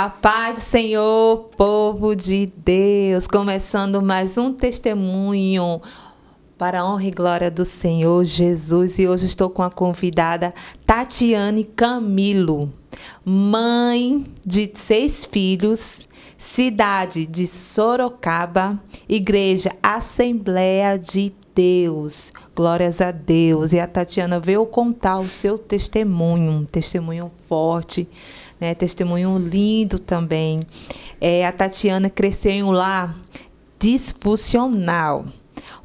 A paz do Senhor, povo de Deus, começando mais um testemunho para a honra e glória do Senhor Jesus. E hoje estou com a convidada Tatiane Camilo, mãe de 6 filhos, cidade de Sorocaba, Igreja Assembleia de Deus. Glórias a Deus. E a Tatiana veio contar o seu testemunho, um testemunho forte, né? Testemunho lindo também. A Tatiana cresceu em um lar disfuncional,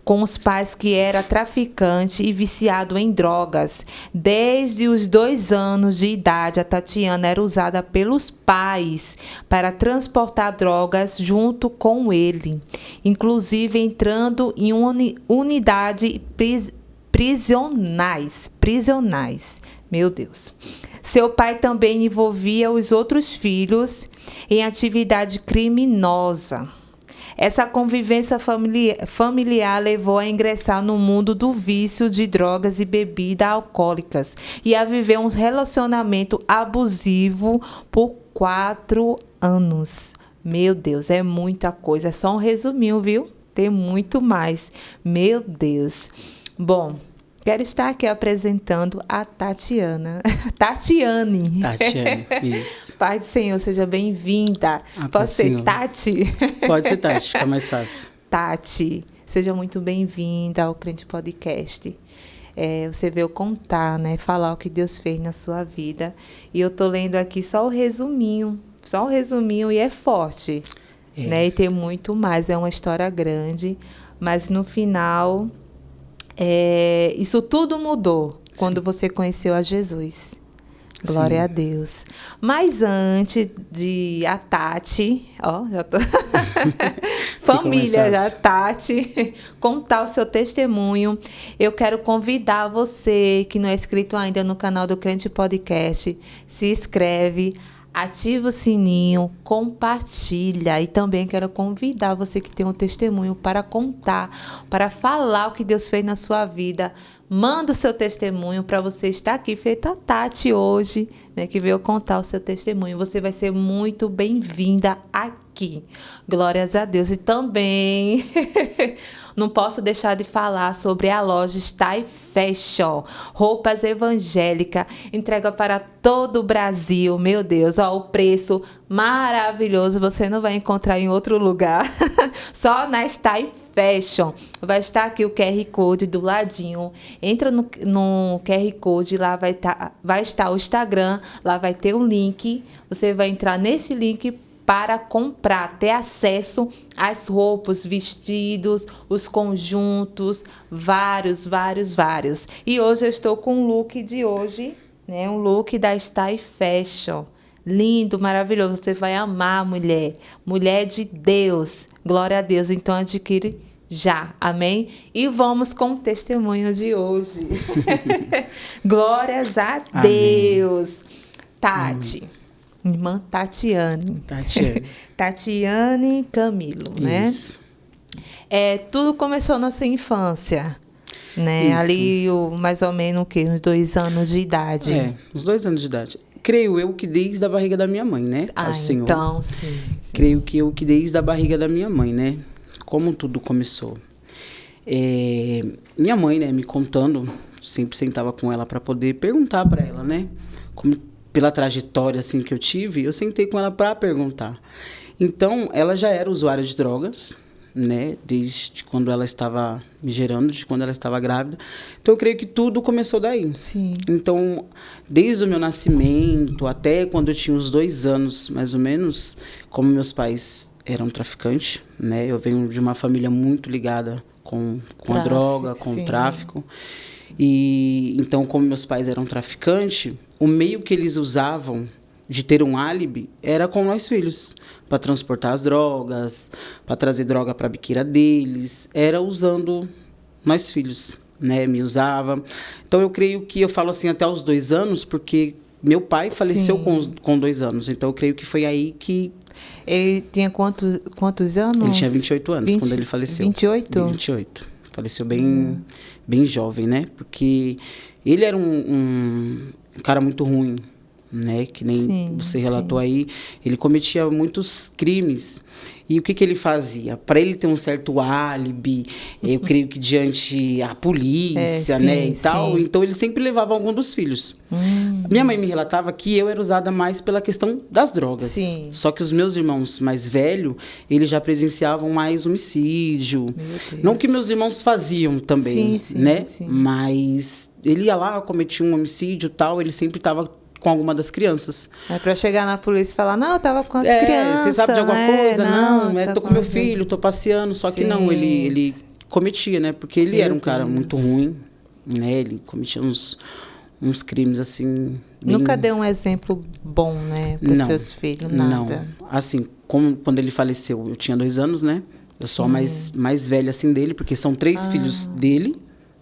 com os pais que era traficante e viciado em drogas. Desde os 2 anos de idade, a Tatiana era usada pelos pais para transportar drogas junto com ele, inclusive entrando em unidade prisionais. Meu Deus. Seu pai também envolvia os outros filhos em atividade criminosa. Essa convivência familiar levou a ingressar no mundo do vício de drogas e bebidas alcoólicas e a viver um relacionamento abusivo por 4 anos. Meu Deus, é muita coisa. É só um resuminho, viu? Tem muito mais. Meu Deus. Bom, quero estar aqui apresentando a Tatiane, isso. Pai do Senhor, seja bem-vinda. Pode ser Senhor. Tati? Pode ser Tati, fica mais fácil. Tati, seja muito bem-vinda ao Crente Podcast. Você veio contar, né, falar o que Deus fez na sua vida. E eu tô lendo aqui só o resuminho e é forte, né? E tem muito mais, é uma história grande, mas no final... isso tudo mudou quando você conheceu a Jesus. Glória Sim. a Deus. Mas antes de a Tati, já tô... família da Tati, contar o seu testemunho, eu quero convidar você que não é inscrito ainda no canal do Crente Podcast, se inscreve, ativa o sininho, compartilha. E também quero convidar você que tem um testemunho para contar, para falar o que Deus fez na sua vida. Manda o seu testemunho para você estar aqui, feita a Tati hoje, né, que veio contar o seu testemunho. Você vai ser muito bem-vinda aqui. Glórias a Deus. E também... não posso deixar de falar sobre a loja Style Fashion, roupas evangélicas, entrega para todo o Brasil. Meu Deus, o preço maravilhoso, você não vai encontrar em outro lugar, só na Style Fashion. Vai estar aqui o QR Code do ladinho. Entra no QR Code, lá vai estar o Instagram, lá vai ter um link. Você vai entrar nesse link para comprar, ter acesso às roupas, vestidos, os conjuntos, vários. E hoje eu estou com o look de hoje, né? Um look da Style Fashion. Lindo, maravilhoso. Você vai amar, mulher. Mulher de Deus. Glória a Deus. Então adquire já. Amém? E vamos com o testemunho de hoje. Glórias a Deus. Tati. Irmã Tatiane Camilo, né? Isso. Tudo começou na sua infância, né? Isso. Ali, mais ou menos, uns 2 anos de idade. Uns 2 anos de idade. Creio eu que desde a barriga da minha mãe, né? Senhor. Então, sim. Creio que eu que desde a barriga da minha mãe, né? Como tudo começou. Minha mãe, né, me contando, sempre sentava com ela para poder perguntar para ela, né? Pela trajetória assim que eu tive, eu sentei com ela para perguntar. Então, ela já era usuária de drogas, né? Desde quando ela estava me gerando, desde quando ela estava grávida. Então, eu creio que tudo começou daí. Sim. Então, desde o meu nascimento até quando eu tinha uns 2 anos, mais ou menos, como meus pais eram traficantes, né? Eu venho de uma família muito ligada com a droga, com o tráfico. E então, como meus pais eram traficantes, o meio que eles usavam de ter um álibi era com nós filhos, para transportar as drogas, para trazer droga para a biqueira deles, era usando nós filhos, né? Me usava. Então, eu creio que eu falo assim até os 2 anos, porque meu pai faleceu com 2 anos. Então, eu creio que foi aí que... Ele tinha quantos anos? Ele tinha 28 anos quando ele faleceu. 28? 28. Faleceu bem jovem, né? Porque ele era um cara muito ruim, né? Que nem Sim, você relatou sim. aí, ele cometia muitos crimes. E o que que ele fazia? Para ele ter um certo álibi, eu creio que diante a polícia, né, Sim, e tal, sim. então ele sempre levava algum dos filhos. Minha mãe me relatava que eu era usada mais pela questão das drogas. Sim. Só que os meus irmãos mais velhos, eles já presenciavam mais homicídio. Meu Deus. Não que meus irmãos faziam também, Sim, sim, né? sim. Mas ele ia lá, cometia um homicídio e tal, ele sempre estava com alguma das crianças. É pra chegar na polícia e falar, não, eu tava com as É, crianças. você sabe de alguma né? coisa? Não, tá tô com meu filho, tô passeando. Só que não, Sim. ele cometia, né? Porque ele Meu era um cara Deus. muito ruim, né? Ele cometia uns crimes, assim... bem- Nunca deu um exemplo bom, né, pros Não, seus filhos, nada. Não. Assim, quando ele faleceu, eu tinha 2 anos, né? Eu sou a mais velha, assim, dele, porque são 3 filhos dele,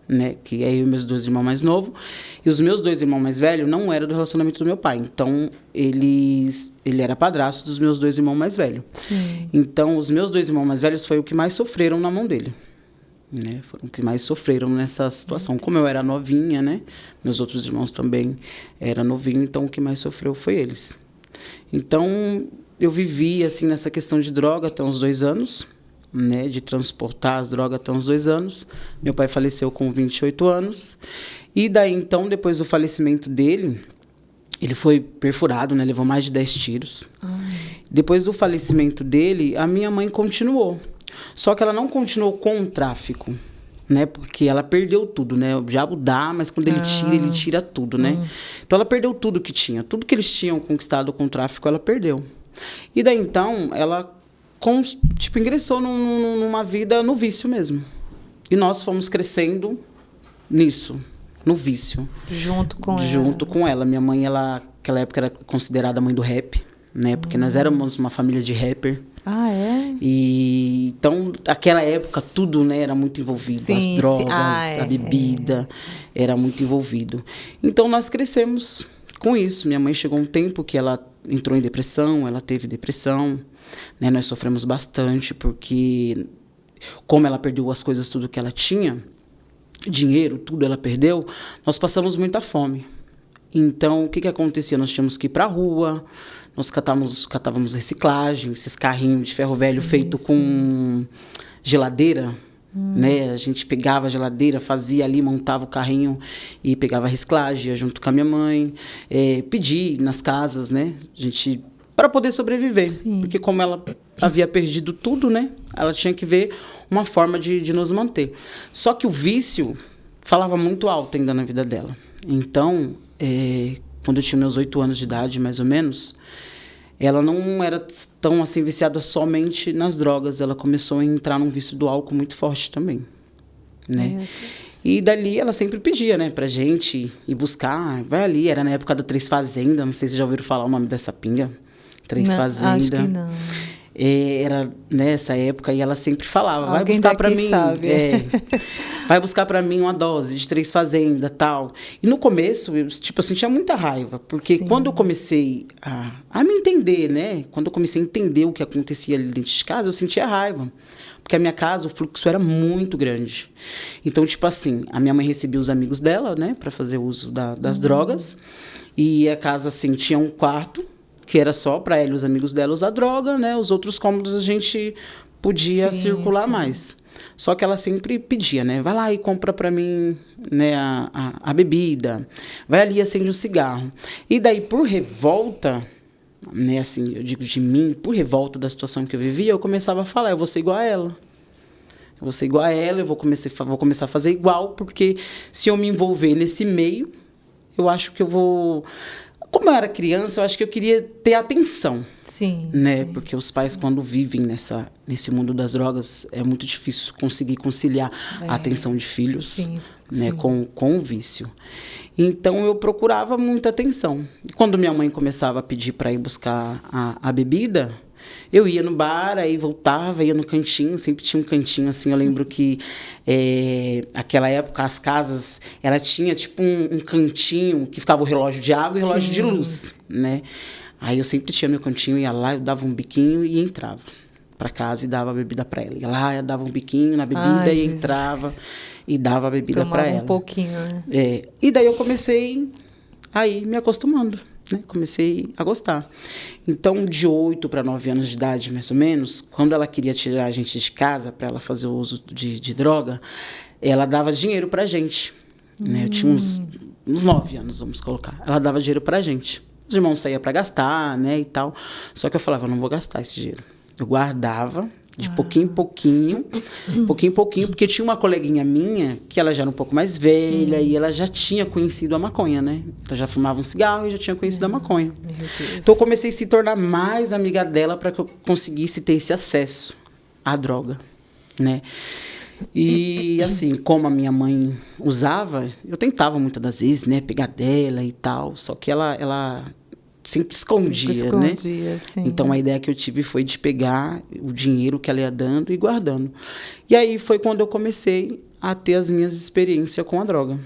né? Que é eu e meus 2 irmãos mais novos. E os meus 2 irmãos mais velhos não eram do relacionamento do meu pai. Então, ele era padrasto dos meus 2 irmãos mais velhos. Sim. Então, os meus 2 irmãos mais velhos foi o que mais sofreram na mão dele. Né? Foram os que mais sofreram nessa situação. Como eu era novinha, né? Meus outros irmãos também eram novinhos, então o que mais sofreu foi eles. Então, eu vivi, assim, nessa questão de droga até uns 2 anos, né? De transportar as drogas até uns 2 anos. Meu pai faleceu com 28 anos. E daí, então, depois do falecimento dele, ele foi perfurado, né? Levou mais de 10 tiros. Depois do falecimento dele, a minha mãe continuou. Só que ela não continuou com o tráfico, né? Porque ela perdeu tudo, né? O diabo dá, mas quando ele tira tudo, né? Então ela perdeu tudo que tinha. Tudo que eles tinham conquistado com o tráfico, ela perdeu. E daí, então, ela ingressou numa vida no vício mesmo. E nós fomos crescendo nisso, no vício. Junto com ela. Junto com ela. Minha mãe, naquela época, era considerada a mãe do rap, né? Porque nós éramos uma família de rapper. Ah, é? E então, naquela época, tudo, né, era muito envolvido. Sim, As sim. drogas, Ah, a bebida, era muito envolvido. Então, nós crescemos com isso. Minha mãe chegou um tempo que ela entrou em depressão, ela teve depressão, né? Nós sofremos bastante, porque como ela perdeu as coisas, tudo que ela tinha, dinheiro, tudo ela perdeu, nós passamos muita fome. Então, o que acontecia? Nós tínhamos que ir para a rua, nós catávamos reciclagem, esses carrinhos de ferro velho feito com geladeira, né? A gente pegava a geladeira, fazia ali, montava o carrinho e pegava a reciclagem, ia junto com a minha mãe, pedir nas casas, né? A gente, para poder sobreviver. Sim. Porque como ela havia perdido tudo, né? Ela tinha que ver uma forma de nos manter. Só que o vício falava muito alto ainda na vida dela. Então, quando eu tinha meus 8 anos de idade, mais ou menos, ela não era tão assim viciada somente nas drogas. Ela começou a entrar num vício do álcool muito forte também, né? Meu Deus. E dali ela sempre pedia, né, pra gente ir buscar. Vai ali, era na época da Três Fazenda, não sei se já ouviram falar o nome dessa pinga. Três Não, Fazenda. acho que não. Era nessa época e ela sempre falava, vai Alguém buscar para daqui mim, sabe. vai buscar para mim uma dose de Três Fazenda, tal. E no começo, eu sentia muita raiva, porque quando eu comecei a me entender, né? Quando eu comecei a entender o que acontecia ali dentro de casa, eu sentia raiva. Porque a minha casa, o fluxo era muito grande. Então, a minha mãe recebia os amigos dela, né, para fazer uso das drogas. E a casa, assim, tinha um quarto que era só para ela e os amigos dela usar droga, né? Os outros cômodos a gente podia circular mais. Só que ela sempre pedia, né? Vai lá e compra para mim, né, a bebida. Vai ali e acende um cigarro. E daí, por revolta, né, assim, eu digo de mim, por revolta da situação que eu vivia, eu começava a falar, eu vou ser igual a ela. Eu vou ser igual a ela, eu vou começar a fazer igual, porque se eu me envolver nesse meio, eu acho que eu vou... Como eu era criança, eu acho que eu queria ter atenção. Sim. Né? Sim, porque os pais, quando vivem nesse mundo das drogas, é muito difícil conseguir conciliar a atenção de filhos, né? Com o vício. Então, eu procurava muita atenção. E quando minha mãe começava a pedir para ir buscar a bebida, eu ia no bar, aí voltava, ia no cantinho, sempre tinha um cantinho, assim, eu lembro que naquela época as casas, ela tinha tipo um cantinho que ficava o relógio de água e o relógio de luz, né? Aí eu sempre tinha meu cantinho, ia lá, eu dava um biquinho e entrava para casa e dava a bebida para ela. Ia lá, eu dava um biquinho na bebida e entrava e dava a bebida para ela. Um pouquinho, né? E daí eu comecei a ir me acostumando. né? Comecei a gostar. Então, de 8 para 9 anos de idade, mais ou menos, quando ela queria tirar a gente de casa para ela fazer o uso de droga, ela dava dinheiro para a gente. Né? Eu tinha uns 9 anos, vamos colocar. Ela dava dinheiro para a gente. Os irmãos saíam para gastar, né, e tal. Só que eu falava, eu não vou gastar esse dinheiro. Eu guardava de pouquinho em pouquinho, porque tinha uma coleguinha minha que ela já era um pouco mais velha e ela já tinha conhecido a maconha, né? Ela já fumava um cigarro e já tinha conhecido a maconha. Então, eu comecei a se tornar mais amiga dela para que eu conseguisse ter esse acesso à droga, né? E, assim, como a minha mãe usava, eu tentava muitas das vezes, né, pegar dela e tal, só que ela sempre escondia, né? Sim. Então, a ideia que eu tive foi de pegar o dinheiro que ela ia dando e guardando. E aí foi quando eu comecei a ter as minhas experiências com a droga.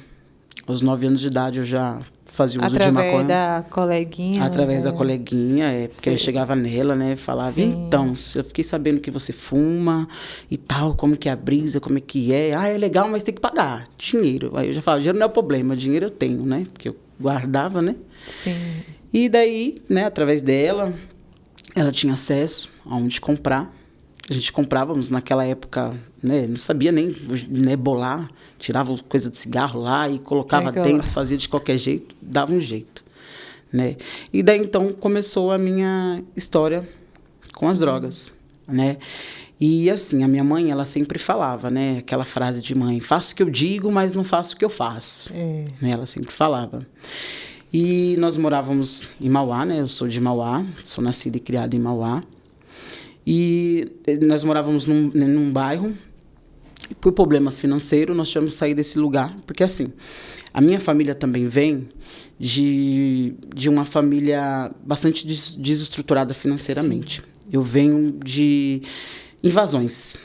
Aos 9 anos de idade, eu já fazia uso de maconha. Através da coleguinha? Através da coleguinha, porque eu chegava nela, né, falava, então, eu fiquei sabendo que você fuma e tal, como que é a brisa, como é que é. Ah, é legal, mas tem que pagar dinheiro. Aí eu já falava, dinheiro não é o problema, dinheiro eu tenho, né, porque eu guardava, né. Sim. E daí, né, através dela, ela tinha acesso a onde comprar. A gente comprávamos naquela época, né, não sabia nem, né, bolar, tirava coisa de cigarro lá e colocava dentro, fazia de qualquer jeito, dava um jeito, né. E daí, então, começou a minha história com as drogas, né. E, assim, a minha mãe, ela sempre falava, né, aquela frase de mãe, faço o que eu digo, mas não faço o que eu faço. Né, ela sempre falava. E nós morávamos em Mauá, né? Eu sou de Mauá, sou nascida e criada em Mauá. E nós morávamos num bairro. E por problemas financeiros, nós tivemos que sair desse lugar. Porque, assim, a minha família também vem de uma família bastante desestruturada financeiramente. Sim. Eu venho de invasões.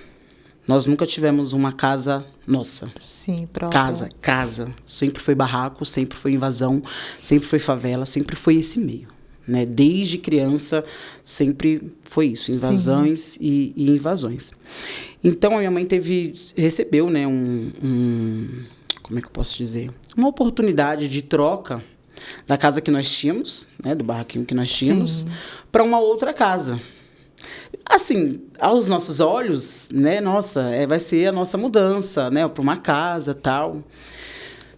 Nós nunca tivemos uma casa nossa. Sim, própria. Casa. Sempre foi barraco, sempre foi invasão, sempre foi favela, sempre foi esse meio. Né? Desde criança, sempre foi isso, invasões e invasões. Então, a minha mãe recebeu, né, como é que eu posso dizer? Uma oportunidade de troca da casa que nós tínhamos, né, do barraquinho que nós tínhamos, para uma outra casa. Assim, aos nossos olhos, né, nossa, vai ser a nossa mudança, né, para uma casa, tal.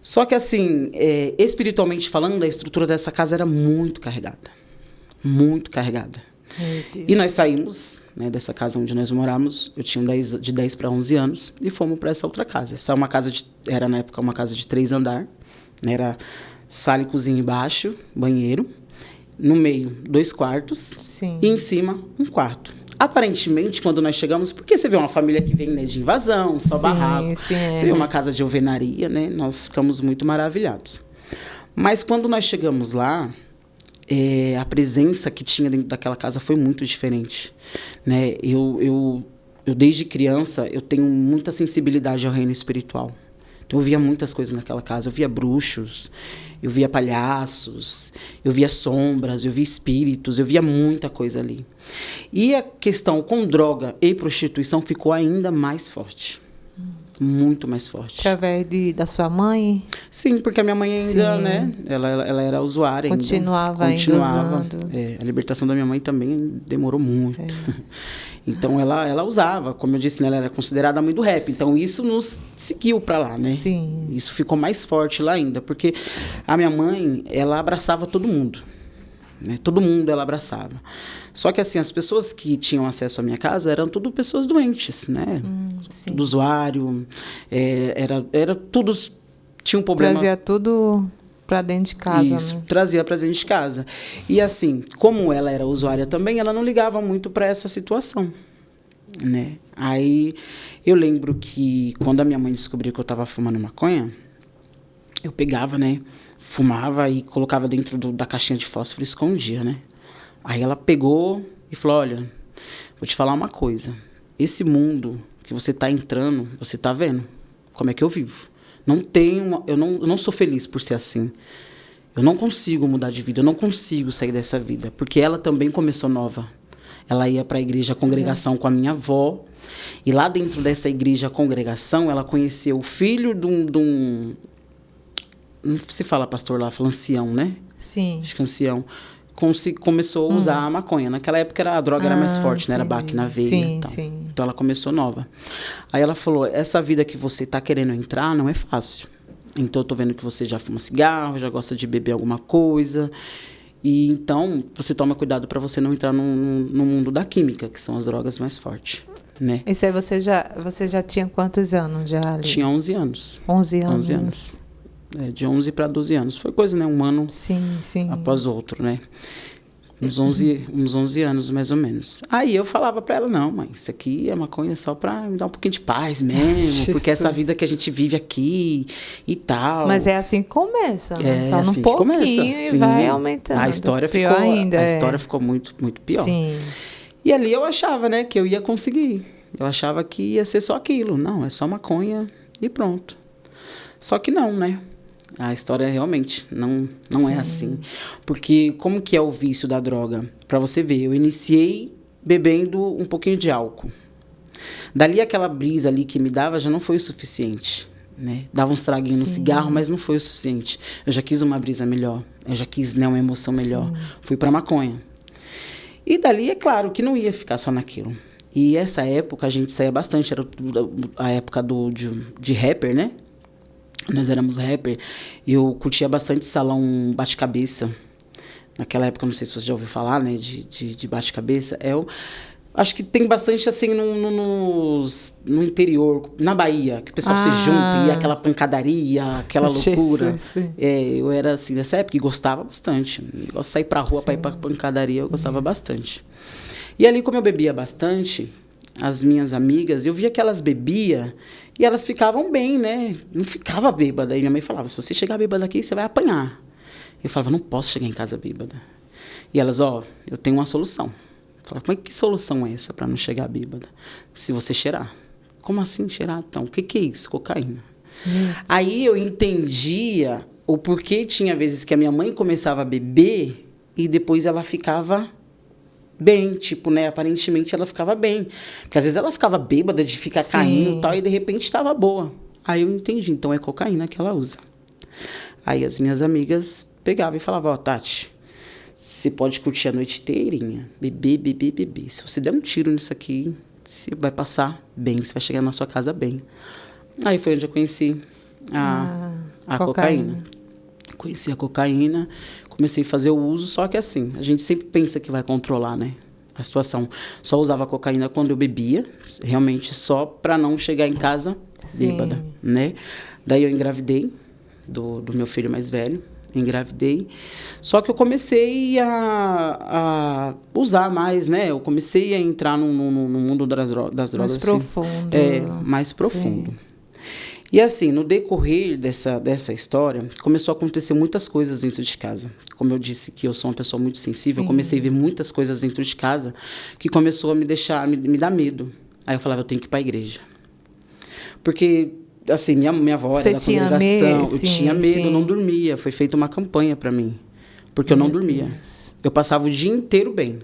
Só que, assim, espiritualmente falando, a estrutura dessa casa era muito carregada. Muito carregada. Meu Deus. E nós saímos, né, dessa casa onde nós morávamos, eu tinha de 10 para 11 anos, e fomos para essa outra casa. Essa é uma casa era, na época, uma casa de 3 andares, né, era sala e cozinha embaixo, banheiro, no meio, 2 quartos, Sim. E em cima, um quarto. Aparentemente, quando nós chegamos, porque você vê uma família que vem, né, de invasão, só barraco, você vê uma casa de alvenaria, né, nós ficamos muito maravilhados. Mas quando nós chegamos lá, a presença que tinha dentro daquela casa foi muito diferente, né? Eu desde criança, eu tenho muita sensibilidade ao reino espiritual. Então, eu via muitas coisas naquela casa. Eu via bruxos, eu via palhaços, eu via sombras, eu via espíritos, eu via muita coisa ali. E a questão com droga e prostituição ficou ainda mais forte. Muito mais forte. Através da sua mãe? Sim, porque a minha mãe ainda, né? Ela era usuária ainda. Continuava. A libertação da minha mãe também demorou muito. Então, ela usava. Como eu disse, né, ela era considerada a mãe do rap. Então, isso nos seguiu para lá, né? Sim. Isso ficou mais forte lá ainda. Porque a minha mãe, ela abraçava todo mundo. Né? Todo mundo ela abraçava. Só que, assim, as pessoas que tinham acesso à minha casa eram tudo pessoas doentes, né? Tudo usuário, era tudo... Tinha um problema... Trazia tudo para dentro de casa, Isso, né? trazia para dentro de casa. E, assim, como ela era usuária também, ela não ligava muito para essa situação, né? Aí, eu lembro que, quando a minha mãe descobriu que eu estava fumando maconha, eu pegava, né? Fumava e colocava dentro da caixinha de fósforo e escondia, né? Aí ela pegou e falou, olha, vou te falar uma coisa. Esse mundo que você está entrando, você está vendo como é que eu vivo. Eu não sou feliz por ser assim. Eu não consigo mudar de vida, eu não consigo sair dessa vida. Porque ela também começou nova. Ela ia para a igreja, a congregação com a minha avó. E lá dentro dessa igreja, a congregação, ela conheceu o filho de um não se fala pastor lá, fala ancião, né? Sim. Acho que ancião. Começou a usar a maconha. Naquela época a droga era mais forte, né? Era baque na veia sim, e tal. Sim. Então ela começou nova. Aí ela falou, essa vida que você tá querendo entrar não é fácil. Então eu tô vendo que você já fuma cigarro, já gosta de beber alguma coisa. E então você toma cuidado para você não entrar no mundo da química, que são as drogas mais fortes, né? Isso aí você já tinha quantos anos já ali? Tinha 11 anos. 11 anos. 11 anos. De 11 para 12 anos. Foi coisa, né? Um ano sim. após outro, né? Uns 11 anos, mais ou menos. Aí eu falava para ela, não, mãe, isso aqui é maconha só para me dar um pouquinho de paz mesmo, porque essa vida que a gente vive aqui e tal. Mas é assim que começa, né? Só assim um pouquinho começa. e Sim. vai aumentando. A história ficou muito, muito pior. Sim. E ali eu achava, né, que eu ia conseguir. Eu achava que ia ser só aquilo. Não, é só maconha e pronto. Só que não, né? A história realmente não é assim. Porque como que é o vício da droga? Para você ver, eu iniciei bebendo um pouquinho de álcool. Dali aquela brisa ali que me dava já não foi o suficiente, né? Dava uns traguinhos no cigarro, mas não foi o suficiente. Eu já quis uma brisa melhor. Eu já quis, né, uma emoção melhor. Fui para maconha. E dali, é claro, que não ia ficar só naquilo. E essa época a gente saía bastante. Era a época de rapper, né? Nós éramos rapper. Eu curtia bastante salão bate-cabeça. Naquela época, não sei se você já ouviu falar, né? De bate-cabeça. Acho que tem bastante, assim, no interior, na Bahia. Que o pessoal se junta e aquela pancadaria, aquela loucura. Eu era, assim, dessa época e gostava bastante. Eu gosto de sair pra rua pra ir pra pancadaria, eu gostava bastante. E ali, como eu bebia bastante, as minhas amigas, eu via que elas bebiam e elas ficavam bem, né? Não ficava bêbada. E minha mãe falava, se você chegar bêbada aqui, você vai apanhar. Eu falava, não posso chegar em casa bêbada. E elas, eu tenho uma solução. Eu falava, mas que solução é essa para não chegar bêbada? Se você cheirar. Como assim cheirar? Então, o que é isso? Cocaína. Aí eu entendia o porquê tinha vezes que a minha mãe começava a beber e depois ela ficava bem, tipo, né? Aparentemente ela ficava bem. Porque às vezes ela ficava bêbada de ficar caindo e tal, e de repente estava boa. Aí eu entendi, então é cocaína que ela usa. Aí as minhas amigas pegavam e falavam, Tati, você pode curtir a noite inteirinha, beber. Se você der um tiro nisso aqui, você vai passar bem, você vai chegar na sua casa bem. Aí foi onde eu conheci a cocaína. Conheci a cocaína, comecei a fazer o uso, só que assim, a gente sempre pensa que vai controlar, né, a situação. Só usava cocaína quando eu bebia, realmente só para não chegar em casa bêbada, né? Daí eu engravidei do meu filho mais velho, engravidei. Só que eu comecei a usar mais, né? Eu comecei a entrar no mundo das drogas. Mais profundo. Mais profundo. E assim, no decorrer dessa história, começou a acontecer muitas coisas dentro de casa. Como eu disse que eu sou uma pessoa muito sensível, eu comecei a ver muitas coisas dentro de casa que começou a me dar medo. Aí eu falava, eu tenho que ir para a igreja. Porque, assim, minha avó era da congregação, eu tinha medo, eu não dormia. Foi feita uma campanha para mim, porque eu não dormia. Eu passava o dia inteiro bem.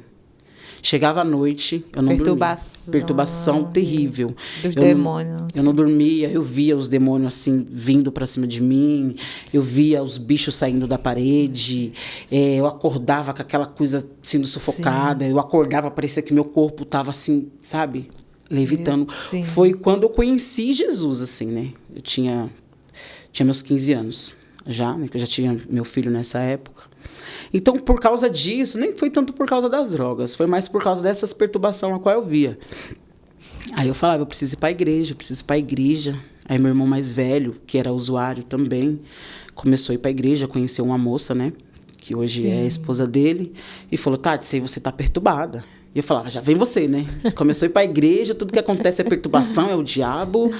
Chegava à noite, eu não dormia. Perturbação terrível. Dos demônios. Eu não dormia, eu via os demônios assim vindo para cima de mim, eu via os bichos saindo da parede, eu acordava com aquela coisa sendo sufocada, eu acordava, parecia que meu corpo estava assim, sabe, levitando. Foi quando eu conheci Jesus, assim, né? Eu tinha meus 15 anos já, né? Que eu já tinha meu filho nessa época. Então, por causa disso, nem foi tanto por causa das drogas, foi mais por causa dessas perturbações a qual eu via. Aí eu falava, eu preciso ir para a igreja. Aí meu irmão mais velho, que era usuário também, começou a ir para a igreja, conheceu uma moça, né? Que hoje é a esposa dele, e falou, Tati, sei você tá perturbada. E eu falava, já vem você, né? Você começou a ir para a igreja, tudo que acontece é perturbação, é o diabo.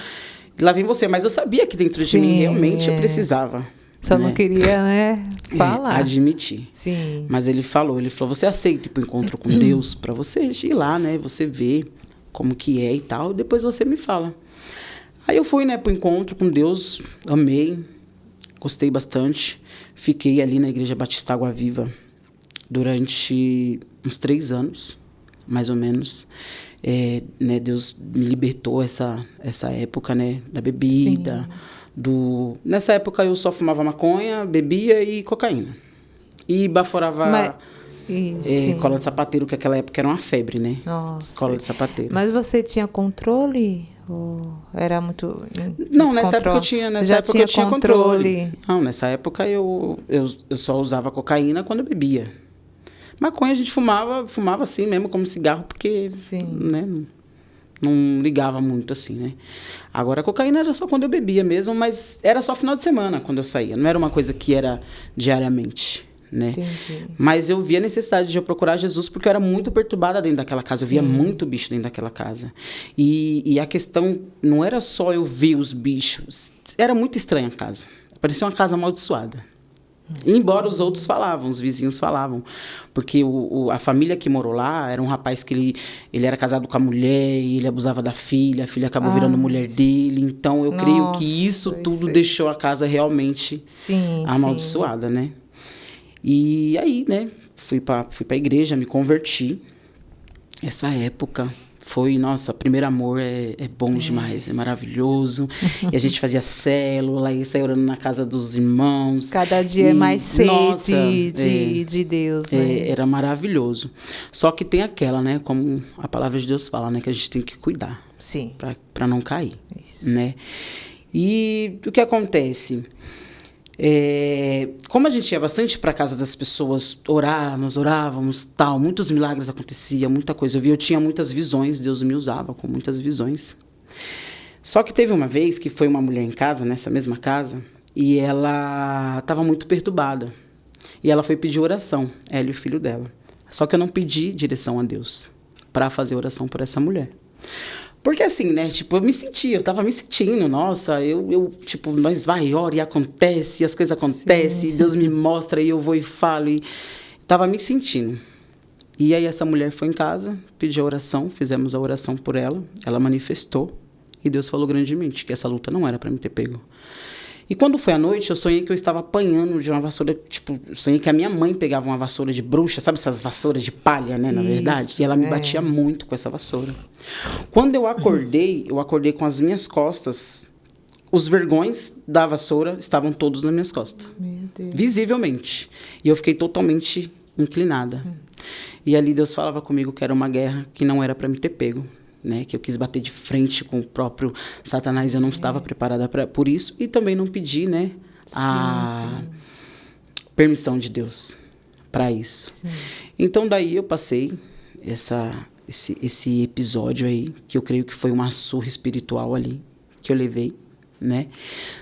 E lá vem você. Mas eu sabia que dentro de mim realmente eu precisava. Só não queria, né, falar. Admitir. Sim. Mas ele falou, você aceita ir pro encontro com Deus para você ir lá, né, você ver como que é e tal, e depois você me fala. Aí eu fui, né, pro encontro com Deus, amei, gostei bastante, fiquei ali na Igreja Batista Água Viva durante uns 3 anos, mais ou menos. Né, Deus me libertou essa época, né, da bebida. Nessa época eu só fumava maconha, bebia e cocaína. E baforava sim. cola de sapateiro, que naquela época era uma febre, né? Nossa. Cola de sapateiro. Mas você tinha controle? Ou era muito Não, nessa época eu tinha, controle. Não, nessa época eu só usava cocaína quando eu bebia. Maconha a gente fumava assim mesmo, como cigarro, porque, né, não ligava muito assim, né? Agora, a cocaína era só quando eu bebia mesmo, mas era só final de semana quando eu saía. Não era uma coisa que era diariamente, né? Entendi. Mas eu via a necessidade de eu procurar Jesus porque eu era muito perturbada dentro daquela casa. Eu via muito bicho dentro daquela casa. E a questão não era só eu ver os bichos. Era muito estranha a casa. Parecia uma casa amaldiçoada. Embora os outros falavam, os vizinhos falavam. Porque a família que morou lá era um rapaz que ele era casado com a mulher e ele abusava da filha. A filha acabou virando mulher dele. Então, eu creio que isso tudo deixou a casa realmente amaldiçoada, né? E aí, né, fui pra igreja, me converti. Essa época foi, nossa, primeiro amor é bom demais, é maravilhoso. E a gente fazia célula, e saía orando na casa dos irmãos. Cada dia é mais sede de Deus, né? Era maravilhoso. Só que tem aquela, né, como a palavra de Deus fala, né, que a gente tem que cuidar. Sim. Para não cair, isso. Né? E o que acontece? Como a gente ia bastante para casa das pessoas orar, nós orávamos, tal, muitos milagres aconteciam, muita coisa. Eu tinha muitas visões, Deus me usava com muitas visões. Só que teve uma vez que foi uma mulher em casa, nessa mesma casa, e ela estava muito perturbada. E ela foi pedir oração, ela e o filho dela. Só que eu não pedi direção a Deus para fazer oração por essa mulher. Porque assim, né, tipo, eu tava me sentindo, nossa, tipo, nós vai, ora e acontece, as coisas acontecem, Deus me mostra e eu vou e falo, e tava me sentindo. E aí essa mulher foi em casa, pediu oração, fizemos a oração por ela, ela manifestou, e Deus falou grandemente que essa luta não era para me ter pego. E quando foi à noite, eu sonhei que eu estava apanhando de uma vassoura, tipo, eu sonhei que a minha mãe pegava uma vassoura de bruxa, sabe essas vassouras de palha, né, na verdade? E ela me batia muito com essa vassoura. Quando eu acordei com as minhas costas, os vergões da vassoura estavam todos nas minhas costas. Meu Deus. Visivelmente. E eu fiquei totalmente inclinada. E ali Deus falava comigo que era uma guerra que não era para me ter pego. Né, que eu quis bater de frente com o próprio Satanás, eu não estava preparada por isso, e também não pedi, né, a permissão de Deus para isso. Sim. Então, daí eu passei esse episódio aí, que eu creio que foi uma surra espiritual ali, que eu levei, né,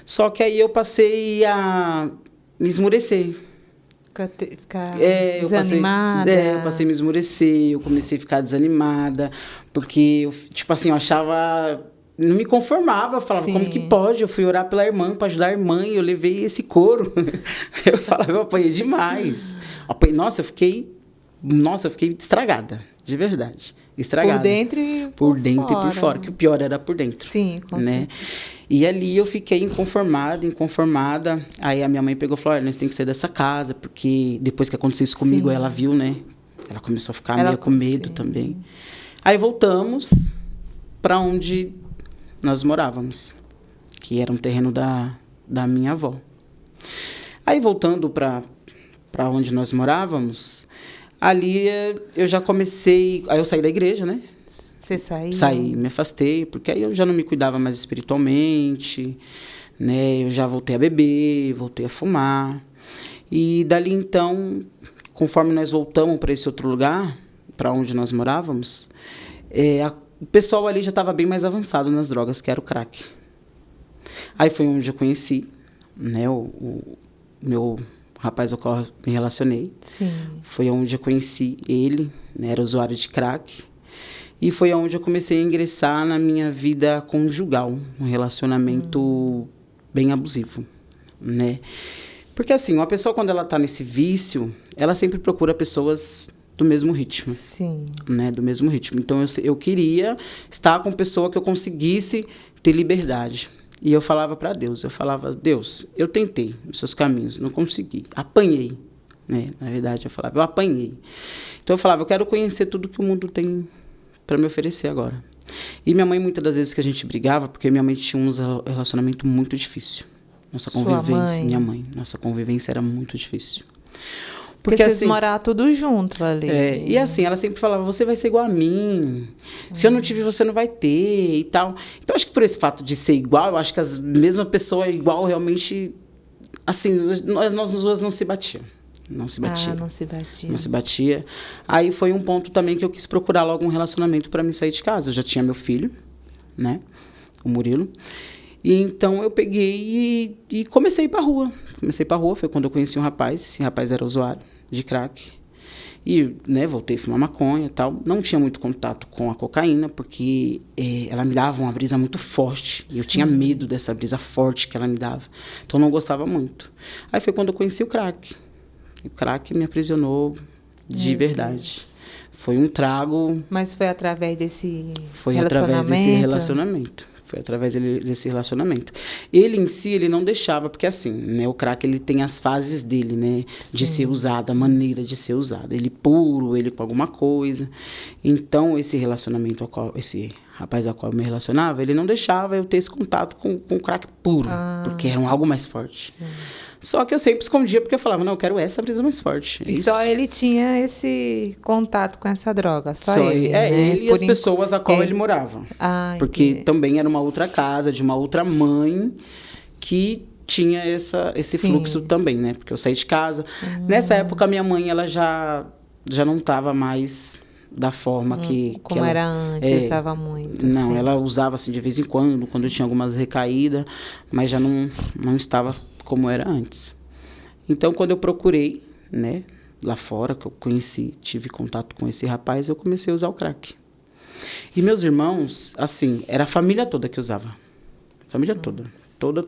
só que aí eu passei a me esmurecer. Ficar desanimada. Eu passei a me esmurecer, eu comecei a ficar desanimada, porque, eu, tipo assim, eu achava... Não me conformava, eu falava, como que pode? Eu fui orar pela irmã, para ajudar a irmã, e eu levei esse couro. Eu falava, eu apanhei demais. Nossa, eu fiquei estragada, de verdade. Estragada. Por dentro e por fora, que o pior era por dentro. Sim, com certeza. E ali eu fiquei inconformada. Aí a minha mãe pegou e falou, olha, nós temos que sair dessa casa, porque depois que aconteceu isso comigo, ela viu, né? Ela começou a ficar meio com medo também. Aí voltamos para onde nós morávamos, que era um terreno da minha avó. Aí voltando para onde nós morávamos, ali eu já comecei... Aí eu saí da igreja, né? Você saiu? Saí, me afastei, porque aí eu já não me cuidava mais espiritualmente, né? Eu já voltei a beber, voltei a fumar. E dali então, conforme nós voltamos para esse outro lugar, para onde nós morávamos, o pessoal ali já estava bem mais avançado nas drogas, que era o crack. Aí foi onde eu conheci, né? O meu rapaz ao qual eu me relacionei. Sim. Foi onde eu conheci ele, né? Era usuário de crack. E foi onde eu comecei a ingressar na minha vida conjugal, um relacionamento bem abusivo, né? Porque assim, uma pessoa quando ela está nesse vício, ela sempre procura pessoas do mesmo ritmo. Sim. Né? Do mesmo ritmo. Então eu queria estar com pessoa que eu conseguisse ter liberdade. E eu falava para Deus, Deus, eu tentei os seus caminhos, não consegui, apanhei. Né? Na verdade, eu apanhei. Então eu falava, eu quero conhecer tudo que o mundo tem para me oferecer agora. E minha mãe, muitas das vezes que a gente brigava, porque minha mãe tinha um relacionamento muito difícil. Nossa convivência, minha mãe, nossa convivência era muito difícil. Porque vocês moravam tudo junto ali. E assim, ela sempre falava, você vai ser igual a mim. Se eu não te vir, você não vai ter e tal. Então, acho que por esse fato de ser igual, eu acho que a mesma pessoa igual realmente... Assim, nós duas não se batiam. Não se batia. Não se batia. Não se batia. Aí foi um ponto também que eu quis procurar logo um relacionamento para me sair de casa. Eu já tinha meu filho, né? O Murilo. E então eu peguei e comecei a ir pra rua. Comecei pra rua, foi quando eu conheci um rapaz. Esse rapaz era usuário de crack. E, né, voltei a fumar maconha e tal. Não tinha muito contato com a cocaína, porque ela me dava uma brisa muito forte. E eu tinha medo dessa brisa forte que ela me dava. Então, não gostava muito. Aí foi quando eu conheci o crack. O crack me aprisionou de verdade. Foi um trago... Mas foi através desse relacionamento? Foi através desse relacionamento. Ele em si, ele não deixava, porque assim, né, o crack, ele tem as fases dele, né, de ser usado, a maneira de ser usado. Ele puro, ele com alguma coisa. Então, esse relacionamento, esse rapaz ao qual eu me relacionava, ele não deixava eu ter esse contato com o crack puro, porque era algo mais forte. Sim. Só que eu sempre escondia, porque eu falava, não, eu quero essa brisa mais forte. E só ele tinha esse contato com essa droga, só ele, né? Ele e as pessoas a qual ele morava. Porque também era uma outra casa, de uma outra mãe, que tinha esse fluxo também, né? Porque eu saí de casa. Nessa época, minha mãe, ela já não estava mais da forma que ela era antes, usava muito. Não, ela usava assim de vez em quando eu tinha algumas recaídas, mas já não estava como era antes. Então, quando eu procurei, né, lá fora, que eu conheci, tive contato com esse rapaz, eu comecei a usar o crack. E meus irmãos, assim, era a família toda que usava. Família toda. Toda.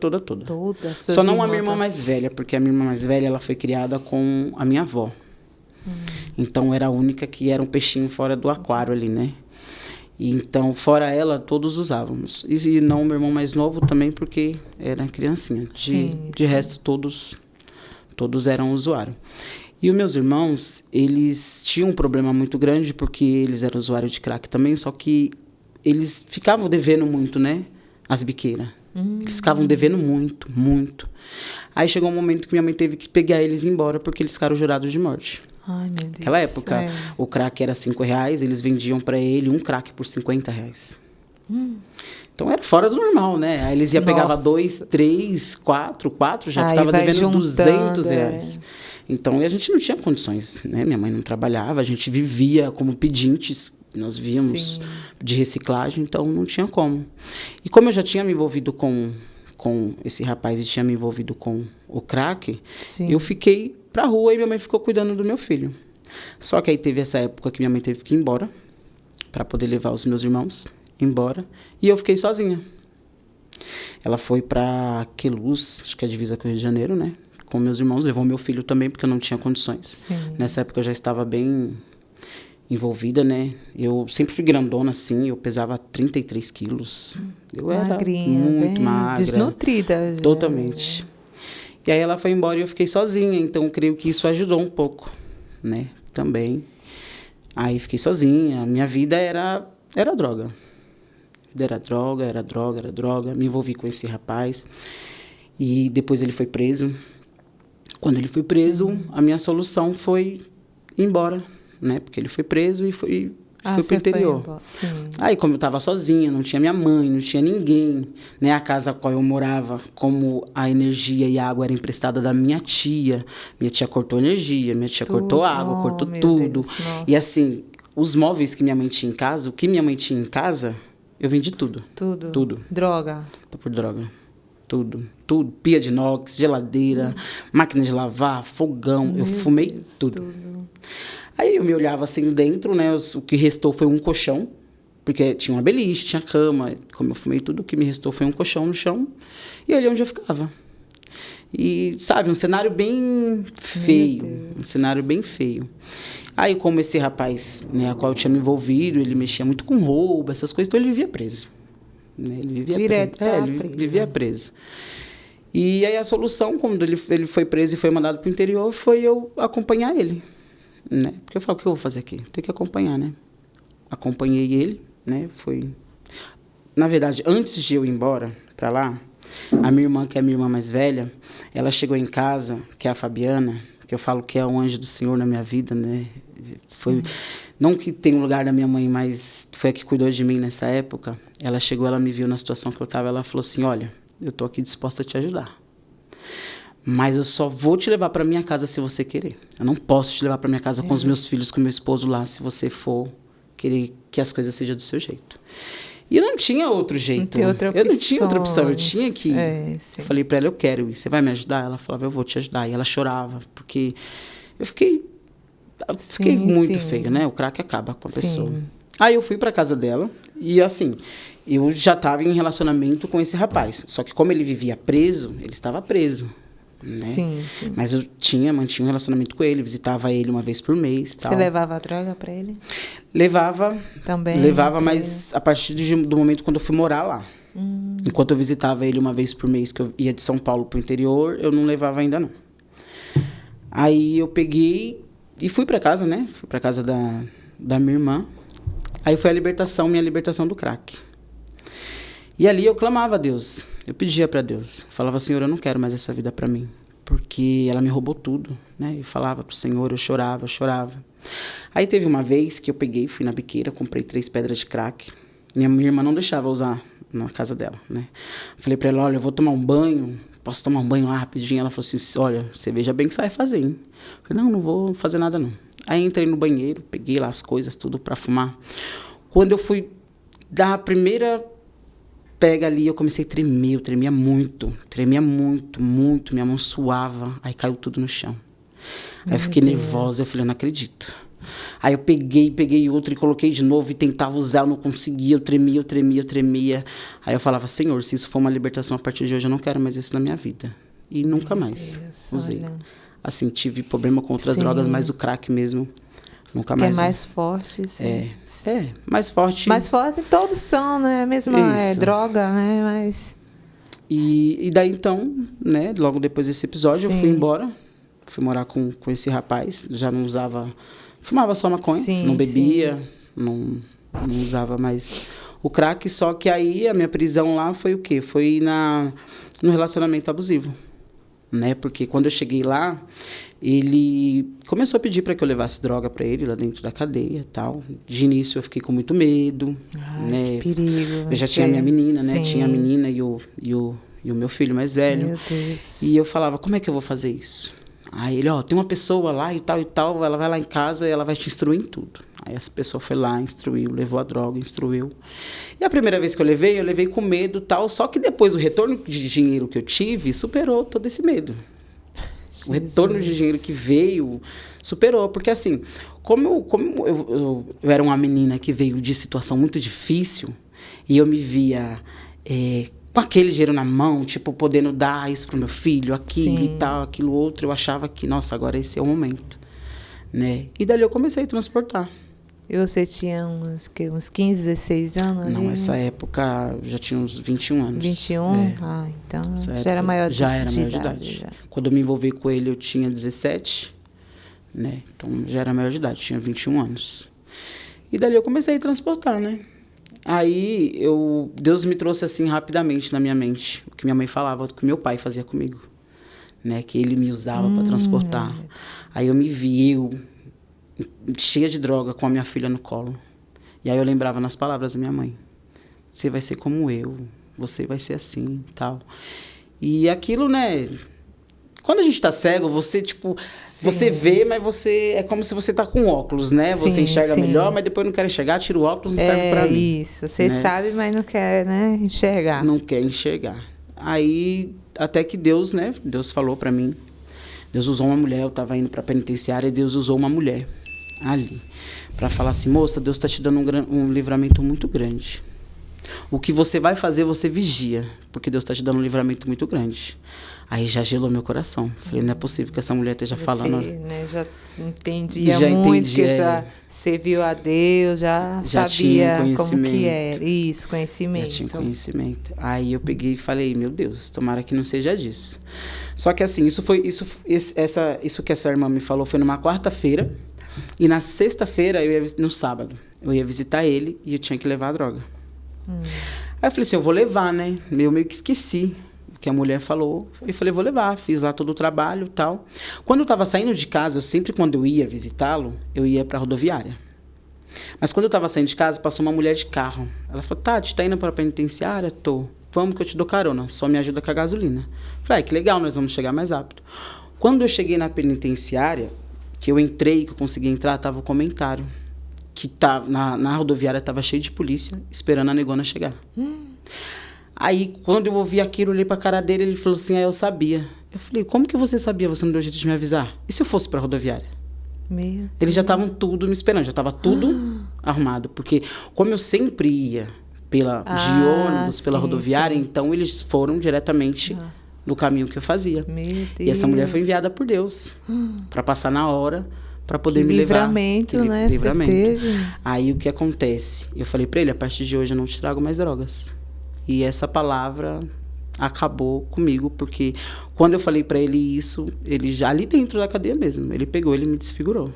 Só não a minha irmã mais velha, porque a minha irmã mais velha, ela foi criada com a minha avó. Então, era a única que era um peixinho fora do aquário ali, né? E então, fora ela, todos usávamos. E não o meu irmão mais novo também, porque era criancinha. De resto, todos eram usuários. E os meus irmãos, eles tinham um problema muito grande, porque eles eram usuários de crack também, só que eles ficavam devendo muito, né? As biqueiras. Eles ficavam devendo muito. Aí chegou um momento que minha mãe teve que pegar eles e ir embora, porque eles ficaram jurados de morte. Ai, meu Deus. Naquela época, o crack era R$5, eles vendiam para ele um crack por R$50. Então, era fora do normal, né? Aí eles pegavam 2, 3, 4, já ficava devendo R$200. Então, a gente não tinha condições, né? Minha mãe não trabalhava, a gente vivia como pedintes, nós víamos de reciclagem, então não tinha como. E como eu já tinha me envolvido com esse rapaz e tinha me envolvido com o crack, eu fiquei pra rua e minha mãe ficou cuidando do meu filho. Só que aí teve essa época que minha mãe teve que ir embora para poder levar os meus irmãos embora, e eu fiquei sozinha. Ela foi para Queluz, acho que é a divisa com o Rio de Janeiro, né? Com meus irmãos, levou meu filho também, porque eu não tinha condições. Nessa época eu já estava bem envolvida, né? Eu sempre fui grandona, assim, eu pesava 33 quilos. Eu era muito magra. Desnutrida. Totalmente. E aí ela foi embora e eu fiquei sozinha, então eu creio que isso ajudou um pouco, né? Também. Aí fiquei sozinha, minha vida era droga. Era droga. Me envolvi com esse rapaz e depois ele foi preso. Quando ele foi preso, a minha solução foi ir embora, né? Porque ele foi preso e foi pro interior. Aí, como eu estava sozinha, não tinha minha mãe, não tinha ninguém, né? A casa a qual eu morava, como a energia e a água era emprestada da minha tia cortou energia, minha tia cortou água, cortou tudo. E assim, os móveis que minha mãe tinha em casa, o que minha mãe tinha em casa, eu vendi tudo. Tudo. Droga. Por droga. Tudo. Pia de inox, geladeira, máquina de lavar, fogão. Eu fumei tudo. Aí eu me olhava assim dentro, né? O que restou foi um colchão, porque tinha uma beliche, tinha cama. Como eu fumei tudo, o que me restou foi um colchão no chão. E ali onde eu ficava. E, sabe, um cenário bem feio. Aí, como esse rapaz, né, a qual eu tinha me envolvido, ele mexia muito com roubo, essas coisas, então ele vivia preso. Né? Ele vivia preso. E aí a solução, quando ele foi preso e foi mandado para o interior, foi eu acompanhar ele. Né? Porque eu falo, o que eu vou fazer aqui? Tem que acompanhar, né? Acompanhei ele, né? Na verdade, antes de eu ir embora para lá, a minha irmã, que é a minha irmã mais velha, ela chegou em casa, que é a Fabiana, que eu falo que é um anjo do Senhor na minha vida, né? Foi, não que tem um lugar da minha mãe, mas foi a que cuidou de mim nessa época. Ela chegou, ela me viu na situação que eu estava, ela falou assim, olha, eu tô aqui disposta a te ajudar. Mas eu só vou te levar para minha casa se você querer. Eu não posso te levar para minha casa com os meus filhos, com meu esposo lá, se você for querer que as coisas sejam do seu jeito. E eu não tinha outro jeito. Eu não tinha outra opção, eu tinha que ir. Eu falei para ela, eu quero ir, você vai me ajudar? Ela falava, eu vou te ajudar. E ela chorava, porque eu fiquei muito feia, né? O crack acaba com a pessoa. Aí eu fui para casa dela e, assim, eu já estava em relacionamento com esse rapaz. Só que como ele vivia preso, ele estava preso. Né? Sim. Mas eu mantinha um relacionamento com ele, visitava ele uma vez por mês. Tal. Você levava droga para ele? Levava. Também? Levava, mas a partir do momento quando eu fui morar lá. Enquanto eu visitava ele uma vez por mês, que eu ia de São Paulo para o interior, eu não levava ainda não. Aí eu peguei e fui para casa, né? Fui para casa da minha irmã. Aí foi minha libertação do crack. E ali eu clamava a Deus, eu pedia para Deus. Falava, Senhor, eu não quero mais essa vida para mim, porque ela me roubou tudo, né? Eu falava pro Senhor, eu chorava. Aí teve uma vez que eu peguei, fui na biqueira, comprei 3 pedras de crack. Minha irmã não deixava usar na casa dela, né? Falei para ela, olha, eu vou tomar um banho, posso tomar um banho lá rapidinho? Ela falou assim, olha, você veja bem o que você vai fazer, hein? Eu falei, não vou fazer nada não. Aí entrei no banheiro, peguei lá as coisas, tudo para fumar. Quando eu fui dar a primeira pega ali, eu comecei a tremer, eu tremia muito, minha mão suava, aí caiu tudo no chão. Aí eu fiquei nervosa, eu falei, eu não acredito. Aí eu peguei outro e coloquei de novo e tentava usar, eu não conseguia, eu tremia. Aí eu falava, Senhor, se isso for uma libertação a partir de hoje, eu não quero mais isso na minha vida. E nunca mais usei. Olha. Assim, tive problema com outras drogas, mas o crack mesmo, nunca mais. Que é mais forte, sim. Mais forte. Mais forte, todos são, né? Mesmo droga, né? Mas... E daí, então, né? Logo depois desse episódio, eu fui embora. Fui morar com esse rapaz. Já não usava... Fumava só maconha. Não bebia. Não usava mais o crack. Só que aí, a minha prisão lá foi o quê? Foi no relacionamento abusivo. Né? Porque quando eu cheguei lá, ele começou a pedir para que eu levasse droga para ele lá dentro da cadeia e tal. De início eu fiquei com muito medo, né? Que perigo. Eu já tinha minha menina, né? Tinha a menina e o meu filho mais velho. Meu Deus. E eu falava, como é que eu vou fazer isso? Aí ele, tem uma pessoa lá e tal, ela vai lá em casa e ela vai te instruir em tudo. Aí essa pessoa foi lá, instruiu, levou a droga, instruiu. E a primeira vez que eu levei com medo e tal, só que depois o retorno de dinheiro que eu tive superou todo esse medo. O retorno de dinheiro que veio superou, porque assim, como eu era uma menina que veio de situação muito difícil, e eu me via com aquele dinheiro na mão, tipo, podendo dar isso pro meu filho, aquilo e tal, aquilo outro, eu achava que, nossa, agora esse é o momento, né? E dali eu comecei a transportar. E você tinha uns 15, 16 anos? Não, nessa época eu já tinha uns 21 anos. 21? Então já era maior de idade. Já era maior de idade. Quando eu me envolvi com ele, eu tinha 17, né? Então já era maior de idade, tinha 21 anos. E dali eu comecei a transportar, né? Aí Deus me trouxe assim rapidamente na minha mente o que minha mãe falava, o que meu pai fazia comigo, né? Que ele me usava para transportar. Aí eu me vi, cheia de droga, com a minha filha no colo. E aí eu lembrava nas palavras da minha mãe. Você vai ser como eu, você vai ser assim, tal. E aquilo, né? Quando a gente tá cego, você, tipo, você vê, mas você... É como se você tá com óculos, né? Você enxerga melhor, mas depois não quer enxergar, tira o óculos, não serve pra mim. Isso, você sabe, mas não quer, né, enxergar. Não quer enxergar. Aí, até que Deus, né? Deus falou pra mim. Deus usou uma mulher, eu tava indo pra penitenciária, e Deus usou uma mulher ali, para falar assim, moça, Deus está te dando um livramento muito grande. O que você vai fazer, você vigia, porque Deus está te dando um livramento muito grande. Aí já gelou meu coração. Falei, não é possível que essa mulher esteja falando. Né, já entendia muito, que você viu a Deus, já sabia como que era. Isso, conhecimento. Já tinha conhecimento. Aí eu peguei e falei, meu Deus, tomara que não seja disso. Só que assim, isso que essa irmã me falou foi numa quarta-feira. E na sexta-feira, no sábado, eu ia visitar ele e eu tinha que levar a droga. Aí eu falei assim, eu vou levar, né? Eu meio que esqueci que a mulher falou. E falei, vou levar. Fiz lá todo o trabalho e tal. Quando eu estava saindo de casa, quando eu ia visitá-lo, eu ia para a rodoviária. Mas quando eu estava saindo de casa, passou uma mulher de carro. Ela falou, Tati, tá indo para a penitenciária? Tô. Vamos que eu te dou carona, só me ajuda com a gasolina. Falei, que legal, nós vamos chegar mais rápido. Quando eu cheguei na penitenciária, que eu entrei, que eu consegui entrar, tava o comentário. Que na rodoviária estava cheio de polícia, esperando a negona chegar. Aí, quando eu ouvi aquilo, eu olhei pra cara dele, ele falou assim, eu sabia. Eu falei, como que você sabia? Você não deu jeito de me avisar? E se eu fosse pra rodoviária? Eles já estavam tudo me esperando, já estava tudo arrumado. Porque como eu sempre ia de ônibus, pela rodoviária, então eles foram diretamente no caminho que eu fazia. E essa mulher foi enviada por Deus para passar na hora, para poder me levar. Livramento, né? Livramento. Aí o que acontece? Eu falei para ele, a partir de hoje eu não te trago mais drogas. E essa palavra acabou comigo, porque quando eu falei para ele isso, ele já ali dentro da cadeia mesmo, ele pegou, ele me desfigurou.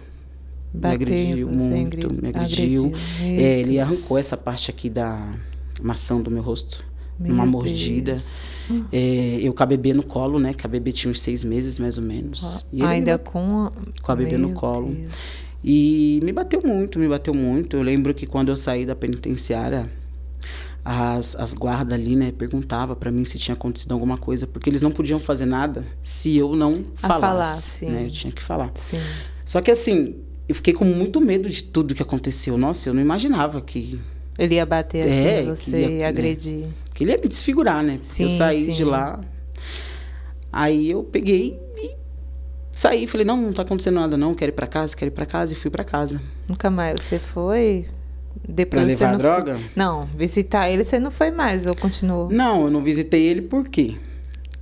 Me agrediu muito, me agrediu. Ele arrancou essa parte aqui da maçã do meu rosto, numa mordida. Eu com a bebê no colo, né? Que a bebê tinha uns 6 meses, mais ou menos. E ainda com a bebê no colo. Deus. E me bateu muito, me bateu muito. Eu lembro que quando eu saí da penitenciária, as guardas ali, né, perguntavam para mim se tinha acontecido alguma coisa, porque eles não podiam fazer nada se eu não falasse, né? Eu tinha que falar. Sim. Só que assim, eu fiquei com muito medo de tudo que aconteceu. Nossa, eu não imaginava que ele ia bater assim, você ia agredir. Que ele ia me desfigurar, né? Porque eu saí de lá. Aí eu peguei e saí. Falei, não tá acontecendo nada não, quero ir pra casa. E fui pra casa. Nunca mais você foi? Depois pra levar a droga? Não, visitar ele você não foi mais, ou continuou? Não, eu não visitei ele por quê?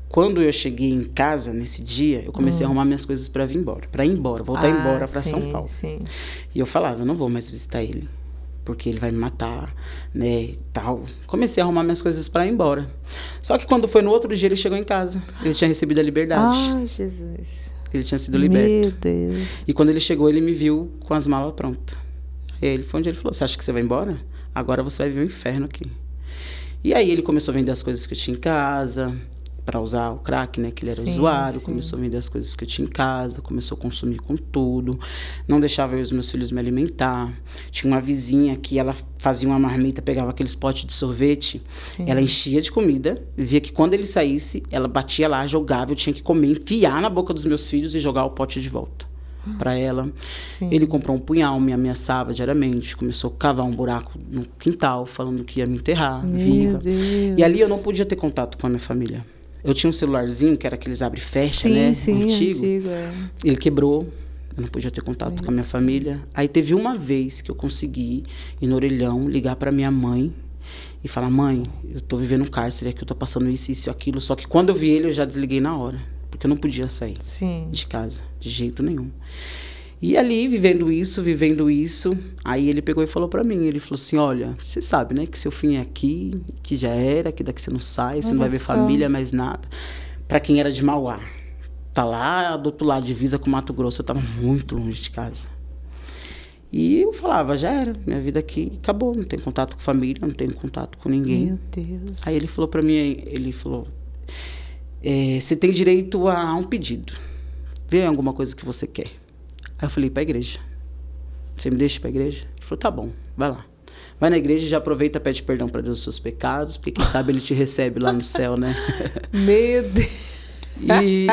Quando eu cheguei em casa, nesse dia, eu comecei a arrumar minhas coisas para ir embora, voltar embora para São Paulo. Sim. E eu falava, eu não vou mais visitar ele, porque ele vai me matar, né, e tal. Comecei a arrumar minhas coisas para ir embora. Só que quando foi no outro dia, ele chegou em casa. Ele tinha recebido a liberdade. Ai, Jesus. Ele tinha sido liberto. Meu Deus. E quando ele chegou, ele me viu com as malas prontas. E aí foi onde ele falou, você acha que você vai embora? Agora você vai ver o inferno aqui. E aí ele começou a vender as coisas que eu tinha em casa, para usar o crack, né, que ele era usuário, começou a vender as coisas que eu tinha em casa, começou a consumir com tudo, não deixava eu e os meus filhos me alimentar. Tinha uma vizinha que ela fazia uma marmita, pegava aqueles potes de sorvete, ela enchia de comida, via que quando ele saísse, ela batia lá, jogava, eu tinha que comer, enfiar na boca dos meus filhos e jogar o pote de volta para ela. Ele comprou um punhal, me ameaçava diariamente, começou a cavar um buraco no quintal, falando que ia me enterrar, viva. Deus. E ali eu não podia ter contato com a minha família. Eu tinha um celularzinho, que era aqueles abre e fecha, né? Antigo. Ele quebrou, eu não podia ter contato com a minha família. Aí teve uma vez que eu consegui ir no orelhão, ligar para minha mãe e falar, mãe, eu tô vivendo um cárcere aqui, eu tô passando isso, aquilo. Só que quando eu vi ele, eu já desliguei na hora, porque eu não podia sair de casa, de jeito nenhum. E ali, vivendo isso, aí ele pegou e falou pra mim, ele falou assim, olha, você sabe, né, que seu fim é aqui, que já era, que daqui você não sai, você não vai ver família, mais nada. Pra quem era de Mauá, tá lá do outro lado, divisa com Mato Grosso, eu tava muito longe de casa. E eu falava, já era, minha vida aqui acabou, não tenho contato com família, não tenho contato com ninguém. Meu Deus. Aí ele falou pra mim, ele falou, você tem direito a um pedido, vê alguma coisa que você quer. Aí eu falei, pra igreja. Você me deixa pra igreja? Ele falou, tá bom, vai lá. Vai na igreja e já aproveita e pede perdão pra Deus dos seus pecados, porque quem sabe ele te recebe lá no céu, né? Meu Deus. E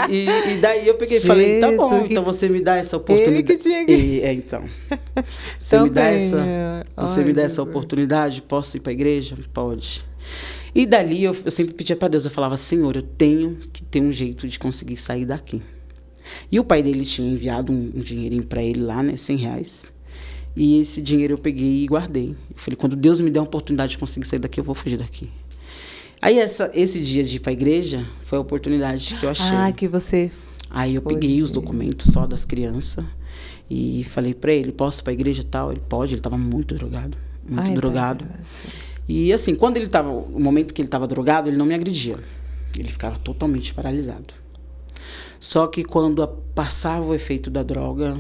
daí eu peguei e falei, tá bom, então você me dá essa oportunidade. Ele que tinha que... então. Você me dá essa oportunidade? Posso ir pra igreja? Pode. E dali eu sempre pedia pra Deus, eu falava, Senhor, eu tenho que ter um jeito de conseguir sair daqui. E o pai dele tinha enviado um dinheirinho para ele lá, né, R$100. E esse dinheiro eu peguei e guardei. Eu falei, quando Deus me der a oportunidade de conseguir sair daqui, eu vou fugir daqui. Aí esse dia de ir para a igreja foi a oportunidade que eu achei. Ah, que você... Aí eu peguei os documentos só das crianças e falei para ele, posso ir para a igreja e tal? Ele pode, ele estava muito drogado, drogado. E assim, quando ele estava, no momento que ele estava drogado, ele não me agredia. Ele ficava totalmente paralisado. Só que quando passava o efeito da droga,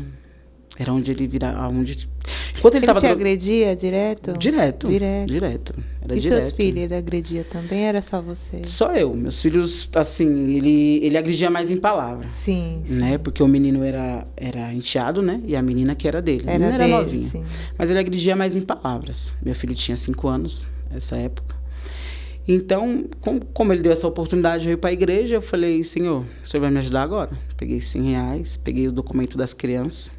Era onde ele virava... Enquanto ele estava... te agredia direto? Direto. Era e direto. seus filhos, ele agredia também? Era só você? Só eu. Meus filhos, assim, ele agredia mais em palavra. Sim. Né? Porque o menino era enteado, né? E a menina que era dele. A menina era novinha. Sim. Mas ele agredia mais em palavras. Meu filho tinha 5 anos, nessa época. Então, como ele deu essa oportunidade, eu ir para a igreja, eu falei, Senhor, o senhor vai me ajudar agora? Peguei R$100, peguei o documento das crianças,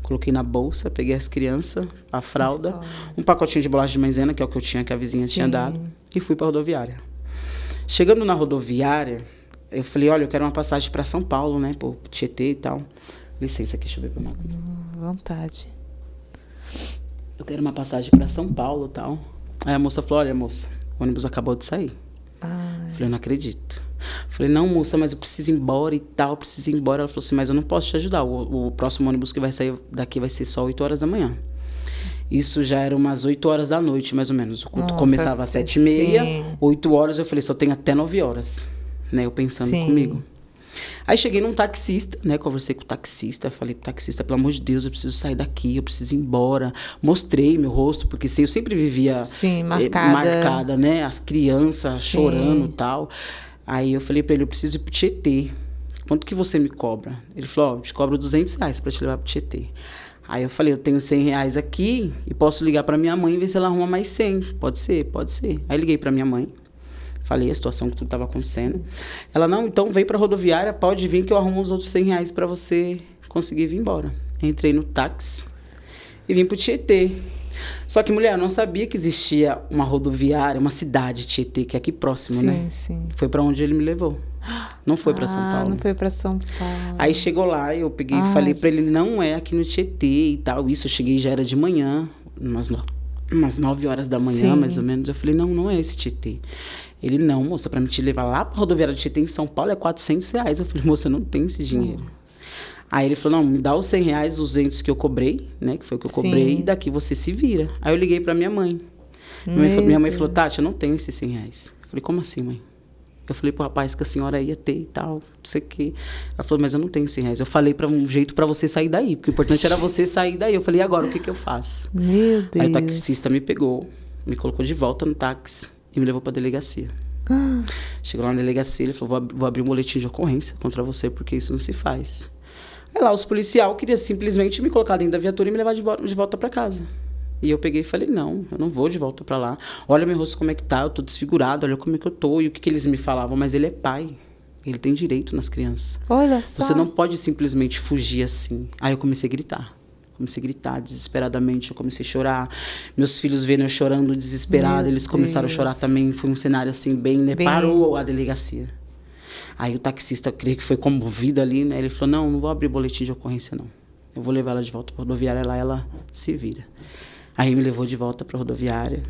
coloquei na bolsa, peguei as crianças, a fralda, um pacotinho de bolacha de maisena, que é o que eu tinha, que a vizinha tinha dado, e fui para a rodoviária. Chegando na rodoviária, eu falei, olha, eu quero uma passagem para São Paulo, né, pro Tietê e tal. Licença aqui, deixa eu ver pra máquina. Vontade. Eu quero uma passagem para São Paulo e tal. Aí a moça falou, olha, moça, o ônibus acabou de sair. Falei, eu não acredito. Falei, não, moça, mas eu preciso ir embora e tal, preciso ir embora. Ela falou assim, mas eu não posso te ajudar. O próximo ônibus que vai sair daqui vai ser só 8 horas da manhã. Isso já era umas 8 horas da noite, mais ou menos. O culto começava às 7h30, 8 horas, eu falei, só tem até 9 horas. Né, eu pensando comigo. Aí cheguei num taxista, né? Conversei com o taxista, falei pro taxista, pelo amor de Deus, eu preciso sair daqui, eu preciso ir embora. Mostrei meu rosto, porque eu sempre vivia marcada, né? As crianças chorando e tal. Aí eu falei pra ele, eu preciso ir pro Tietê. Quanto que você me cobra? Ele falou, eu te cobro R$200 pra te levar pro Tietê. Aí eu falei, eu tenho R$100 aqui e posso ligar pra minha mãe e ver se ela arruma mais 100. Pode ser, pode ser. Aí liguei pra minha mãe. Falei a situação que tudo estava acontecendo. Ela, não, então vem para a rodoviária, pode vir que eu arrumo os outros R$100 para você conseguir vir embora. Entrei no táxi e vim para o Tietê. Só que, mulher, eu não sabia que existia uma rodoviária, uma cidade Tietê, que é aqui próximo, né? Sim. Foi para onde ele me levou. Não foi para São Paulo. Não foi para São Paulo. Aí chegou lá, eu peguei e falei para ele, não é aqui no Tietê e tal. Isso, eu cheguei, já era de manhã, umas 9 horas da manhã, mais ou menos. Eu falei, não é esse Tietê. Ele, não, moça, pra me te levar lá pra rodoviária de Tietê em São Paulo é R$400. Eu falei, moça, eu não tenho esse dinheiro. Aí ele falou, não, me dá os R$100, 200 que eu cobrei, né? Que foi o que eu cobrei, e daqui você se vira. Aí eu liguei pra minha mãe. Minha mãe falou, Tati, eu não tenho esses R$100. Eu falei, como assim, mãe? Eu falei pro rapaz que a senhora ia ter e tal, não sei o quê. Ela falou, mas eu não tenho R$100. Eu falei para um jeito para você sair daí, porque o importante era você sair daí. Eu falei, e agora, o que eu faço? Meu Deus. Aí o taxista me pegou, me colocou de volta no táxi e me levou pra delegacia. Chegou lá na delegacia, ele falou, vou abrir um boletim de ocorrência contra você, porque isso não se faz. Aí lá, os policiais queriam simplesmente me colocar dentro da viatura e me levar de volta para casa. E eu peguei e falei, não, eu não vou de volta para lá. Olha meu rosto como é que tá, eu tô desfigurado, olha como é que eu tô. E o que eles me falavam, mas ele é pai, ele tem direito nas crianças. Olha só. Você não pode simplesmente fugir assim. Aí eu comecei a gritar. Comecei a gritar desesperadamente, eu comecei a chorar. Meus filhos vendo eu chorando desesperado, eles começaram a chorar também. Foi um cenário assim, bem, né? Parou a delegacia. Aí o taxista, eu creio que foi comovido ali, né? Ele falou, não vou abrir boletim de ocorrência, não. Eu vou levar ela de volta para a rodoviária, lá ela se vira. Aí me levou de volta para a rodoviária.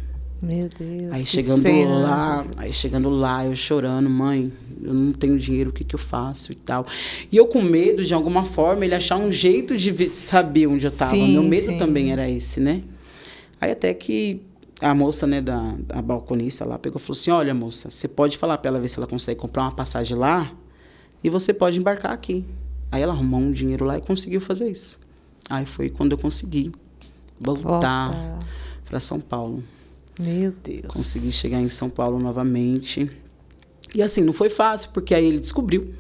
Meu Deus. Aí chegando lá, eu chorando, mãe, eu não tenho dinheiro, o que eu faço e tal. E eu com medo, de alguma forma, ele achar um jeito de saber onde eu estava. Meu medo também era esse, né? Aí até que a moça, né, a balconista lá, pegou e falou assim, olha, moça, você pode falar para ela ver se ela consegue comprar uma passagem lá e você pode embarcar aqui. Aí ela arrumou um dinheiro lá e conseguiu fazer isso. Aí foi quando eu consegui voltar para São Paulo. Meu Deus. Consegui chegar em São Paulo novamente. E assim, não foi fácil, porque aí ele descobriu,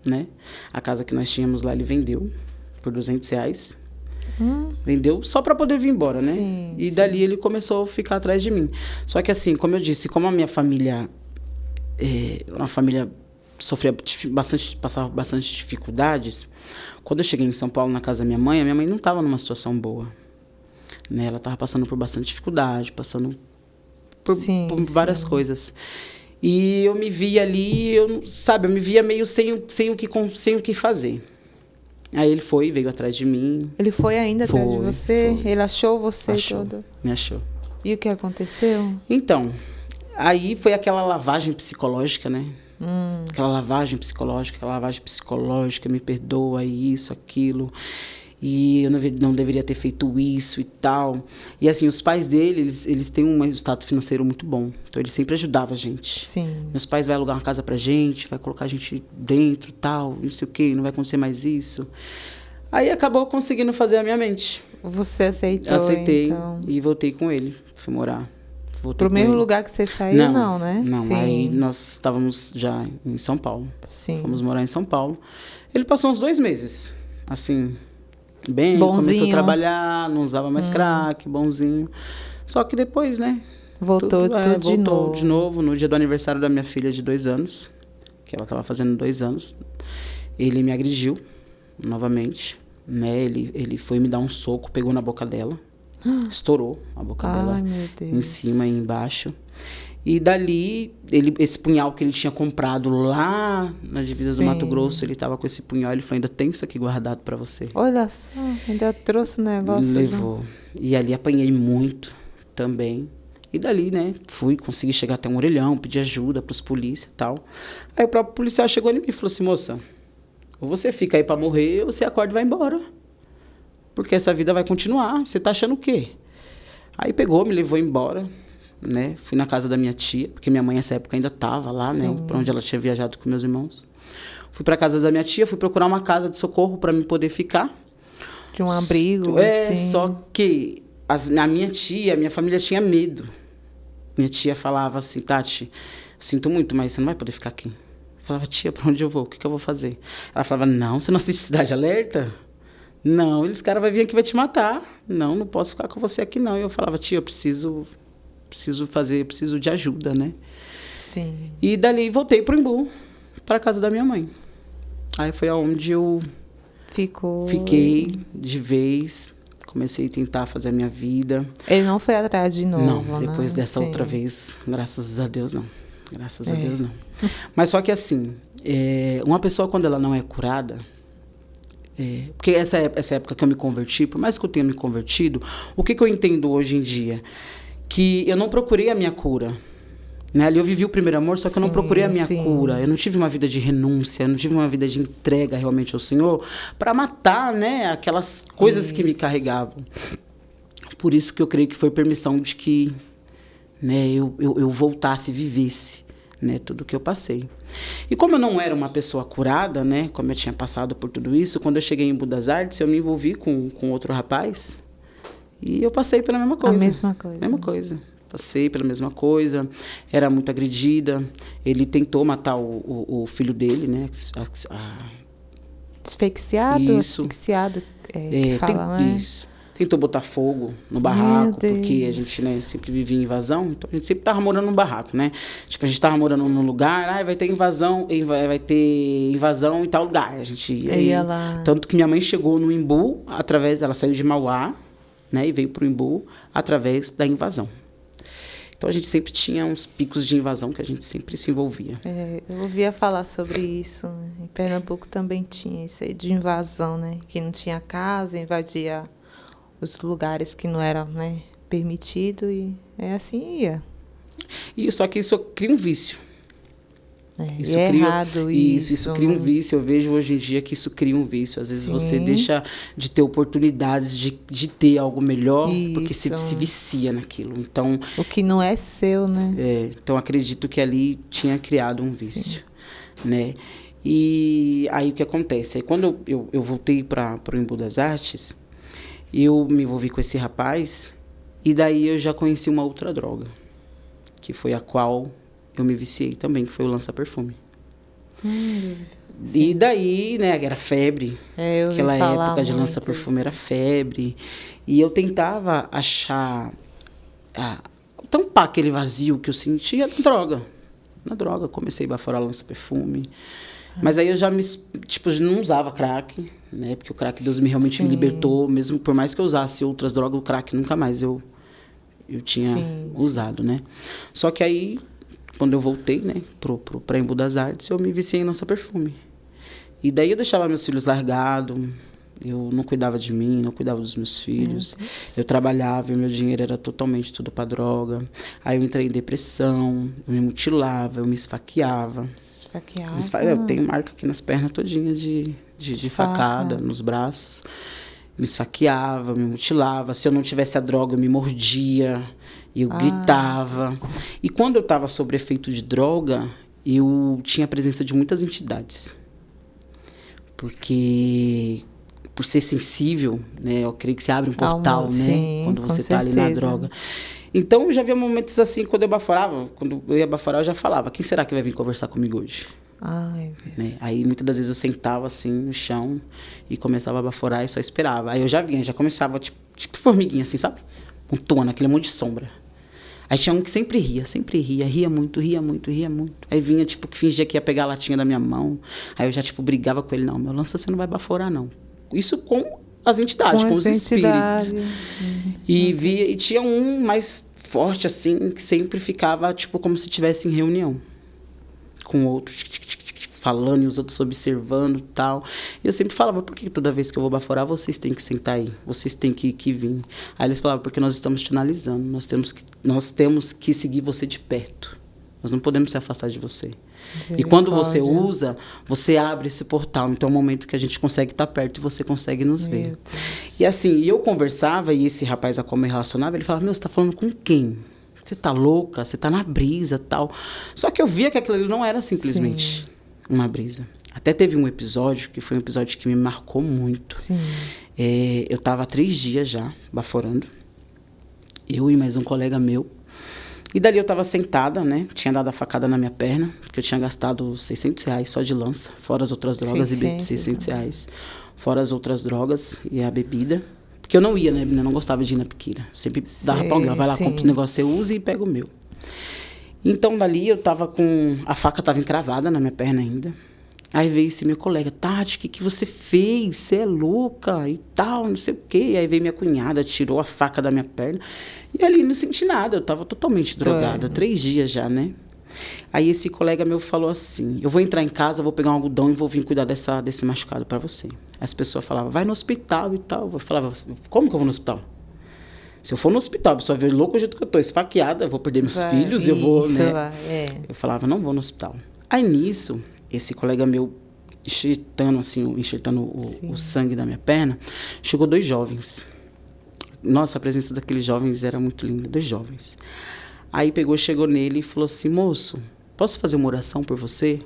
né? A casa que nós tínhamos lá, ele vendeu por R$200. Vendeu só para poder vir embora, né? E dali ele começou a ficar atrás de mim. Só que assim, como eu disse, como a minha família uma família passava bastante dificuldades, quando eu cheguei em São Paulo, na casa da minha mãe, a minha mãe não estava numa situação boa. Né? Ela estava passando por bastante dificuldade, passando por várias coisas. E eu me via ali, eu me via meio sem o que fazer. Aí ele veio atrás de mim. Ele foi ainda atrás de você? Foi. Ele achou você todo? Me achou. E o que aconteceu? Então, aí foi aquela lavagem psicológica, né? Aquela lavagem psicológica, me perdoa, isso, aquilo. E eu não deveria ter feito isso e tal. E assim, os pais dele, eles têm um status financeiro muito bom. Então, eles sempre ajudavam a gente. Meus pais vão alugar uma casa pra gente, vai colocar a gente dentro, tal, não sei o quê, não vai acontecer mais isso. Aí acabou conseguindo fazer a minha mente. Você aceitou, Aceitei então. e voltei com ele. Fui morar. Pro mesmo lugar que você saiu, não, né? Não, Sim. aí nós estávamos já em São Paulo. Sim. Fomos morar em São Paulo. Ele passou uns 2 meses, assim, bem, bonzinho. começou a trabalhar, não usava mais crack, bonzinho. Só que depois, né? Voltou voltou de novo, no dia do aniversário da minha filha de 2 anos, que ela estava fazendo 2 anos. Ele me agrediu novamente, né? Ele foi me dar um soco, pegou na boca dela, estourou a boca dela em cima e embaixo. E dali, esse punhal que ele tinha comprado lá na divisa do Mato Grosso, ele estava com esse punhal, ele falou, ainda tem isso aqui guardado para você. Olha só, ainda trouxe o negócio. Levou. E ali apanhei muito também. E dali, né, consegui chegar até um orelhão, pedir ajuda pros polícia e tal. Aí o próprio policial chegou em mim e falou assim, moça, ou você fica aí para morrer, ou você acorda e vai embora. Porque essa vida vai continuar, você tá achando o quê? Aí pegou, me levou embora. Né? Fui na casa da minha tia, porque minha mãe nessa época ainda estava lá, né? Para onde ela tinha viajado com meus irmãos. Fui para casa da minha tia, fui procurar uma casa de socorro para me poder ficar. De um abrigo, só que a minha família tinha medo. Minha tia falava assim, Tati, sinto muito, mas você não vai poder ficar aqui. Eu falava, tia, para onde eu vou? O que eu vou fazer? Ela falava, não, você não assiste Cidade Alerta? Não, esse cara vai vir aqui e vai te matar. Não posso ficar com você aqui não. E eu falava, tia, eu preciso de ajuda, né? Sim. E dali voltei pro Embu, para casa da minha mãe. Aí foi aonde eu fiquei de vez, comecei a tentar fazer a minha vida. Ele não foi atrás de novo, não, depois dessa outra vez, graças a Deus, não. Graças a Deus, não. Mas só que assim, uma pessoa quando ela não é curada, porque essa época que eu me converti, por mais que eu tenha me convertido, o que eu entendo hoje em dia? Que eu não procurei a minha cura. Né? Ali eu vivi o primeiro amor, só que eu não procurei a minha cura. Eu não tive uma vida de renúncia, eu não tive uma vida de entrega realmente ao Senhor para matar, né, aquelas coisas que me carregavam. Por isso que eu creio que foi permissão de que, né, eu voltasse e vivesse, né, tudo que eu passei. E como eu não era uma pessoa curada, né, como eu tinha passado por tudo isso, quando eu cheguei em Embu das Artes, eu me envolvi com outro rapaz. E eu passei pela mesma coisa. A mesma coisa. Mesma coisa. Passei pela mesma coisa. Era muito agredida. Ele tentou matar o filho dele, né? Asfixiado? Isso. Asfixiado, que fala, né? Isso. Tentou botar fogo no barraco, porque a gente, né, sempre vivia em invasão. Então, a gente sempre estava morando num barraco, né? Tipo, a gente estava morando num lugar, vai ter invasão em tal lugar. A gente ia lá. Tanto que minha mãe chegou no Embu, ela saiu de Mauá, né, e veio para o Embu através da invasão. Então, a gente sempre tinha uns picos de invasão que a gente sempre se envolvia. Eu ouvia falar sobre isso. Né? Em Pernambuco também tinha isso aí de invasão, né? Que não tinha casa, invadia os lugares que não eram, né, permitido e assim ia. E só que isso cria um vício. Isso é errado isso. Isso cria um vício. Eu vejo hoje em dia que isso cria um vício. Às vezes você deixa de ter oportunidades de ter algo melhor, porque se vicia naquilo. Então, o que não é seu, né? Então, acredito que ali tinha criado um vício. Né? E aí o que acontece? Aí, quando eu voltei para o Embu das Artes, eu me envolvi com esse rapaz e daí eu já conheci uma outra droga, que foi a qual eu me viciei também, que foi o lança-perfume. E daí, né, era febre. Aquela época de lança-perfume era febre. E eu tentava achar, tampar aquele vazio que eu sentia na droga. Comecei a baforar lança-perfume. Mas aí eu já não usava crack, né? Porque o crack, Deus realmente me libertou. Mesmo por mais que eu usasse outras drogas, o crack nunca mais eu tinha usado, né? Só que aí, quando eu voltei, né, para Embu das Artes, eu me viciei em lança-perfume. E daí eu deixava meus filhos largados, eu não cuidava de mim, não cuidava dos meus filhos. Eu trabalhava e meu dinheiro era totalmente tudo para droga. Aí eu entrei em depressão, eu me mutilava, eu me esfaqueava. Eu tenho marca aqui nas pernas todinhas de facada, nos braços. Me esfaqueava, me mutilava. Se eu não tivesse a droga, eu me mordia. Eu gritava. E quando eu estava sob efeito de droga, eu tinha a presença de muitas entidades. Porque por ser sensível, né? Eu creio que se abre um portal, né? Sim, quando você tá ali certeza. na droga. Então, eu já via momentos assim, quando eu ia baforar, eu já falava, quem será que vai vir conversar comigo hoje? Ai, Né? Aí, muitas das vezes, eu sentava assim, no chão, e começava a baforar e só esperava. Aí, eu já vinha, já começava, tipo formiguinha, assim, sabe? Montona, aquele monte de sombra. Aí, tinha um que sempre ria, ria muito. Aí, vinha, tipo, que fingia que ia pegar a latinha da minha mão. Aí, eu já, tipo, brigava com ele, não, meu lança você não vai baforar, não. Isso com as entidades, com os espíritos. E tinha um mais forte, assim, que sempre ficava, tipo, como se estivesse em reunião. Com outro, falando e os outros observando e tal. E eu sempre falava, por que toda vez que eu vou baforar, vocês têm que sentar aí? Vocês têm que vir. Aí eles falavam, porque nós estamos te analisando. Nós temos que seguir você de perto. Nós não podemos se afastar de você. E quando você usa, você abre esse portal. Então é o momento que a gente consegue estar perto e você consegue nos ver. E assim, eu conversava e esse rapaz a como eu relacionava, ele falava, você tá falando com quem? Você tá louca? Você tá na brisa, tal. Só que eu via que aquilo ali não era simplesmente uma brisa. Até teve um episódio, que foi um episódio que me marcou muito. Eu tava há 3 dias já, baforando. Eu e mais um colega meu. E dali eu tava sentada, né? Tinha dado a facada na minha perna, porque eu tinha gastado R$600 só de lança, fora as outras drogas, R$600. Fora as outras drogas e a bebida. Porque eu não ia, né? Eu não gostava de ir na piqueira. Sempre dava pra alguém, vai lá, compra o negócio, você usa e pega o meu. Então, dali, eu tava com... A faca tava encravada na minha perna ainda. Aí veio esse meu colega, Tati, o que você fez? Você é louca e tal, não sei o quê. Aí veio minha cunhada, tirou a faca da minha perna. E ali não senti nada, eu tava totalmente drogada. 3 dias já, né? Aí esse colega meu falou assim, eu vou entrar em casa, vou pegar um algodão e vou vir cuidar desse machucado para você. As pessoas falavam, vai no hospital e tal. Eu falava, como que eu vou no hospital? Se eu for no hospital, a pessoa vê louco do jeito que eu tô, esfaqueada, eu vou perder meus filhos, eu vou, né? Eu falava, não vou no hospital. Aí nisso, esse colega meu, enxertando o sangue da minha perna, chegou 2 jovens. Nossa, a presença daqueles jovens era muito linda, 2 jovens. Aí chegou nele e falou assim, moço, posso fazer uma oração por você?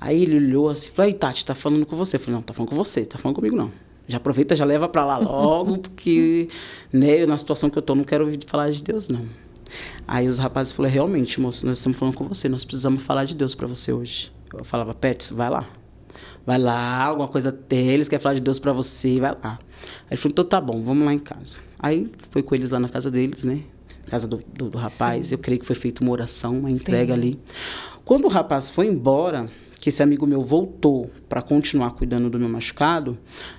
Aí ele olhou assim, falou, aí Tati, tá falando com você? Eu falei, não, tá falando com você, tá falando comigo não. Já aproveita, já leva pra lá logo, porque, né, na situação que eu tô, não quero ouvir falar de Deus, não. Aí os rapazes falaram, realmente, moço, nós estamos falando com você, nós precisamos falar de Deus pra você hoje. Eu falava, Pet, vai lá. Vai lá, alguma coisa deles, quer falar de Deus pra você, vai lá. Aí ele falou, então tá bom, vamos lá em casa. Aí foi com eles lá na casa deles, né? Casa do rapaz, eu creio que foi feita uma oração, uma entrega ali. Quando o rapaz foi embora, que esse amigo meu voltou para continuar cuidando do meu machucado,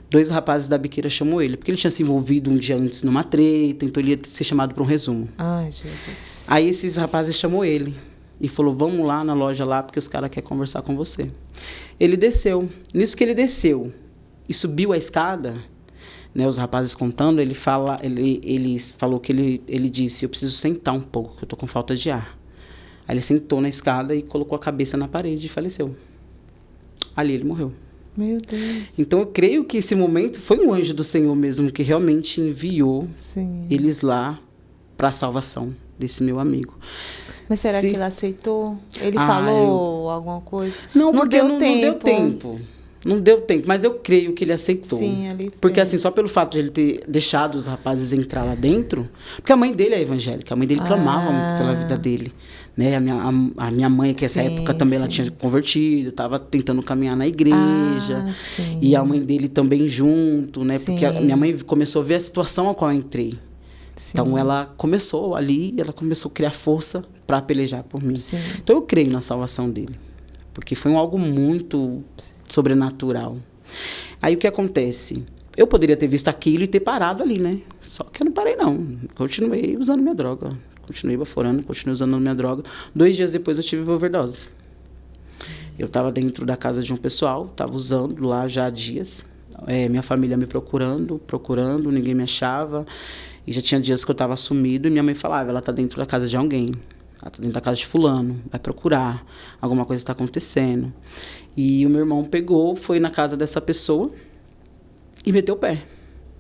2 rapazes da biqueira chamou ele, porque ele tinha se envolvido um dia antes numa treta, então ele ia ser chamado para um resumo. Ai, Jesus. Aí esses rapazes chamou ele e falou, vamos lá na loja lá, porque os caras querem conversar com você. Ele desceu. Nisso que ele desceu e subiu a escada, né, os rapazes contando, ele falou que ele disse, eu preciso sentar um pouco, que eu tô com falta de ar. Aí ele sentou na escada e colocou a cabeça na parede e faleceu. Ali ele morreu. Meu Deus. Então eu creio que esse momento foi um anjo do Senhor mesmo que realmente enviou eles lá para a salvação desse meu amigo. Mas será que ele aceitou? Ele falou alguma coisa? Não, porque não deu tempo. Não deu tempo, mas eu creio que ele aceitou. Sim, ali porque assim, só pelo fato de ele ter deixado os rapazes entrar lá dentro, porque a mãe dele é evangélica, a mãe dele clamava muito pela vida dele, né? A minha mãe, que nessa época também ela tinha convertido, estava tentando caminhar na igreja, e a mãe dele também junto, né? Porque a minha mãe começou a ver a situação a qual eu entrei. Então ela começou ali, ela começou a criar força para pelejar por mim. Então eu creio na salvação dele, porque foi algo muito sobrenatural. Aí o que acontece? Eu poderia ter visto aquilo e ter parado ali, né? Só que eu não parei, não. Continuei usando minha droga. Continuei baforando, continuei usando minha droga. 2 dias depois eu tive overdose. Eu estava dentro da casa de um pessoal, estava usando lá já há dias. Minha família me procurando, ninguém me achava. E já tinha dias que eu estava sumido e minha mãe falava, ela está dentro da casa de alguém. Ela está dentro da casa de fulano, vai procurar. Alguma coisa está acontecendo. E o meu irmão foi na casa dessa pessoa e meteu o pé.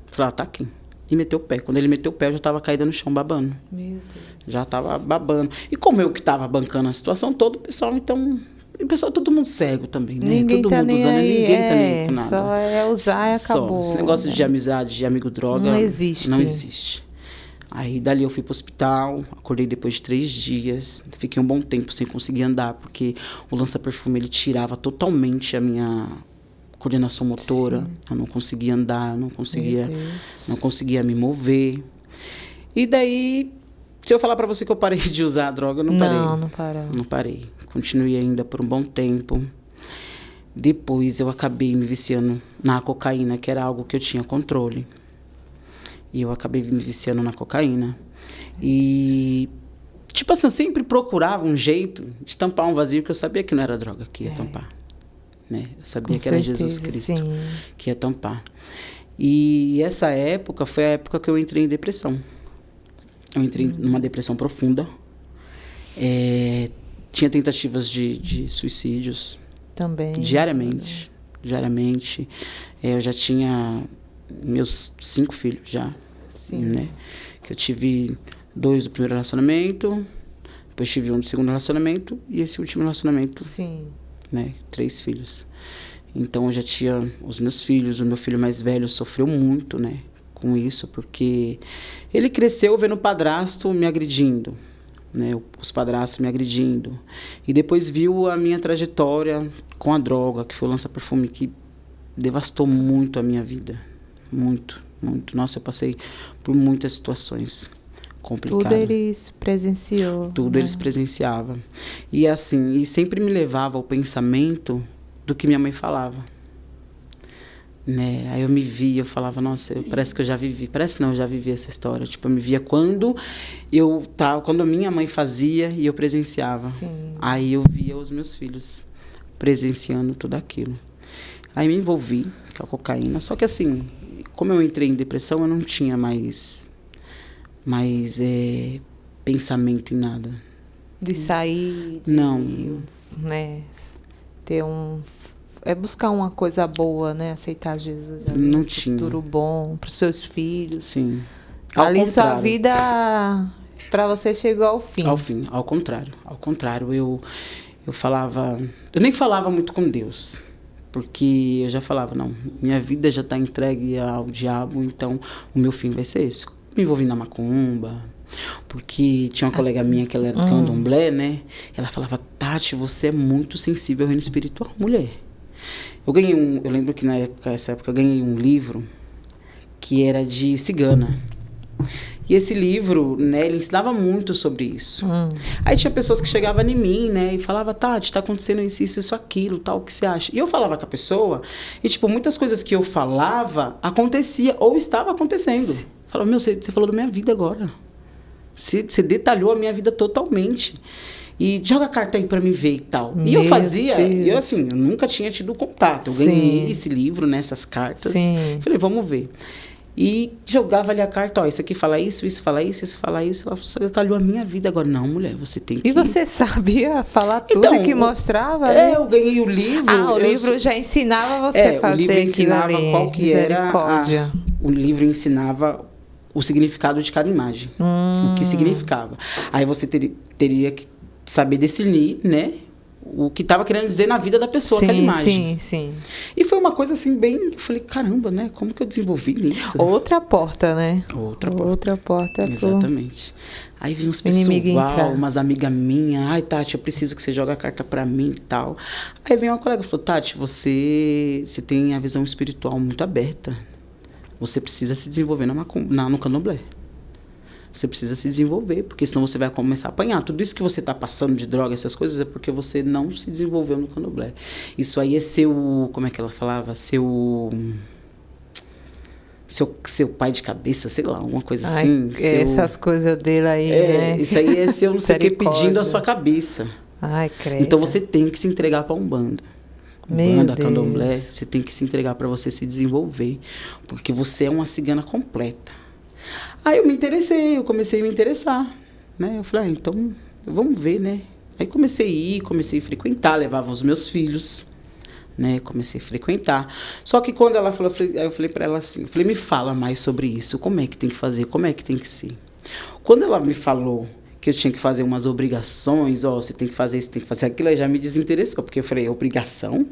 Falei, tá aqui. E meteu o pé. Quando ele meteu o pé, eu já estava caída no chão, babando. Meu Deus. Já estava babando. E como eu que estava bancando a situação toda, o pessoal, então, E o pessoal, todo mundo cego também, né? Ninguém todo tá mundo nem usando, aí, ninguém tá nem aí com nada. Só é usar e acabou. Esse negócio de amizade, de amigo droga, não existe. Não existe. Aí, dali eu fui pro hospital, acordei depois de 3 dias, fiquei um bom tempo sem conseguir andar, porque o lança-perfume, ele tirava totalmente a minha coordenação motora. Sim. Eu não conseguia andar, não conseguia me mover. E daí, se eu falar pra você que eu parei de usar a droga, eu não parei. Não parou. Não parei. Continuei ainda por um bom tempo. Depois eu acabei me viciando na cocaína, que era algo que eu tinha controle. E eu acabei me viciando na cocaína. E, tipo assim, eu sempre procurava um jeito de tampar um vazio, que eu sabia que não era droga que ia tampar. Né? Eu sabia que era Jesus Cristo que ia tampar. E essa época foi a época que eu entrei em depressão. Eu entrei numa depressão profunda. Tinha tentativas de suicídios. Também. Diariamente. Eu já tinha meus 5 filhos já. Sim. Né? Que eu tive 2 do primeiro relacionamento, depois tive 1 do segundo relacionamento e esse último relacionamento. Sim. Né? 3 filhos. Então eu já tinha os meus filhos. O meu filho mais velho sofreu muito, né, com isso, porque ele cresceu vendo o padrasto me agredindo, né, os padrastos me agredindo. E depois viu a minha trajetória com a droga, que foi o lança-perfume, que devastou muito a minha vida. Muito, muito. Nossa, eu passei por muitas situações complicadas. Tudo eles presenciou. Tudo, né? Eles presenciavam. E assim, e sempre me levava ao pensamento do que minha mãe falava. Né? Aí eu me via, eu falava, nossa, parece que eu já vivi. Parece não, eu já vivi essa história. Tipo, eu me via quando a minha mãe fazia e eu presenciava. Sim. Aí eu via os meus filhos presenciando tudo aquilo. Aí me envolvi com a cocaína. Só que assim, como eu entrei em depressão, eu não tinha mais pensamento em nada. De sair? Não. Né, ter buscar uma coisa boa, né? Aceitar Jesus. Não tinha. Um futuro bom para os seus filhos. Sim. Ali sua vida, para você, chegou ao fim. Ao contrário. Eu falava... Eu nem falava muito com Deus. Porque eu já falava, não, minha vida já está entregue ao diabo, então o meu fim vai ser esse. Me envolvi na macumba, porque tinha uma colega minha que ela era candomblé, né? Ela falava, Tati, você é muito sensível ao reino espiritual, mulher. Eu lembro que nessa época eu ganhei um livro que era de cigana. E esse livro, né, ele ensinava muito sobre isso. Aí tinha pessoas que chegavam em mim, né, e falavam, Tati, tá acontecendo isso, aquilo, tal, o que você acha? E eu falava com a pessoa, e tipo, muitas coisas que eu falava, acontecia ou estava acontecendo. Eu falava, você falou da minha vida agora. Você detalhou a minha vida totalmente. E joga a carta aí pra mim ver e tal. E eu fazia, eu nunca tinha tido contato. Eu ganhei esse livro, né, essas cartas. Sim. Falei, vamos ver. E jogava ali a carta, ó, isso aqui fala isso fala isso, isso fala isso. Ela detalhou a minha vida agora. Não, mulher, você tem que... E você sabia falar tudo que mostrava? Né? Eu ganhei o livro. O livro já ensinava você a fazer o livro ensinava ali, qual que era... O livro ensinava o significado de cada imagem. O que significava. Aí você teria que saber discernir, né? O que estava querendo dizer na vida da pessoa, aquela imagem. Sim. E foi uma coisa assim, bem... Eu falei, caramba, né? Como que eu desenvolvi isso? Outra porta, né? Outra porta. Exatamente. Aí vinha uns pessoal, umas amigas minhas. Ai, Tati, eu preciso que você jogue a carta pra mim e tal. Aí veio uma colega e falou, Tati, você tem a visão espiritual muito aberta. Você precisa se desenvolver no candomblé. Você precisa se desenvolver, porque senão você vai começar a apanhar. Tudo isso que você está passando de droga, essas coisas, é porque você não se desenvolveu no candomblé. Isso aí é seu... Como é que ela falava? Seu pai de cabeça, sei lá, uma coisa assim. Essas coisas dele aí, né? Isso aí é seu não sei o que pedindo a sua cabeça. Ai, credo. Então você tem que se entregar para Umbanda. Umbanda, candomblé, você tem que se entregar para você se desenvolver. Porque você é uma cigana completa. Aí eu me interessei, eu comecei a me interessar, né? Eu falei, então, vamos ver, né? Aí comecei a frequentar, levava os meus filhos, né? Comecei a frequentar. Só que quando ela falou, eu falei para ela assim, me fala mais sobre isso, como é que tem que fazer, como é que tem que ser. Quando ela me falou que eu tinha que fazer umas obrigações, ó, você tem que fazer isso, tem que fazer aquilo, aí já me desinteressou, porque eu falei, obrigação?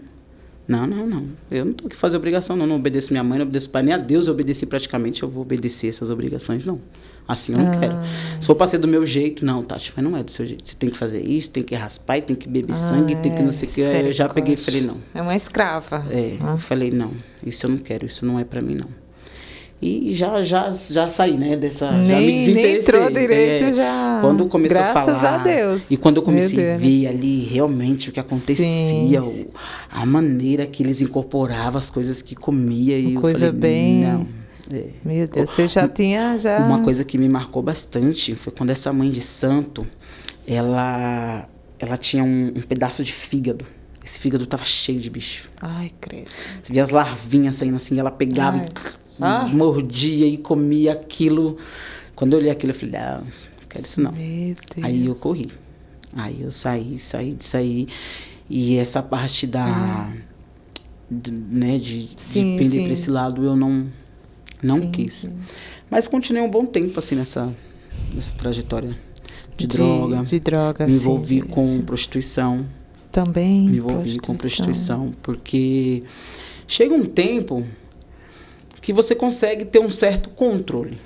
Não, não, não. Eu não tô aqui fazer obrigação, não. Não obedeço minha mãe, não obedeço pai, nem a Deus eu obedeci praticamente, eu vou obedecer essas obrigações, não. Assim eu não quero. Se for pra ser do meu jeito, não, Tati, mas não é do seu jeito. Você tem que fazer isso, tem que raspar, tem que beber sangue, tem que não sei o que. Aí eu já peguei e falei, não. É uma escrava. Eu falei, não, isso eu não quero, isso não é pra mim, não. E já saí, né, dessa... já me desinteressei. Nem entrou direito, já... Quando começou a falar... Graças a Deus. E quando eu comecei a ver ali realmente o que acontecia, a maneira que eles incorporavam as coisas que comia. E coisa eu falei, bem... não. Meu Deus, você já tinha... Uma coisa que me marcou bastante foi quando essa mãe de santo, ela tinha um pedaço de fígado. Esse fígado tava cheio de bicho. Ai, credo. Você via as larvinhas saindo assim, ela pegava... mordia e comia aquilo. Quando eu olhei aquilo, eu falei, não quero isso não. Aí eu corri. Aí eu saí disso aí. E essa parte de pender para esse lado, eu não quis. Sim. Mas continuei um bom tempo, assim, nessa trajetória de droga. De droga, me envolvi com prostituição. Também me envolvi com prostituição. Porque chega um tempo... que você consegue ter um certo controle,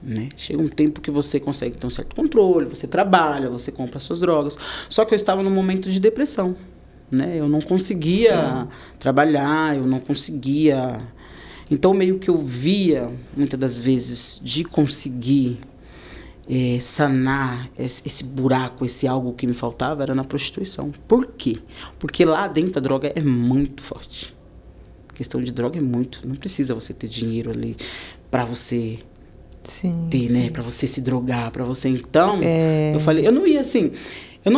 né? Chega um tempo que você consegue ter um certo controle, você trabalha, você compra suas drogas. Só que eu estava num momento de depressão, né? Eu não conseguia trabalhar, eu não conseguia... Então, meio que eu via, muitas das vezes, de conseguir sanar esse buraco, esse algo que me faltava, era na prostituição. Por quê? Porque lá dentro a droga é muito forte. A questão de droga é muito... Não precisa você ter dinheiro ali para você ter, né? Para você se drogar, para você... Então, eu falei... Eu não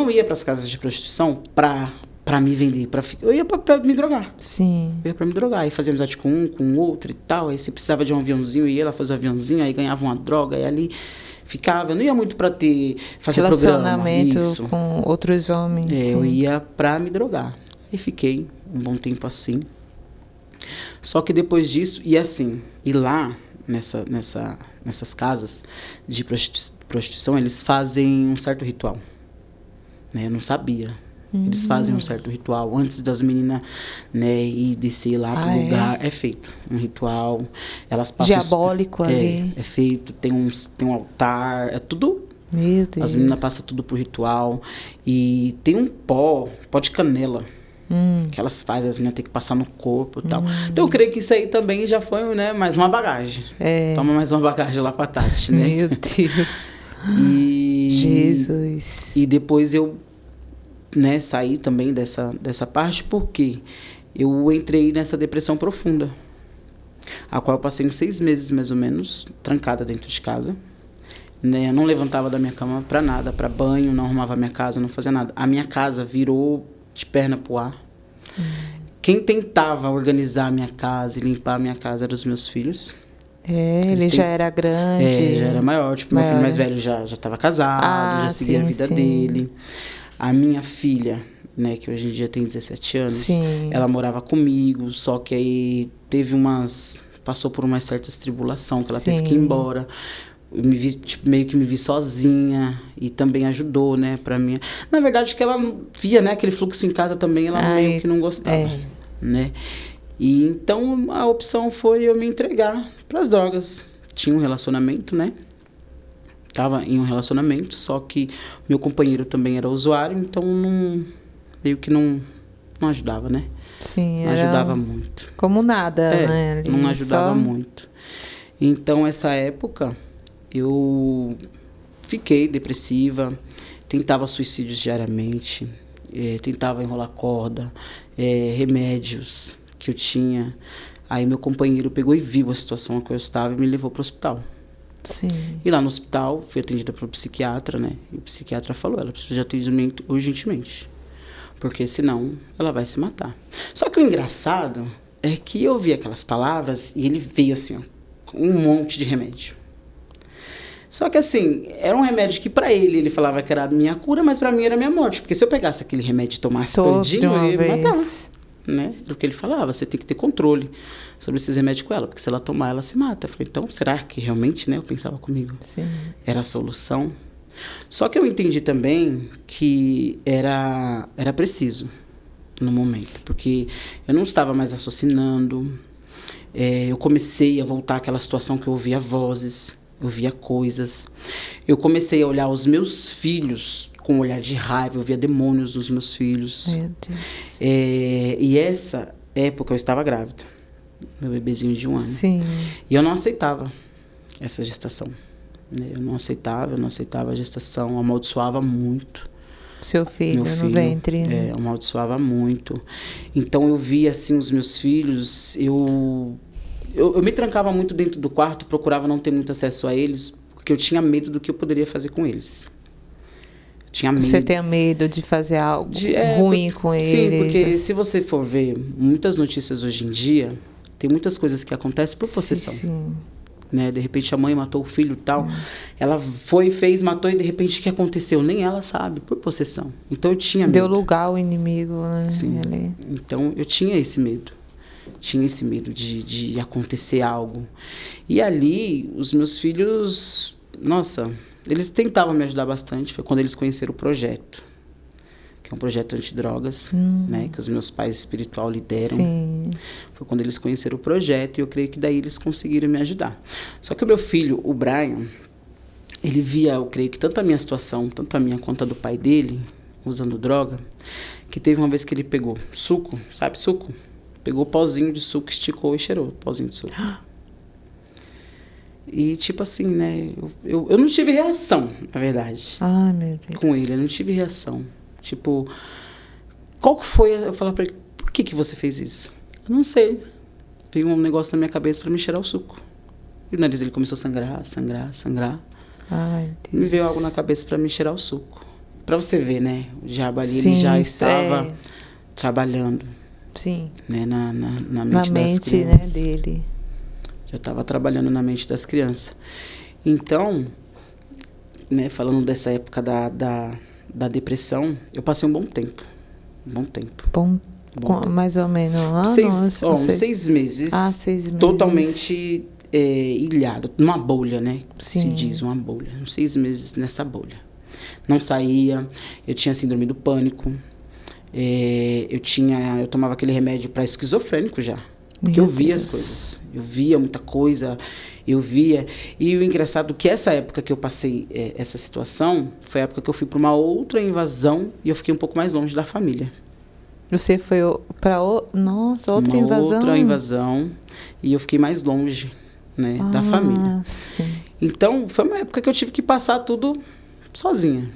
ia para as casas de prostituição para me vender. Eu ia para me drogar. Sim. Eu ia para me drogar. Aí fazia amizade com um, com outro e tal. Aí você precisava de um aviãozinho, eu ia lá fazer um aviãozinho, aí ganhava uma droga, e ali... ficava, eu não ia muito para fazer relacionamento com outros homens. Eu ia para me drogar. E fiquei um bom tempo assim. Só que depois disso, e lá, nessas casas de prostituição, eles fazem um certo ritual. Né? Eu não sabia. Eles fazem um certo ritual antes das meninas, né, ir descer lá pro lugar. É feito um ritual. Elas passam diabólico ali. É feito, tem um altar, é tudo. Meu Deus. As meninas passam tudo pro ritual. E tem um pó de canela. Que elas fazem, as meninas têm que passar no corpo e tal. Então eu creio que isso aí também já foi, né, mais uma bagagem. Toma mais uma bagagem lá pra Tati, né? Meu Deus. Jesus. E depois eu, né, saí também dessa parte porque eu entrei nessa depressão profunda, a qual eu passei uns 6 meses mais ou menos trancada dentro de casa, né? Eu não levantava da minha cama para nada, para banho, não arrumava a minha casa, não fazia nada. A minha casa virou de perna pro ar. Quem tentava organizar a minha casa e limpar a minha casa eram os meus filhos. Ele já era grande. Já era maior. Tipo, meu filho mais velho já estava casado, já seguia a vida dele. A minha filha, né, que hoje em dia tem 17 anos, ela morava comigo, só que aí passou por umas certas tribulação, que ela teve que ir embora. Eu meio que me vi sozinha e também ajudou, né, pra mim. Na verdade, que ela via, né, aquele fluxo em casa também, ela meio que não gostava, né. E então a opção foi eu me entregar pras drogas. Tinha um relacionamento, né. Estava em um relacionamento, só que meu companheiro também era usuário, então meio que não ajudava, né? Sim, não ajudava muito. Como nada, né? Ali não ajudava muito. Então, essa época, eu fiquei depressiva, tentava suicídios diariamente, tentava enrolar corda, remédios que eu tinha. Aí meu companheiro pegou e viu a situação que eu estava e me levou para o hospital. Sim. E lá no hospital, fui atendida pelo psiquiatra, né? E o psiquiatra falou, ela precisa de atendimento urgentemente. Porque senão ela vai se matar. Só que o engraçado é que eu vi aquelas palavras e ele veio assim, ó, com um monte de remédio. Só que assim, era um remédio que pra ele falava que era a minha cura, mas pra mim era a minha morte. Porque se eu pegasse aquele remédio e tomasse todinho, eu ia me matar. Né? Era o que ele falava, você tem que ter controle sobre esses remédios com ela, porque se ela tomar, ela se mata. Eu falei, então, será que realmente, né? Eu pensava comigo. Sim. Era a solução. Só que eu entendi também que era preciso no momento, porque eu não estava mais raciocinando. Eu comecei a voltar àquela situação que eu ouvia vozes, eu via coisas. Eu comecei a olhar os meus filhos com um olhar de raiva, eu via demônios nos meus filhos. Meu Deus. E essa época eu estava grávida, meu bebezinho de 1 ano. Sim. E eu não aceitava essa gestação. Né? Eu não aceitava a gestação, eu amaldiçoava muito. Seu filho, Meu filho no ventre. Né? Amaldiçoava muito. Então eu via assim os meus filhos, eu me trancava muito dentro do quarto, procurava não ter muito acesso a eles, porque eu tinha medo do que eu poderia fazer com eles. Eu tinha medo. Você tem medo de fazer algo ruim com eles? Sim, porque se você for ver muitas notícias hoje em dia, tem muitas coisas que acontecem por possessão. Sim. Né? De repente a mãe matou o filho e tal. Ela foi, fez, matou e de repente o que aconteceu? Nem ela sabe, por possessão. Então eu tinha medo. Deu lugar ao inimigo, né? Sim. Então eu tinha esse medo. Tinha esse medo de acontecer algo. E ali, os meus filhos, nossa, eles tentavam me ajudar bastante. Foi quando eles conheceram o projeto, que é um projeto antidrogas, né, que os meus pais espiritual lideram. Sim. Foi quando eles conheceram o projeto e eu creio que daí eles conseguiram me ajudar. Só que o meu filho, o Brian, ele via, eu creio que tanto a minha situação, tanto a minha quanto a do pai dele, usando droga, que teve uma vez que ele pegou suco, sabe suco? Pegou o pozinho de suco, esticou e cheirou o pozinho de suco. E tipo assim, né, eu não tive reação, na verdade. Ai, meu Deus. Com ele, eu não tive reação. Tipo, qual que foi? Eu falava pra ele, por que você fez isso? Eu não sei. Veio um negócio na minha cabeça pra me cheirar o suco. E o nariz dele começou a sangrar. Ai, Deus. Me veio algo na cabeça pra me cheirar o suco. Pra você ver, né? O diabo ali, Sim, ele já estava trabalhando. Sim. Né? Na Na mente das mente, né, crianças. dele. Já estava trabalhando na mente das crianças. Então, né, falando dessa época da depressão, eu passei um bom tempo. Bom tempo. Mais ou menos Uns 6 meses. 6 meses. Totalmente ilhado. Numa bolha, né? Sim. Se diz, uma bolha. Uns 6 meses nessa bolha. Não saía. Eu tinha síndrome do pânico. Eu tomava aquele remédio para esquizofrênico já. Porque eu via as coisas. Eu via muita coisa. E o engraçado é que essa época que eu passei essa situação, foi a época que eu fui para uma outra invasão e eu fiquei um pouco mais longe da família. Você foi para outra invasão? Outra invasão. E eu fiquei mais longe, né, da família. Sim. Então, foi uma época que eu tive que passar tudo sozinha.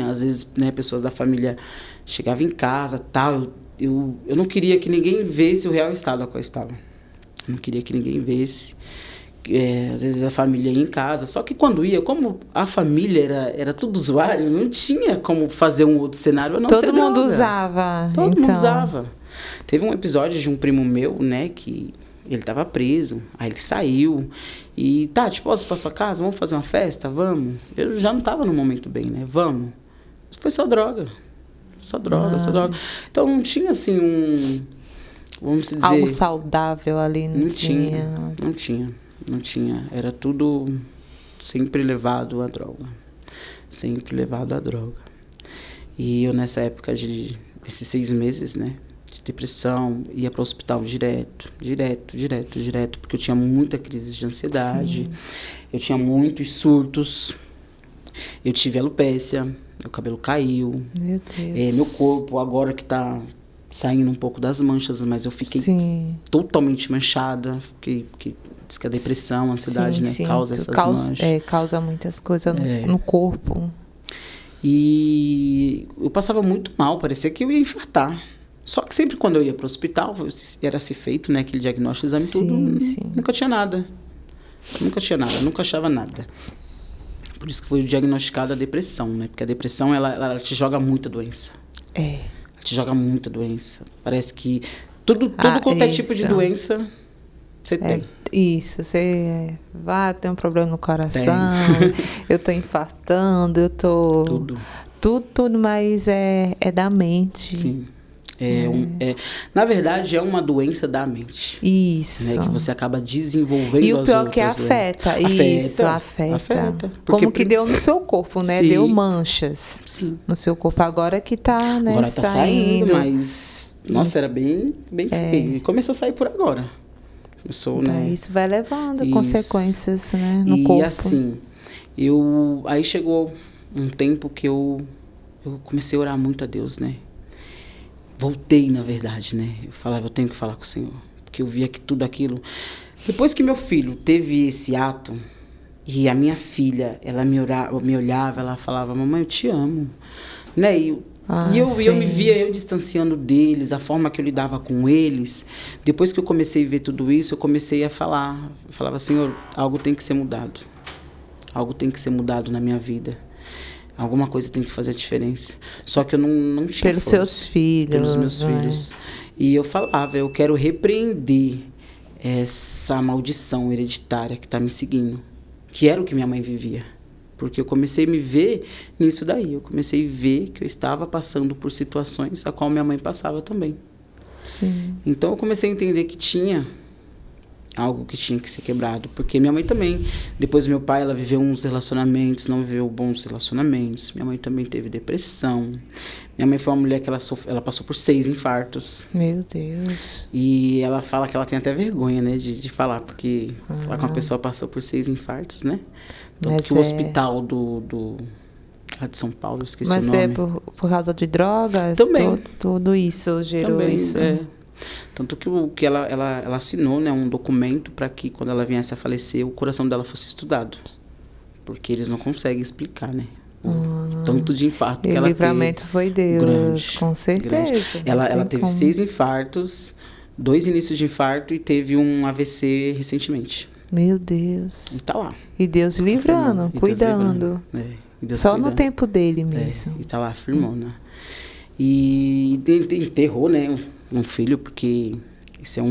Às vezes, né, pessoas da família chegavam em casa, tal. Eu não queria que ninguém visse o real estado a qual eu estava. Eu não queria que ninguém visse. Às vezes a família ia em casa. Só que quando ia, como a família era tudo usuário, não tinha como fazer um outro cenário a não ser droga. Todo mundo usava. Todo mundo usava. Teve um episódio de um primo meu, né, que ele estava preso. Aí ele saiu. E, Tati, posso ir pra sua casa? Vamos fazer uma festa? Vamos. Eu já não estava no momento bem, né? Vamos. Foi só droga. Só droga. Então não tinha assim vamos dizer, algo saudável ali, não tinha. Era tudo sempre levado à droga. E eu nessa época desses 6 meses, né, de depressão, ia para o hospital direto, porque eu tinha muita crise de ansiedade. Sim. Eu tinha muitos surtos. Eu tive alopecia, meu cabelo caiu. Meu Deus. Meu corpo agora que está saindo um pouco das manchas, mas eu fiquei totalmente manchada, porque diz que a depressão, a ansiedade, né, causa essas manchas. Causa muitas coisas no corpo. E eu passava muito mal, parecia que eu ia infartar. Só que sempre quando eu ia para o hospital, era se feito, né, aquele diagnóstico, exame, tudo, nunca tinha nada. Nunca achava nada. Por isso que foi diagnosticada a depressão, né? Porque a depressão, ela te joga muita doença. Ela te joga muita doença. Parece que tudo quanto é tipo de doença, você tem. Isso, você vai ter um problema no coração, eu tô infartando, eu tô... Tudo, mas é da mente. Sim. Na verdade, é uma doença da mente. Isso. Né, que você acaba desenvolvendo. E o pior outras, que afeta. Isso, afeta. Como que deu no seu corpo, né? Sim. Deu manchas. Sim. No seu corpo. Agora que tá, né? Agora tá saindo, mas... Nossa, era bem feio. E começou a sair por agora. Começou, então, né? Isso vai levando consequências, né? No corpo. E assim, aí chegou um tempo que eu comecei a orar muito a Deus, né? Voltei, na verdade, né? Eu falava, eu tenho que falar com o Senhor. Porque eu via que tudo aquilo... Depois que meu filho teve esse ato, e a minha filha, ela me olhava, ela falava, mamãe, eu te amo. Né? E eu me via eu distanciando deles, a forma que eu lidava com eles. Depois que eu comecei a ver tudo isso, eu comecei a falar. Eu falava, Senhor, algo tem que ser mudado. Algo tem que ser mudado na minha vida. Alguma coisa tem que fazer diferença. Só que eu não tinha Pelos força. seus filhos. Pelos meus filhos. E eu falava, eu quero repreender essa maldição hereditária que está me seguindo. Que era o que minha mãe vivia. Porque eu comecei a me ver nisso daí. Eu comecei a ver que eu estava passando por situações a qual minha mãe passava também. Sim. Então eu comecei a entender que tinha algo que tinha que ser quebrado. Porque minha mãe também, depois do meu pai, ela viveu uns relacionamentos, não viveu bons relacionamentos. Minha mãe também teve depressão. Minha mãe foi uma mulher que ela passou por 6 infartos. Meu Deus. E ela fala que ela tem até vergonha, né, de falar, porque falar que uma pessoa passou por 6 infartos, né? Tanto que o hospital lá de São Paulo, eu esqueci o nome. Mas é por causa de drogas? Também. Tudo isso gerou também, isso. Tanto que ela assinou, né, um documento para que, quando ela viesse a falecer, o coração dela fosse estudado. Porque eles não conseguem explicar, né? O tanto de infarto que ela teve. O livramento foi Deus, grande, com certeza. Grande. Ela teve 6 infartos, 2 inícios de infarto e teve um AVC recentemente. Meu Deus. E tá lá. E Deus livrando, cuidando. Deus só cuida. No tempo dele mesmo. E tá lá, firmona. E enterrou, né, um filho, porque isso é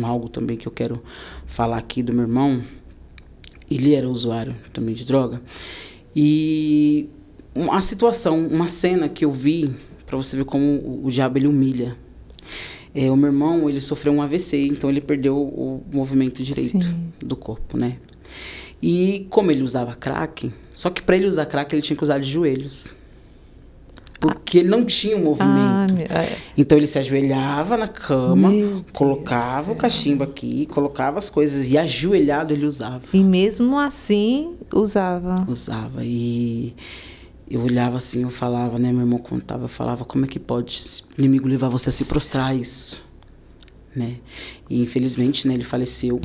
algo também que eu quero falar aqui do meu irmão. Ele era usuário também de droga. E uma situação, uma cena que eu vi, para você ver como o diabo ele humilha. O meu irmão, ele sofreu um AVC, então ele perdeu o movimento direito do corpo, né? E como ele usava crack, só que para ele usar crack ele tinha que usar de joelhos. Porque ele não tinha um movimento. Então ele se ajoelhava na cama, colocava o cachimbo aqui, colocava as coisas e ajoelhado ele usava. E mesmo assim usava. Usava. E eu olhava assim, eu falava, né? Meu irmão contava, eu falava, como é que pode o inimigo levar você a se prostrar a isso? Né? E infelizmente, né, ele faleceu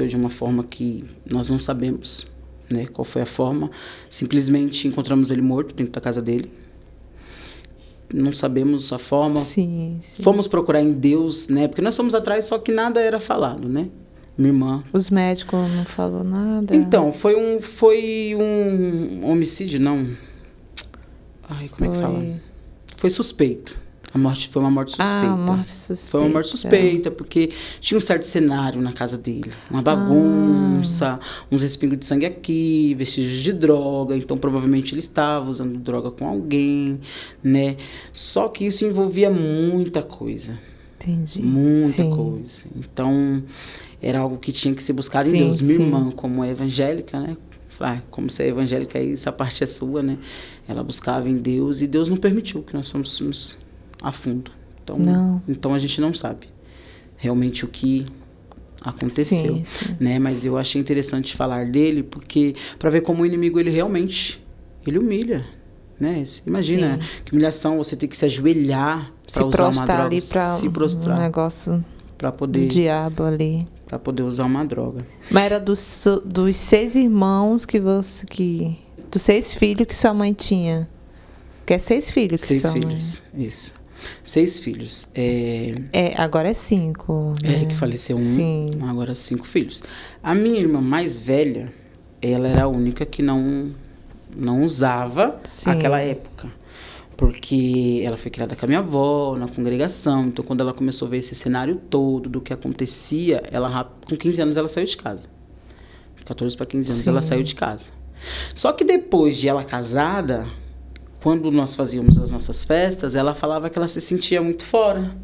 de uma forma que nós não sabemos, né, qual foi a forma. Simplesmente encontramos ele morto dentro da casa dele. Não sabemos a forma. Sim. Fomos procurar em Deus, né? Porque nós fomos atrás, só que nada era falado, né? Minha irmã. Os médicos não falou nada? Então, foi um homicídio, não. Ai, como é que fala? Foi suspeito. Foi uma morte suspeita. Morte suspeita. Foi uma morte suspeita, porque tinha um certo cenário na casa dele. Uma bagunça, uns respingos de sangue aqui, vestígios de droga. Então, provavelmente, ele estava usando droga com alguém, né? Só que isso envolvia muita coisa. Entendi. Muita coisa. Então, era algo que tinha que ser buscado em Deus. Minha irmã, como é evangélica, né? Como você é evangélica, aí essa parte é sua, né? Ela buscava em Deus e Deus não permitiu que nós fôssemos a fundo. Então a gente não sabe realmente o que aconteceu, né? Mas eu achei interessante falar dele porque para ver como o inimigo ele realmente humilha, né? Você imagina que humilhação, você ter que se ajoelhar para usar uma droga, ali se prostrar, um negócio para poder do diabo ali, para poder usar uma droga. Mas era dos 6 irmãos dos 6 filhos que sua mãe tinha. Que é 6 filhos que 6 sua filhos, mãe. Isso. 6 filhos. Agora é 5. Né? Que faleceu agora 5 filhos. A minha irmã mais velha, ela era a única que não usava naquela época. Porque ela foi criada com a minha avó, na congregação. Então, quando ela começou a ver esse cenário todo do que acontecia, com 15 anos ela saiu de casa. De 14 para 15 anos ela saiu de casa. Só que depois de ela casada, quando nós fazíamos as nossas festas, ela falava que ela se sentia muito fora.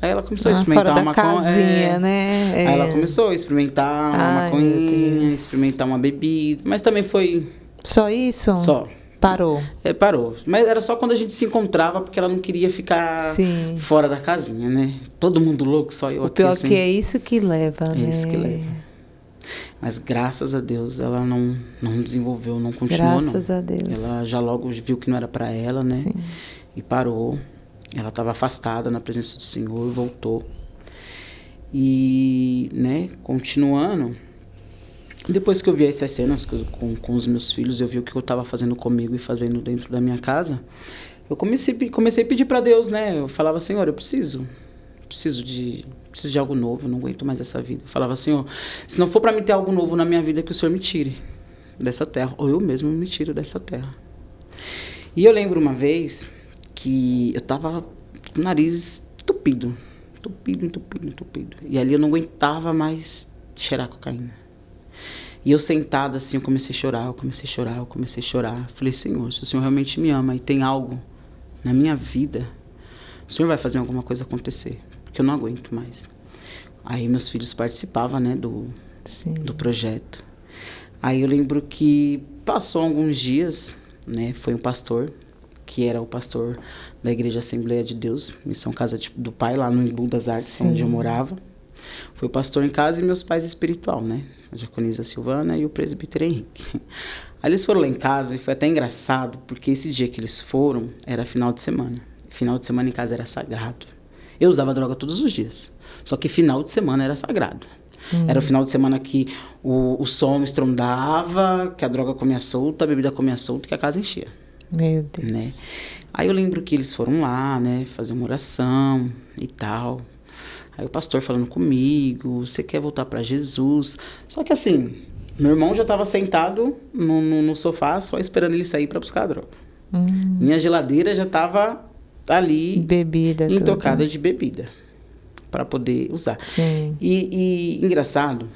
Aí ela começou a experimentar fora da uma maconha. casinha, né? Aí ela começou a experimentar uma Ai, meu maconhinha, Deus. experimentar uma bebida. Mas também foi Só isso? só. Parou. Parou. Mas era só quando a gente se encontrava, porque ela não queria ficar Sim. fora da casinha, né? Todo mundo louco, só eu O aqui. pior assim. que é isso que leva, É né? isso que leva. Mas graças a Deus ela não desenvolveu, não continuou, Graças a Deus. Ela já logo viu que não era para ela, né? Sim. E parou. Ela estava afastada na presença do Senhor, voltou. E, né, continuando, depois que eu vi essas cenas com os meus filhos, eu vi o que eu estava fazendo comigo e fazendo dentro da minha casa, eu comecei a pedir para Deus, né? Eu falava, Senhor, eu preciso de algo novo, eu não aguento mais essa vida. Eu falava, Senhor, se não for para mim ter algo novo na minha vida, que o Senhor me tire dessa terra, ou eu mesmo me tiro dessa terra. E eu lembro uma vez que eu tava com o nariz entupido. E ali eu não aguentava mais cheirar cocaína. E eu sentada assim, eu comecei a chorar. Falei, Senhor, se o Senhor realmente me ama e tem algo na minha vida, o Senhor vai fazer alguma coisa acontecer, porque eu não aguento mais. Aí meus filhos participavam, né, do projeto. Aí eu lembro que passou alguns dias, né, foi um pastor, que era o pastor da Igreja Assembleia de Deus, Missão Casa do Pai, lá no Embu das Artes, onde eu morava. Foi o pastor em casa e meus pais espiritual, né? A diaconisa Silvana e o presbítero Henrique. Aí eles foram lá em casa e foi até engraçado, porque esse dia que eles foram era final de semana. Final de semana em casa era sagrado. Eu usava droga todos os dias, só que final de semana era sagrado. Era o final de semana que o som estrondava, que a droga comia solta, a bebida comia solta, que a casa enchia. Meu Deus. Né? Aí eu lembro que eles foram lá, né, fazer uma oração e tal. Aí o pastor falando comigo, você quer voltar para Jesus? Só que assim, meu irmão já estava sentado no sofá, só esperando ele sair para buscar a droga. Minha geladeira já estava ali, Bebida, intocada tudo. de bebida, para poder usar. Sim. E engraçado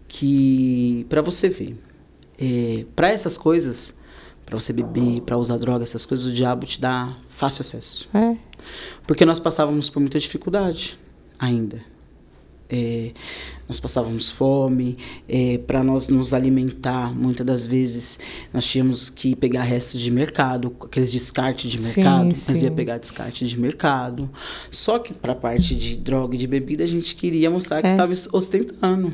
que, para você ver, para essas coisas, para você beber, para usar droga, essas coisas, o diabo te dá fácil acesso. É. Porque nós passávamos por muita dificuldade ainda. Nós passávamos fome, para nós nos alimentar, muitas das vezes nós tínhamos que pegar restos de mercado, aqueles descartes de mercado, nós ia pegar descarte de mercado. Só que para a parte de droga e de bebida, a gente queria mostrar que estava ostentando.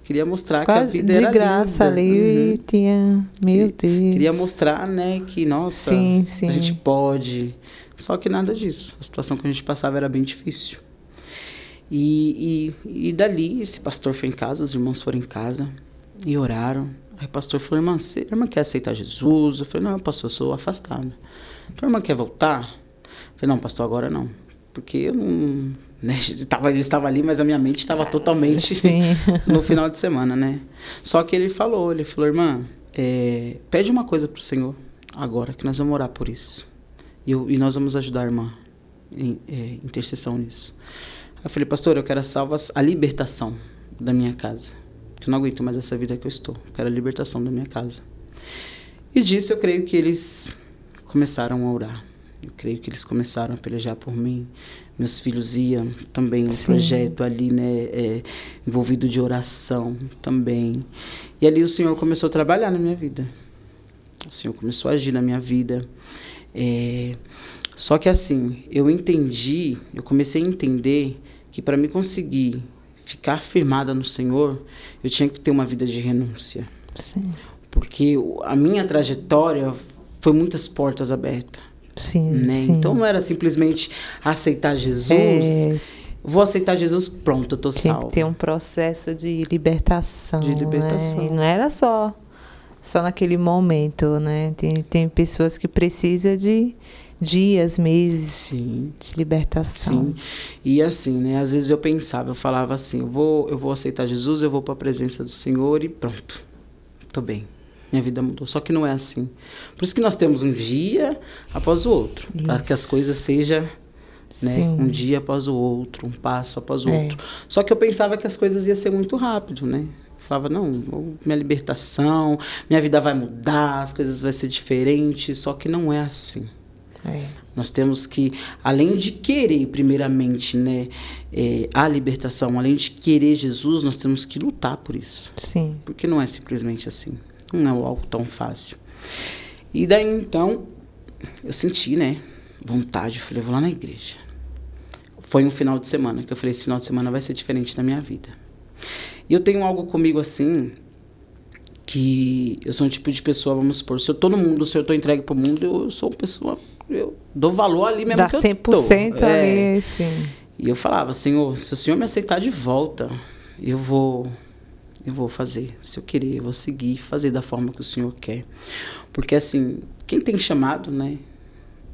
Queria mostrar que a vida era de graça linda. ali tinha... Meu Deus. Queria mostrar, né, que, nossa, a gente pode. Só que nada disso. A situação que a gente passava era bem difícil. E dali, esse pastor foi em casa, os irmãos foram em casa e oraram. Aí o pastor falou, a irmã quer aceitar Jesus? Eu falei, não, pastor, eu sou afastada. Então, a irmã quer voltar? Eu falei, não, pastor, agora não. Porque eu não... Né, ele estava ali, mas a minha mente estava totalmente no final de semana, né? Só que ele falou, irmã, pede uma coisa pro Senhor agora, que nós vamos orar por isso. E nós vamos ajudar a irmã em intercessão nisso. Aí eu falei, pastor, eu quero a libertação da minha casa. Que eu não aguento mais essa vida que eu estou. Eu quero a libertação da minha casa. E disso eu creio que eles começaram a orar. Eu creio que eles começaram a pelejar por mim. Meus filhos iam também no projeto ali, né, envolvido de oração também. E ali o Senhor começou a trabalhar na minha vida. O Senhor começou a agir na minha vida. Só que assim, eu comecei a entender que para me conseguir ficar firmada no Senhor, eu tinha que ter uma vida de renúncia. Sim. Porque a minha trajetória foi muitas portas abertas. Sim, né? sim. Então não era simplesmente aceitar Jesus, vou aceitar Jesus, pronto, eu tô salvo. Tinha que ter um processo de libertação. De libertação. Né? E não era só naquele momento, né? Tem pessoas que precisam de dias, meses de libertação. Sim. E assim, né? Às vezes eu falava assim, eu vou aceitar Jesus, eu vou para a presença do Senhor e pronto, tô bem. Minha vida mudou. Só que não é assim. Por isso que nós temos um dia após o outro. Para que as coisas sejam, né, um dia após o outro, um passo após o outro. Só que eu pensava que as coisas iam ser muito rápido, né? Eu falava, não, minha libertação, minha vida vai mudar, as coisas vão ser diferentes. Só que não é assim. Nós temos que, além de querer, primeiramente, né, a libertação, além de querer Jesus, nós temos que lutar por isso. Sim. Porque não é simplesmente assim. Não é algo tão fácil. E daí, então, eu senti, né, vontade. Eu falei, vou lá na igreja. Foi um final de semana, que eu falei, esse final de semana vai ser diferente na minha vida. E eu tenho algo comigo assim, que eu sou um tipo de pessoa, vamos supor, se eu tô no mundo, se eu tô entregue pro mundo, eu sou uma pessoa, eu dou valor ali mesmo. Dá que 100% eu tô. Ali, sim. E eu falava, Senhor, se o Senhor me aceitar de volta, eu vou fazer. Se eu querer, eu vou seguir, fazer da forma que o Senhor quer. Porque assim, quem tem chamado, né?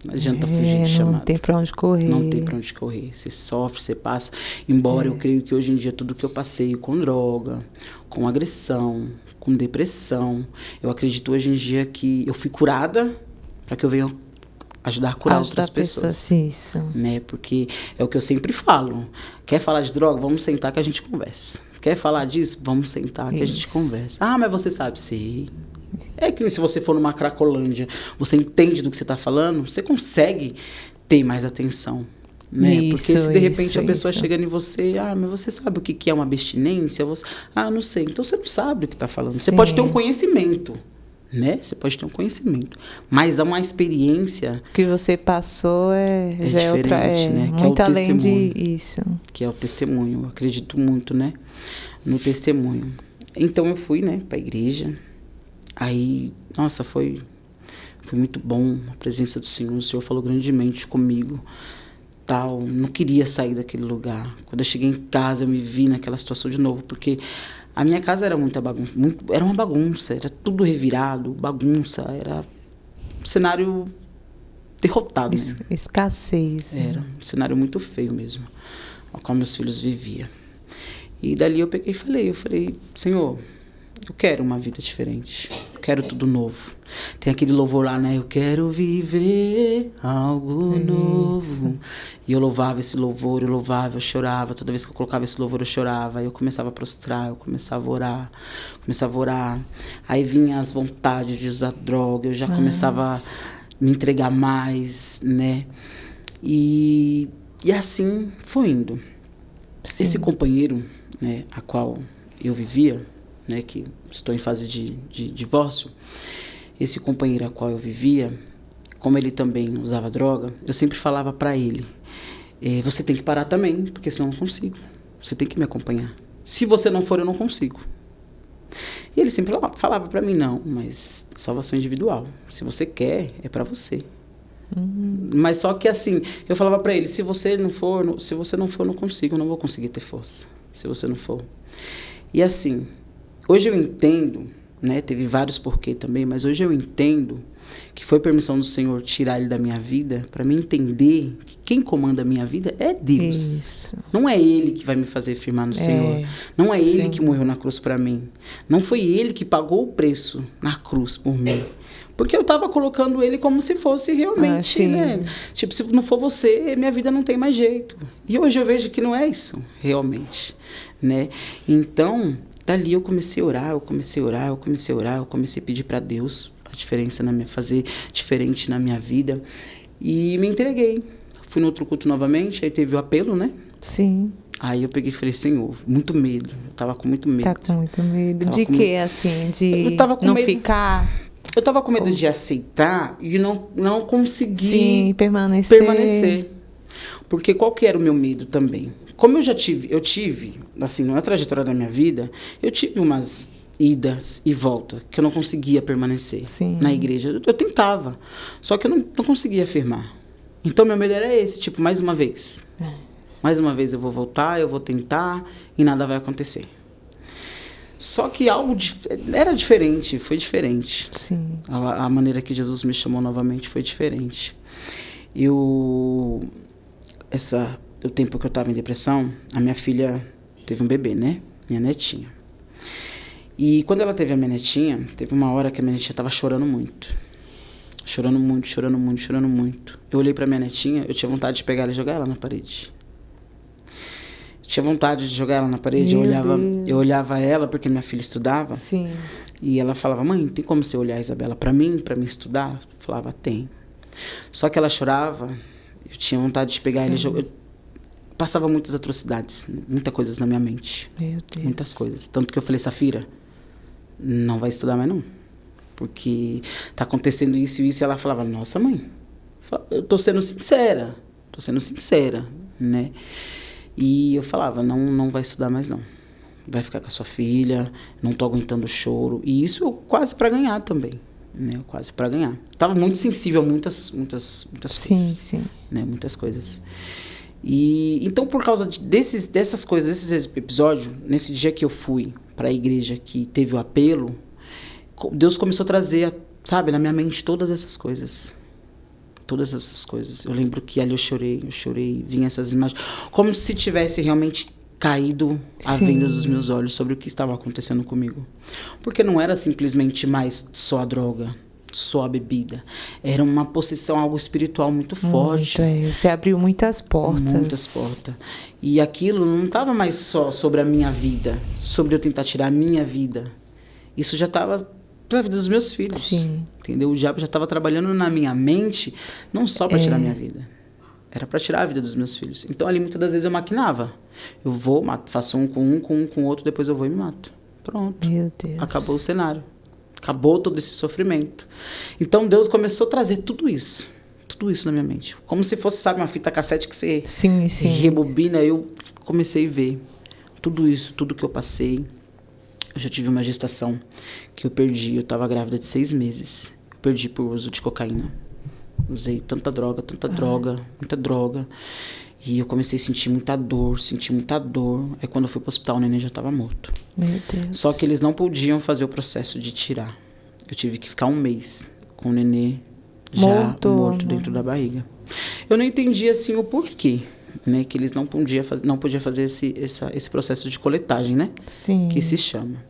Não adianta fugir de chamado. Não tem pra onde correr. Não tem pra onde correr. Você sofre, você passa. Embora eu creio que hoje em dia tudo que eu passei com droga, com agressão, com depressão, eu acredito hoje em dia que eu fui curada para que eu venha ajudar a curar outras pessoas. Isso. Né? Porque é o que eu sempre falo. Quer falar de droga? Vamos sentar que a gente conversa. Quer falar disso? Vamos sentar que a gente conversa. Ah, mas você sabe? Sei. É que se você for numa Cracolândia, você entende do que você está falando, você consegue ter mais atenção. Né? Isso, porque se de repente a pessoa chega em você, mas você sabe o que é uma abstinência? Você, não sei. Então você não sabe o que está falando. Sim. Você pode ter um conhecimento, né? Você pode ter um conhecimento, mas uma experiência que você passou já é outra, né? Muito que é o além disso. Que é o testemunho. Eu acredito muito, né? No testemunho. Então eu fui, né, para a igreja. Aí, nossa, foi muito bom a presença do Senhor. O Senhor falou grandemente comigo. Tal, não queria sair daquele lugar. Quando eu cheguei em casa, eu me vi naquela situação de novo, porque a minha casa era muita bagunça, era uma bagunça, era tudo revirado, bagunça, era um cenário derrotado. Escassez. Era um cenário muito feio mesmo, ao qual meus filhos viviam. E dali eu peguei e falei, Senhor, eu quero uma vida diferente, eu quero tudo novo. Tem aquele louvor lá, né? Eu quero viver algo novo. E eu louvava esse louvor, eu chorava. Toda vez que eu colocava esse louvor, eu chorava. Aí eu começava a prostrar, eu começava a orar. Aí vinha as vontades de usar droga, eu já começava a me entregar mais, né? E assim foi indo. Sim. Esse companheiro, né, a qual eu vivia, né, que estou em fase de divórcio, esse companheiro a qual eu vivia, como ele também usava droga, eu sempre falava para ele, você tem que parar também, porque senão eu não consigo. Você tem que me acompanhar. Se você não for, eu não consigo. E ele sempre falava para mim, não, mas salvação individual. Se você quer, é para você. Mas só que assim, eu falava para ele, se você não for, eu não consigo, eu não vou conseguir ter força. Se você não for. E assim, hoje eu entendo, né, teve vários porquê também, mas hoje eu entendo que foi permissão do Senhor tirar ele da minha vida, para mim entender que quem comanda a minha vida é Deus. Isso. Não é Ele que vai me fazer firmar no Senhor. Não é Ele que morreu na cruz para mim. Não foi Ele que pagou o preço na cruz por mim. Porque eu estava colocando Ele como se fosse realmente, né? Tipo, se não for você, minha vida não tem mais jeito. E hoje eu vejo que não é isso, realmente, né? Então, dali eu comecei a orar, eu comecei a pedir para Deus a diferença fazer diferente na minha vida. E me entreguei. Fui no outro culto novamente, aí teve o apelo, né? Sim. Aí eu peguei e falei, Senhor, muito medo. Eu tava com muito medo. Tá com muito medo. De quê, assim? De não ficar... Eu tava com medo de aceitar e não conseguir... Sim, permanecer. Porque qual que era o meu medo também? Como eu tive, assim, na trajetória da minha vida, eu tive umas idas e voltas que eu não conseguia permanecer na igreja. Eu tentava, só que eu não conseguia afirmar. Então, meu medo era esse, tipo, mais uma vez. Mais uma vez eu vou voltar, eu vou tentar e nada vai acontecer. Só que algo era diferente, foi diferente. Sim. A maneira que Jesus me chamou novamente foi diferente. O tempo que eu estava em depressão, a minha filha teve um bebê, né? Minha netinha. E quando ela teve a minha netinha, teve uma hora que a minha netinha estava chorando muito. Chorando muito. Eu olhei para minha netinha, eu tinha vontade de pegar ela e jogar ela na parede. Tinha vontade de jogar ela na parede, eu olhava ela, porque minha filha estudava. Sim. E ela falava, mãe, tem como você olhar a Isabela para mim estudar? Eu falava, tem. Só que ela chorava, eu tinha vontade de pegar ela e jogar. Passava muitas atrocidades, muitas coisas na minha mente. Meu Deus. Muitas coisas. Tanto que eu falei, Safira, não vai estudar mais não. Porque tá acontecendo isso e isso. E ela falava, nossa, mãe, eu tô sendo sincera, né? E eu falava, não vai estudar mais não. Vai ficar com a sua filha, não tô aguentando o choro. E isso eu quase para ganhar também, né? Quase para ganhar. Tava muito sensível a muitas coisas. Sim. Né? Muitas coisas. E então, por causa dessas coisas, desses episódios, nesse dia que eu fui para a igreja que teve o apelo, Deus começou a trazer, sabe, na minha mente todas essas coisas. Todas essas coisas. Eu lembro que ali eu chorei, vinha essas imagens, como se tivesse realmente caído a venda dos meus olhos sobre o que estava acontecendo comigo. Porque não era simplesmente mais só a droga, só a bebida. Era uma possessão, algo espiritual muito forte. Você abriu muitas portas. Muitas portas. E aquilo não estava mais só sobre a minha vida, sobre eu tentar tirar a minha vida. Isso já estava para a vida dos meus filhos. Sim. Entendeu? O diabo já estava trabalhando na minha mente, não só para tirar a minha vida. Era para tirar a vida dos meus filhos. Então, ali, muitas das vezes, eu maquinava. Eu vou, mato, faço um com o outro, depois eu vou e me mato. Pronto. Meu Deus. Acabou o cenário. Acabou todo esse sofrimento. Então, Deus começou a trazer tudo isso na minha mente. Como se fosse, sabe, uma fita cassete que você rebobina. Eu comecei a ver tudo isso, tudo que eu passei. Eu já tive uma gestação que eu perdi. Eu estava grávida de 6 meses. Eu perdi por uso de cocaína. Usei tanta droga, muita droga. E eu comecei a sentir muita dor. Aí quando eu fui pro hospital, o neném já estava morto. Meu Deus. Só que eles não podiam fazer o processo de tirar. Eu tive que ficar 1 mês com o nenê já morto dentro da barriga. Eu não entendi assim o porquê, né? Que eles não podiam fazer esse processo de coletagem, né? Sim. Que se chama.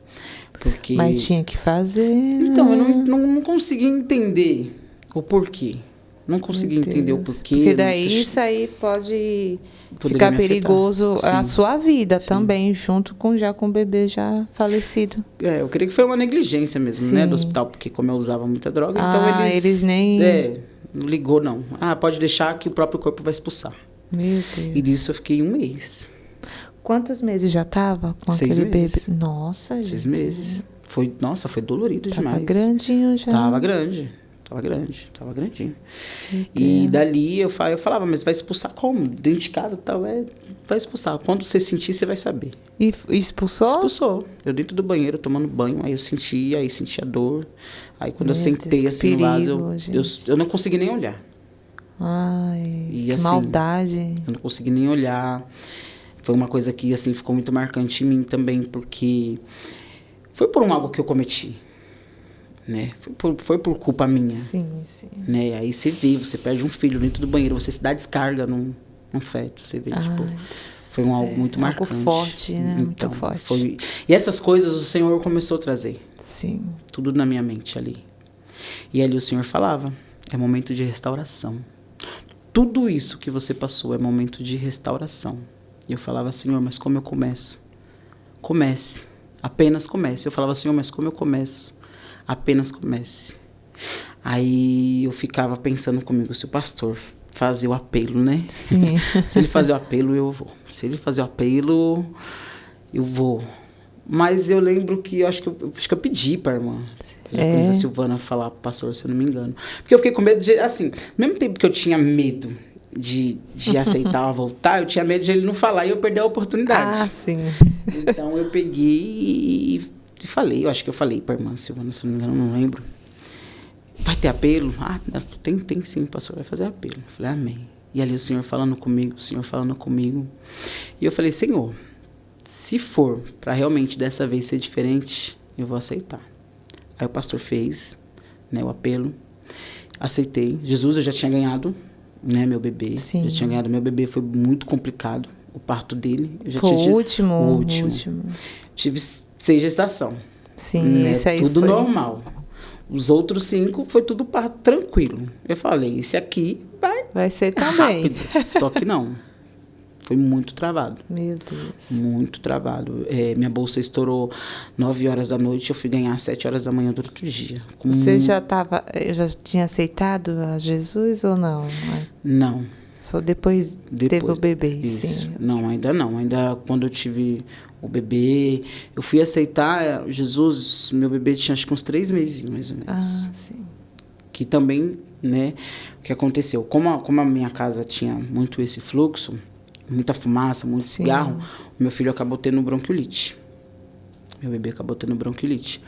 Porque... Mas tinha que fazer. Então, eu não consegui entender o porquê. Não consegui entender o porquê. Porque daí isso aí pode ficar perigoso a sua vida também, junto com o bebê já falecido. Eu creio que foi uma negligência mesmo, né, do hospital, porque como eu usava muita droga, então eles nem... não ligou, não. Pode deixar que o próprio corpo vai expulsar. Meu Deus. E disso eu fiquei 1 mês. Quantos meses já estava com 6 aquele meses. bebê? Nossa, gente. 6 meses. Foi dolorido demais. Tava grandinho já. Tava grandinho. E dali eu falava, mas vai expulsar como? Dentro de casa tal, vai expulsar. Quando você sentir, você vai saber. E expulsou? Expulsou. Eu dentro do banheiro, tomando banho, aí eu senti a dor. Aí quando eu sentei assim no vaso, eu não consegui nem olhar. Ai, que assim, maldade. Eu não consegui nem olhar. Foi uma coisa que assim ficou muito marcante em mim também, porque foi por algo que eu cometi. Né? Foi por culpa minha. Sim. Né? Aí você perde um filho dentro do banheiro, você se dá descarga num feto. Você vê, foi algo muito marcante. Algo forte, né? Então, muito forte. E essas coisas o Senhor começou a trazer. Sim. Tudo na minha mente ali. E ali o Senhor falava, é momento de restauração. Tudo isso que você passou é momento de restauração. E eu falava, Senhor, mas como eu começo? Comece. Apenas comece. Eu falava, Senhor, mas como eu começo? Apenas comece. Aí eu ficava pensando comigo, se o pastor fazer o apelo, né? Sim. Se ele fazer o apelo, eu vou. Se ele fazer o apelo, eu vou. Mas eu lembro que acho que eu pedi para a irmã. A Silvana falar pro pastor, se eu não me engano. Porque eu fiquei com medo de, assim, ao mesmo tempo que eu tinha medo de aceitar voltar, eu tinha medo de ele não falar e eu perder a oportunidade. Sim. Então eu peguei e falei, eu acho que eu falei para a irmã Silvana, se não me engano, não lembro. Vai ter apelo? Tem sim, pastor, vai fazer apelo. Eu falei, amém. E ali o Senhor falando comigo. E eu falei, Senhor, se for para realmente dessa vez ser diferente, eu vou aceitar. Aí o pastor fez, né, o apelo. Aceitei. Jesus, eu já tinha ganhado, né, meu bebê. Sim. Já tinha ganhado meu bebê, foi muito complicado o parto dele. Eu já foi tinha o último. Tive 6 gestação. Sim, né, esse aí tudo foi normal. Os outros 5 foi tudo parto tranquilo. Eu falei, esse aqui vai ser também. rápido. Só que não. Foi muito travado. Meu Deus. Muito travado. Minha bolsa estourou 9 horas da noite, eu fui ganhar às 7 horas da manhã do outro dia. Você já tinha aceitado a Jesus ou não? Não. Só depois teve o bebê, isso. Sim. Não, ainda não. Ainda quando eu tive o bebê, eu fui aceitar Jesus, meu bebê tinha acho que uns 3 meses, mais ou menos. Sim. Que também, né, o que aconteceu? Como a minha casa tinha muito esse fluxo, muita fumaça, muito cigarro, o meu filho acabou tendo bronquiolite. Meu bebê acabou tendo bronquiolite.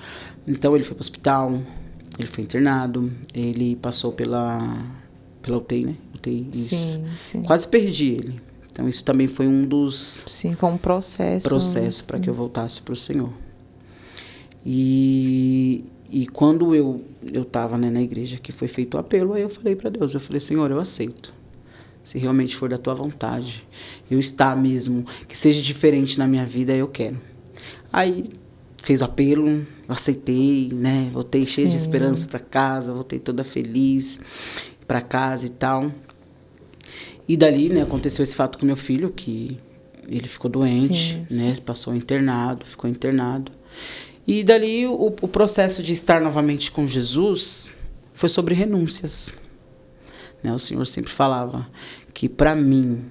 Então, ele foi para o hospital, ele foi internado, ele passou pela UTI, né? UTI, isso. Sim. Quase perdi ele. Então, isso também foi um dos... Sim, foi um processo para que eu voltasse para o Senhor. E quando eu estava, né, na igreja, que foi feito o apelo, aí eu falei para Deus, eu falei, Senhor, eu aceito. Se realmente for da tua vontade, eu estar mesmo, que seja diferente na minha vida, eu quero. Aí fez o apelo, eu aceitei, né? Voltei cheia de esperança para casa, voltei toda feliz para casa e tal. E dali, né, aconteceu esse fato com meu filho, que ele ficou doente, né? Ficou internado. E dali o processo de estar novamente com Jesus foi sobre renúncias. Né? O Senhor sempre falava que para mim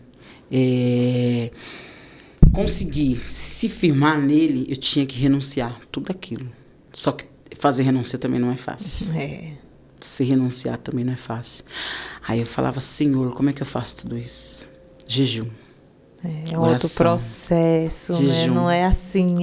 conseguir se firmar nele, eu tinha que renunciar tudo aquilo. Só que fazer renúncia também não é fácil. Se renunciar também não é fácil. Aí eu falava, Senhor, como é que eu faço tudo isso? Jejum. É outro processo, jejum, né? Não é assim,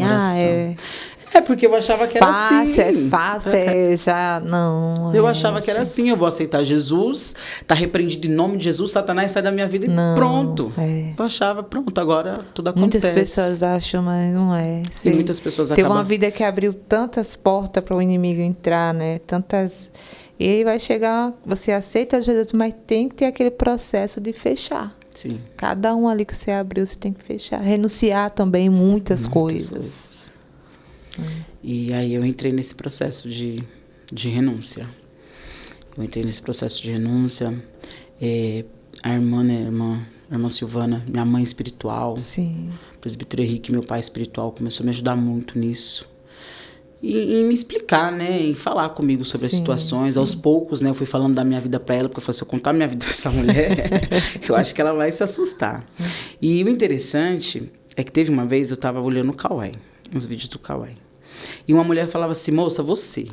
porque eu achava que era assim. É fácil, já não. Eu achava que era assim, eu vou aceitar Jesus, tá repreendido em nome de Jesus, Satanás sai da minha vida e pronto. Eu achava, pronto, agora tudo acontece. Muitas pessoas acham, mas não é. E muitas pessoas acabam... Tem uma vida que abriu tantas portas para o inimigo entrar, né? E aí vai chegar, você aceita Jesus, mas tem que ter aquele processo de fechar. Sim. Cada um ali que você abriu, você tem que fechar. Renunciar também muitas coisas. E aí eu entrei nesse processo de renúncia. A irmã Silvana, minha mãe espiritual. Sim. O presbítero Henrique, meu pai espiritual, começou a me ajudar muito nisso. E me explicar, né? E falar comigo sobre as situações. Aos poucos, né? Eu fui falando da minha vida para ela, porque eu falei, se eu contar a minha vida dessa mulher, eu acho que ela vai se assustar. E o interessante é que teve uma vez, eu estava olhando o Kauai, uns vídeos do Kauai. E uma mulher falava assim, moça, você.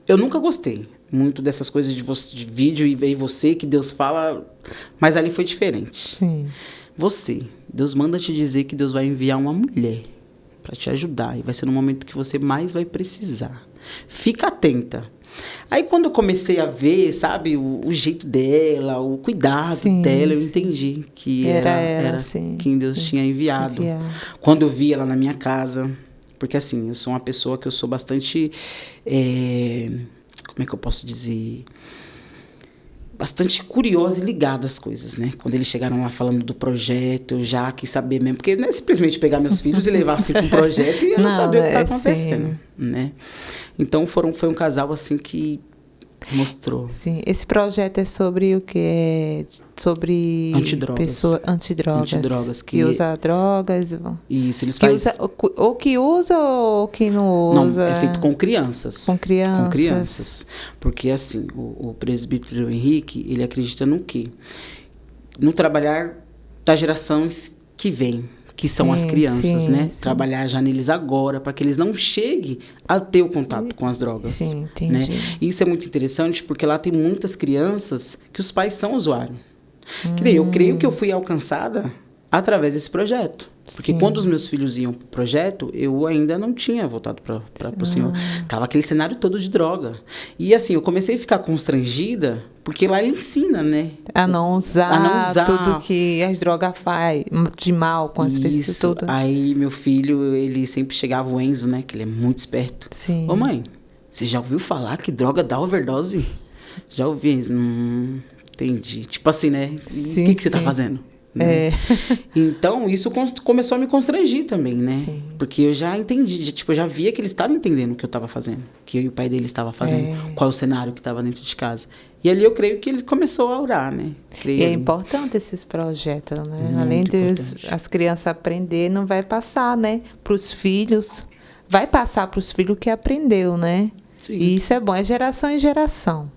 Eu nunca gostei muito dessas coisas de vídeo e ver você, que Deus fala, mas ali foi diferente. Sim. Você, Deus manda te dizer que Deus vai enviar uma mulher para te ajudar. E vai ser no momento que você mais vai precisar. Fica atenta. Aí, quando eu comecei a ver, sabe, o jeito dela, o cuidado dela, eu entendi que era quem Deus tinha enviado. Quando eu vi ela na minha casa, porque assim, eu sou uma pessoa que eu sou bastante, como é que eu posso dizer... bastante curiosa e ligada às coisas, né? Quando eles chegaram lá falando do projeto, eu já quis saber mesmo, porque não é simplesmente pegar meus filhos e levar assim para um projeto e eu não saber o que está acontecendo, né? Então foi um casal assim que mostrou. Sim, esse projeto é sobre o que? Sobre antidrogas que usa drogas. Isso, eles fazem. Ou que usa ou que não usa. Não, é feito com crianças. Com crianças. Porque assim, o presbítero Henrique, ele acredita no quê? No trabalhar das gerações que vêm, que são as crianças, né? Sim. Trabalhar já neles agora, para que eles não cheguem a ter o contato com as drogas. Sim, entendi. Né? E isso é muito interessante, porque lá tem muitas crianças que os pais são usuários. Eu creio que eu fui alcançada através desse projeto. Porque quando os meus filhos iam para o projeto, eu ainda não tinha voltado para o Senhor. Tava aquele cenário todo de droga. E assim, eu comecei a ficar constrangida, porque lá ele ensina, né? A não usar tudo que as drogas fazem de mal com as pessoas. Tudo. Aí meu filho, ele sempre chegava, o Enzo, né? Que ele é muito esperto. Sim. Ô mãe, você já ouviu falar que droga dá overdose? Já ouvi, Enzo. Entendi. Tipo assim, né? O que você tá fazendo? né? Então, isso começou a me constranger também, né? Sim. Porque eu já entendi, tipo, eu já via que ele estava entendendo o que eu estava fazendo, que eu e o pai dele estava fazendo, qual o cenário que estava dentro de casa. E ali eu creio que ele começou a orar, né? E é importante esses projetos, né? Muito Além de importante. as crianças aprender, não vai passar, né? Para os filhos. Vai passar para os filhos que aprendeu, né? Sim. E isso é bom, é geração em geração.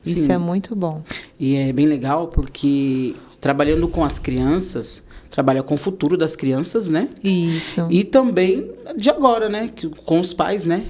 Isso Sim. é muito bom. E é bem legal porque trabalhando com as crianças, trabalha com o futuro das crianças, né? Isso. E também de agora, né? Com os pais, né?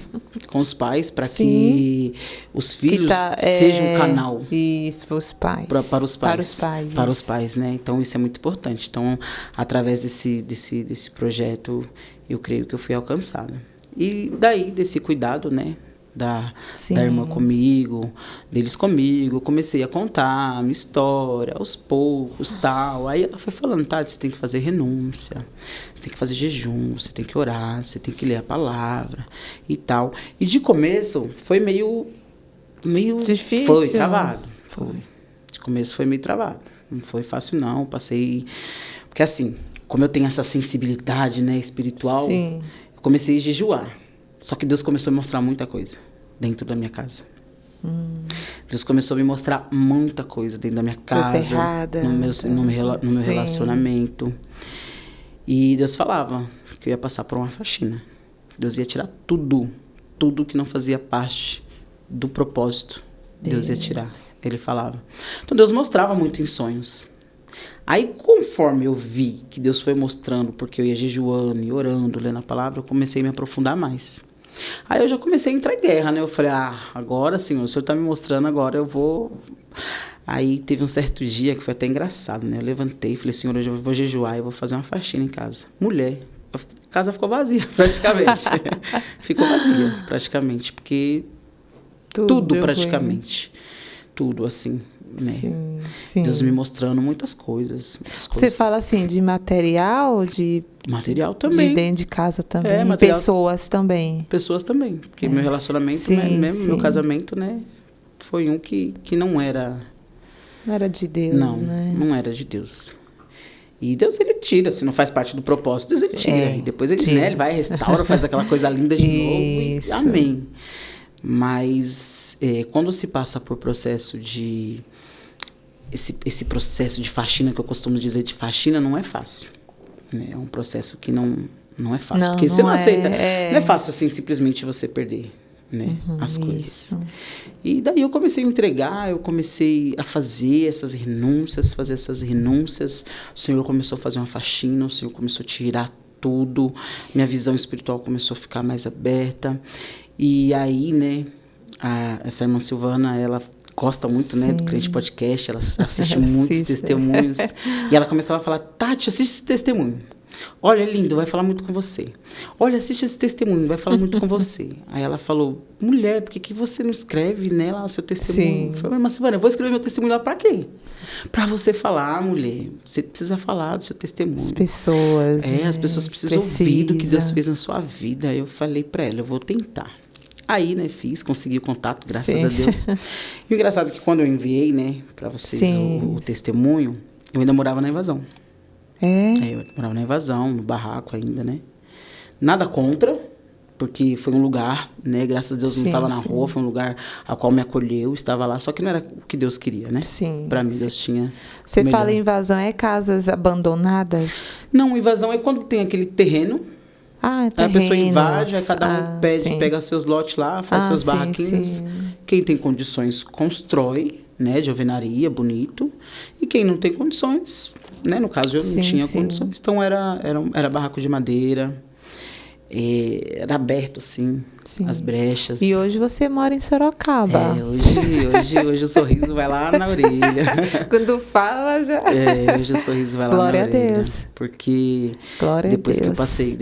Com os pais, para que os filhos sejam um canal. Isso, para os pais. Para os pais. Para os pais. Para os pais, né? Então, isso é muito importante. Então, através desse projeto, eu creio que eu fui alcançada. E daí, desse cuidado, né? Da irmã comigo, deles comigo, eu comecei a contar a minha história, aos poucos, tal. Aí ela foi falando, tá, você tem que fazer renúncia, você tem que fazer jejum, você tem que orar, você tem que ler a palavra e tal. E de começo foi meio difícil. Foi travado, foi. De começo foi meio travado. Não foi fácil não, passei... Porque assim, como eu tenho essa sensibilidade, né, espiritual, eu comecei a jejuar. Só que Deus começou a me mostrar muita coisa dentro da minha casa. Deus começou a me mostrar muita coisa dentro da minha casa, errada, no meu relacionamento. E Deus falava que eu ia passar por uma faxina. Deus ia tirar tudo que não fazia parte do propósito. Deus ia tirar. Ele falava. Então Deus mostrava muito em sonhos. Aí, conforme eu vi que Deus foi mostrando, porque eu ia jejuando e orando, lendo a palavra, eu comecei a me aprofundar mais. Aí eu já comecei a entrar em guerra, né? Eu falei, agora, Senhor, o Senhor está me mostrando, agora eu vou... Aí teve um certo dia que foi até engraçado, né? Eu levantei e falei, Senhor, hoje eu vou jejuar e vou fazer uma faxina em casa. Mulher, a casa ficou vazia, praticamente. Ficou vazia, praticamente, porque tudo praticamente. Tudo, assim, né? Sim. Deus me mostrando muitas coisas. Você fala assim, de material, de... Material também. De dentro de casa também. Material, pessoas também. Pessoas também. Porque meu relacionamento, né, mesmo meu casamento, né? Foi um que não era... Não era de Deus, né? Não era de Deus. E Deus, ele tira. Se não faz parte do propósito, Deus, ele tira. E depois ele, né, ele vai, restaura, faz aquela coisa linda de novo. E, amém. Mas quando se passa por processo de... Esse processo de faxina, que eu costumo dizer de faxina, não é fácil. Né? É um processo que não é fácil. Porque você não aceita. Não é fácil assim, simplesmente você perder, né, as coisas. Isso. E daí eu comecei a entregar, eu comecei a fazer essas renúncias. O Senhor começou a fazer uma faxina, o Senhor começou a tirar tudo. Minha visão espiritual começou a ficar mais aberta. E aí, né, essa irmã Silvana, ela gosta muito, né, do Crente Podcast, ela assiste muitos testemunhos. E ela começava a falar, Tati, assiste esse testemunho. Olha, é lindo, vai falar muito com você. Olha, assiste esse testemunho, vai falar muito com você. Aí ela falou, mulher, por que você não escreve, né, lá o seu testemunho? Eu falei, irmã Silvana, eu vou escrever meu testemunho lá pra quê? Pra você falar, mulher. Você precisa falar do seu testemunho. As pessoas. As pessoas precisam ouvir do que Deus fez na sua vida. Aí eu falei pra ela, eu vou tentar. Aí, né, consegui o contato, graças a Deus. E o engraçado é que quando eu enviei, né, para vocês o testemunho, eu ainda morava na Invasão. Eu morava na Invasão, no barraco ainda, né. Nada contra, porque foi um lugar, né, graças a Deus não estava na rua, foi um lugar a qual me acolheu, estava lá, só que não era o que Deus queria, né. Para mim, Deus tinha... Você fala invasão, é casas abandonadas? Não, invasão é quando tem aquele terreno... Aí a pessoa invade, aí cada um pega seus lotes lá, faz seus barraquinhos. Quem tem condições, constrói, né, de alvenaria, bonito. E quem não tem condições, né, no caso eu não tinha condições. Então era barraco de madeira, era aberto assim, as brechas. E hoje você mora em Sorocaba. Hoje o sorriso vai lá na orelha. Quando fala já... hoje o sorriso vai lá Glória na orelha. Glória a Deus. Porque depois que eu passei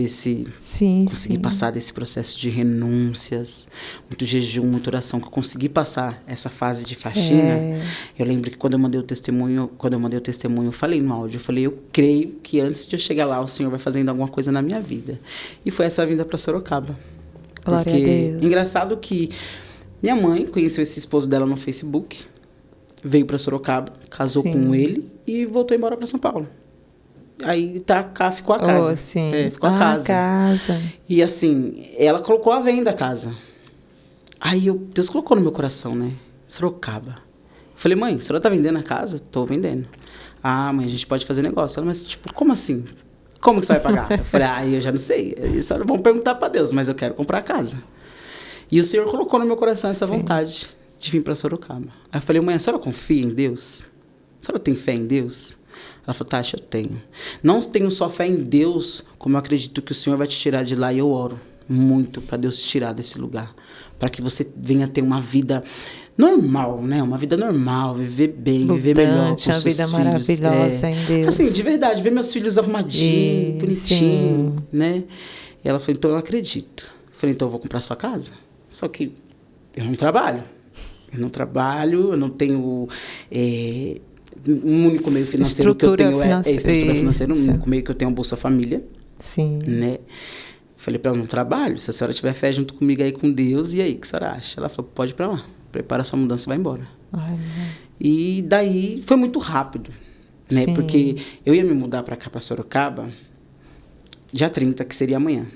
consegui passar desse processo de renúncias, muito jejum, muita oração, que eu consegui passar essa fase de faxina. Eu lembro que quando eu mandei o testemunho, eu falei no áudio, eu falei, eu creio que antes de eu chegar lá, o Senhor vai fazendo alguma coisa na minha vida. E foi essa vinda para Sorocaba. Glória a Deus. Engraçado que minha mãe conheceu esse esposo dela no Facebook, veio para Sorocaba, casou com ele e voltou embora para São Paulo. Aí ficou a casa. Oh, sim. Ficou a casa. Casa. E assim, ela colocou à venda a casa. Aí Deus colocou no meu coração, né? Sorocaba. Eu falei, mãe, a senhora tá vendendo a casa? Tô vendendo. Ah, mãe, a gente pode fazer negócio. Ela, mas tipo, como assim? Como que você vai pagar? Eu falei, eu já não sei. Vamos perguntar para Deus, mas eu quero comprar a casa. E o Senhor colocou no meu coração essa vontade de vir para Sorocaba. Aí eu falei, mãe, a senhora confia em Deus? A senhora tem fé em Deus? Ela falou, Tati, eu tenho. Não tenho só fé em Deus, como eu acredito que o Senhor vai te tirar de lá, e eu oro muito para Deus te tirar desse lugar. Para que você venha ter uma vida normal, né? Uma vida normal, viver bem, viver melhor com seus filhos. Uma vida maravilhosa em Deus. Assim, de verdade, ver meus filhos arrumadinhos, bonitinhos, né? E ela falou, então eu acredito. Eu falei, então eu vou comprar sua casa. Só que eu não trabalho. Eu não tenho... um único meio financeiro que eu tenho estrutura financeira. Um único meio que eu tenho é Bolsa Família. Sim. Né? Falei para ela, não trabalho. Se a senhora tiver fé junto comigo aí com Deus, e aí, o que a senhora acha? Ela falou, pode ir para lá. Prepara a sua mudança e vai embora. Ai, e daí foi muito rápido. Né? Sim. Porque eu ia me mudar para cá, para Sorocaba, dia 30, que seria amanhã.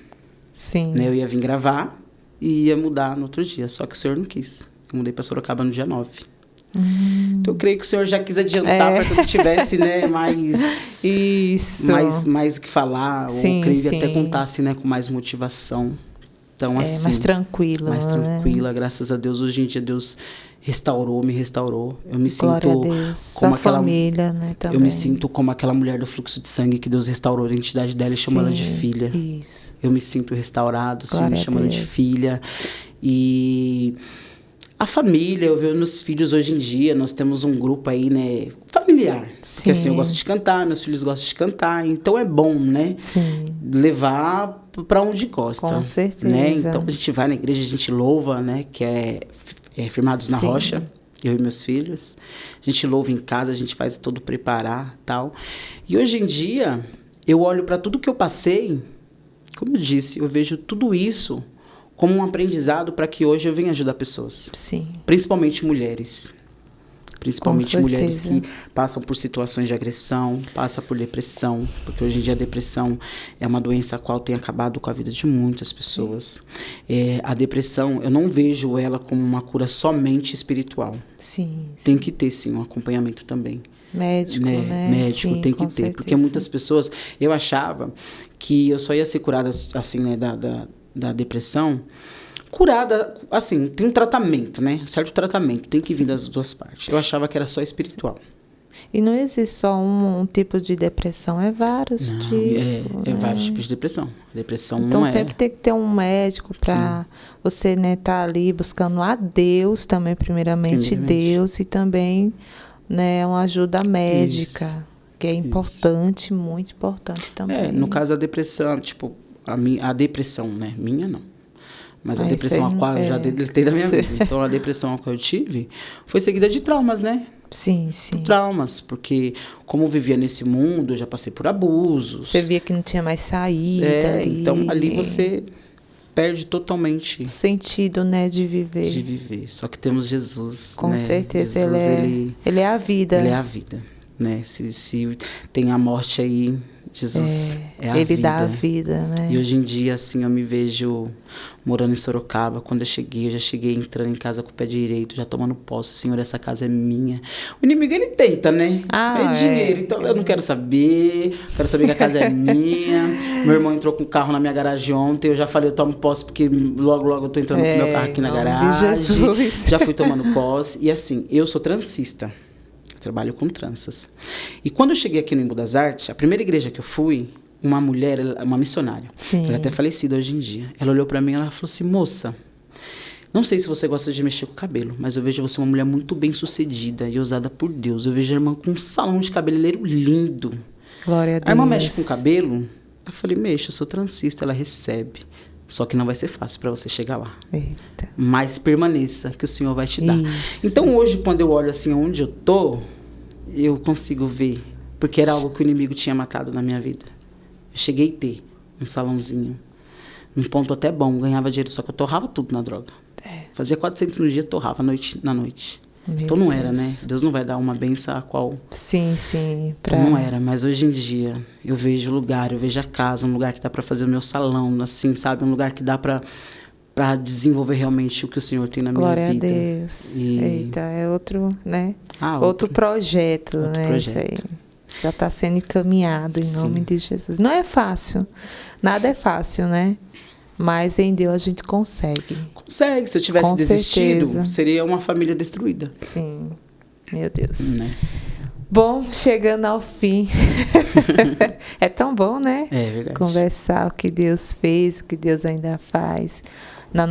Sim. Né? Eu ia vir gravar e ia mudar no outro dia. Só que o senhor não quis. Eu mudei para Sorocaba no dia 9. Então, eu creio que o senhor já quis adiantar para que eu tivesse, né, mais o que falar, sim, ou creio que até contasse, né, com mais motivação. Então, assim, mais tranquila. Mais tranquila, graças a Deus. Hoje em dia, Deus me restaurou. Eu me sinto como aquela família, né, também. Eu me sinto como aquela mulher do fluxo de sangue que Deus restaurou a identidade dela e chamou ela de filha. Isso. Eu me sinto restaurado, sim, me chamando de filha. E a família, eu vejo meus filhos hoje em dia, nós temos um grupo aí, né, familiar. Sim. Porque assim, eu gosto de cantar, meus filhos gostam de cantar, então é bom, né? Sim. Levar para onde gosta. Com certeza. Né? Então a gente vai na igreja, a gente louva, né, que é Firmados na Rocha, eu e meus filhos. A gente louva em casa, a gente faz todo preparar, tal. E hoje em dia, eu olho para tudo que eu passei, como eu disse, eu vejo tudo isso como um aprendizado para que hoje eu venha ajudar pessoas. Sim. Principalmente mulheres. Principalmente mulheres que passam por situações de agressão, passam por depressão, porque hoje em dia a depressão é uma doença a qual tem acabado com a vida de muitas pessoas. A depressão, eu não vejo ela como uma cura somente espiritual. Sim. Tem que ter, sim, um acompanhamento também. Médico, né? Médico, sim, tem que ter. certeza. Porque muitas pessoas, eu achava que eu só ia ser curada, assim, né, da depressão, curada, assim, tem um tratamento, né? Um certo tratamento, tem que vir das duas partes. Eu achava que era só espiritual. E não existe só um tipo de depressão, é vários tipos. É vários tipos de depressão. A depressão então, não é... sempre tem que ter um médico para você, né, tá ali buscando a Deus também, primeiramente Deus, e também, né, uma ajuda médica, que é importante, muito importante também. No caso, a depressão, tipo, a depressão, né? Minha não. Mas a depressão a qual eu já deletei da minha vida. Então, a depressão a qual eu tive foi seguida de traumas, né? Sim, sim. Traumas, porque como eu vivia nesse mundo, eu já passei por abusos. Você via que não tinha mais saída ali. Então, ali você perde totalmente... o sentido, né, de viver. De viver. Só que temos Jesus, com né? certeza, Jesus, ele é a vida. Ele é a vida, né? Se tem a morte aí, Jesus é a vida. Ele dá a vida, né? E hoje em dia, assim, eu me vejo morando em Sorocaba. Quando eu já cheguei entrando em casa com o pé direito, já tomando posse. Senhor, essa casa é minha. O inimigo, ele tenta, né? É dinheiro. Então, eu não quero saber. Quero saber que a casa é minha. Meu irmão entrou com o carro na minha garagem ontem. Eu já falei, eu tomo posse, porque logo, logo eu tô entrando com o meu carro aqui na garagem. Já fui tomando posse. E assim, eu sou transista. Trabalho com tranças. E quando eu cheguei aqui no Embu das Artes, a primeira igreja que eu fui, uma mulher, uma missionária, ela é até falecida hoje em dia, ela olhou para mim e ela falou assim, moça, não sei se você gosta de mexer com o cabelo, mas eu vejo você uma mulher muito bem sucedida e usada por Deus. Eu vejo a irmã com um salão de cabeleireiro lindo. Glória a Deus. A irmã mexe com o cabelo? Eu falei, mexo, eu sou transista, ela recebe. Só que não vai ser fácil para você chegar lá. Eita. Mas permaneça, que o Senhor vai te dar. Isso. Então, hoje, quando eu olho assim onde eu tô, eu consigo ver. Porque era algo que o inimigo tinha matado na minha vida. Eu cheguei a ter um salãozinho. Um ponto até bom, ganhava dinheiro, só que eu torrava tudo na droga. Fazia 400 no dia, torrava na noite. Então não era, né? Deus não vai dar uma bênção a qual... Sim, sim. Então não era, mas hoje em dia eu vejo o lugar, eu vejo a casa, um lugar que dá para fazer o meu salão, assim, sabe? Um lugar que dá para desenvolver realmente o que o Senhor tem na minha vida. Glória a Deus. E... Eita, é outro, né? Outro projeto, outro né? projeto. Isso aí. Já está sendo encaminhado em nome de Jesus. Não é fácil. Nada é fácil, né? Mas em Deus a gente consegue. Consegue. Se eu tivesse Com desistido, certeza. seria uma família destruída. Sim. Meu Deus. Né? Bom, chegando ao fim. É tão bom, né? É verdade. Conversar o que Deus fez, o que Deus ainda faz nas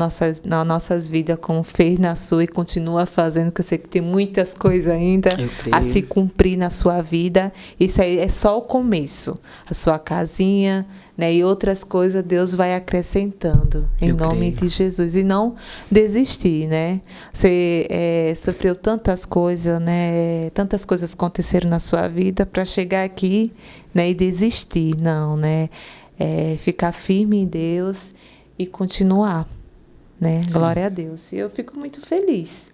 nossas vidas, como fez na sua e continua fazendo, que eu sei que tem muitas coisas ainda a se cumprir na sua vida. Isso aí é só o começo. A sua casinha, né, e outras coisas Deus vai acrescentando em nome de Jesus. E não desistir, né? Você sofreu tantas coisas, né? Tantas coisas aconteceram na sua vida para chegar aqui, né, e desistir. Não, né? Ficar firme em Deus e continuar. Né? Glória a Deus. E eu fico muito feliz,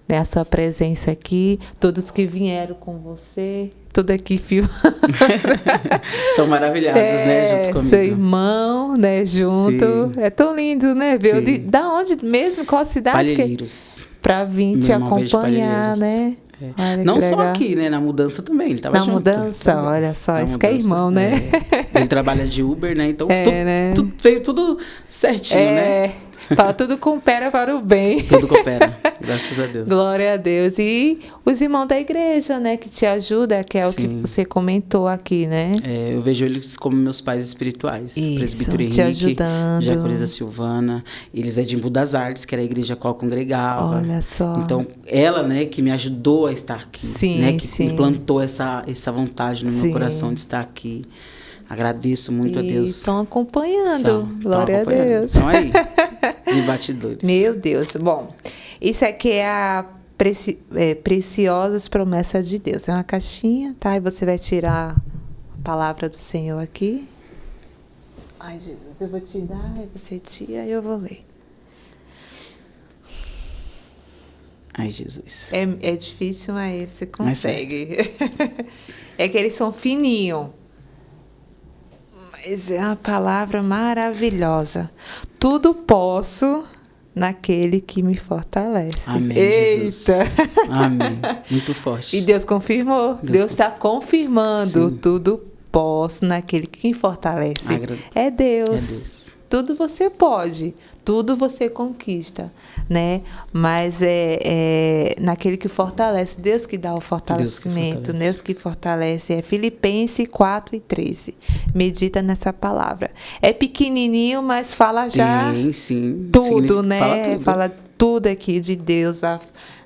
né? A sua presença aqui, todos que vieram com você, tudo aqui, filho. Estão maravilhados, né? Junto comigo. Seu irmão, né? Junto. Sim. É tão lindo, né? Ver da onde mesmo? Qual cidade? Palheiros. Para vir te acompanhar, né? Não só aqui, né? Na mudança também. Ele estava junto. Na mudança, olha só. Isso que é irmão, né? Ele trabalha de Uber, né? Então veio tudo certinho, né? Fala, tudo coopera para o bem. Tudo coopera, graças a Deus. Glória a Deus. E os irmãos da igreja, né, que te ajudam, que é o que você comentou aqui, né? Eu vejo eles como meus pais espirituais. Isso, Presbítero Henrique, te ajudando. Diaconisa Silvana. Eles é de Embu das Artes, que era a igreja a qual eu congregava. Olha só. Então, ela, né, que me ajudou a estar aqui. Sim, né, que sim. implantou essa vontade no meu coração de estar aqui. Agradeço muito a Deus. Estão acompanhando. Glória a Deus. Estão aí, de batidores. Meu Deus. Bom, isso aqui é a Preciosas Promessas de Deus. É uma caixinha, tá? E você vai tirar a palavra do Senhor aqui. Ai, Jesus, eu vou te dar, aí você tira e eu vou ler. Ai, Jesus. É difícil, mas você consegue. É que eles são fininhos. Mas é uma palavra maravilhosa. Tudo posso naquele que me fortalece. Amém, Eita! Jesus. Amém. Muito forte. E Deus confirmou. Deus está confirmando. Sim. Tudo posso naquele que me fortalece. É Deus. É Deus. Tudo você pode. Tudo você conquista, né? Mas é naquele que fortalece. Deus que dá o fortalecimento. Deus que fortalece. É Filipenses 4:13. Medita nessa palavra. É pequenininho, mas fala já sim. tudo, né? Fala tudo aqui de Deus,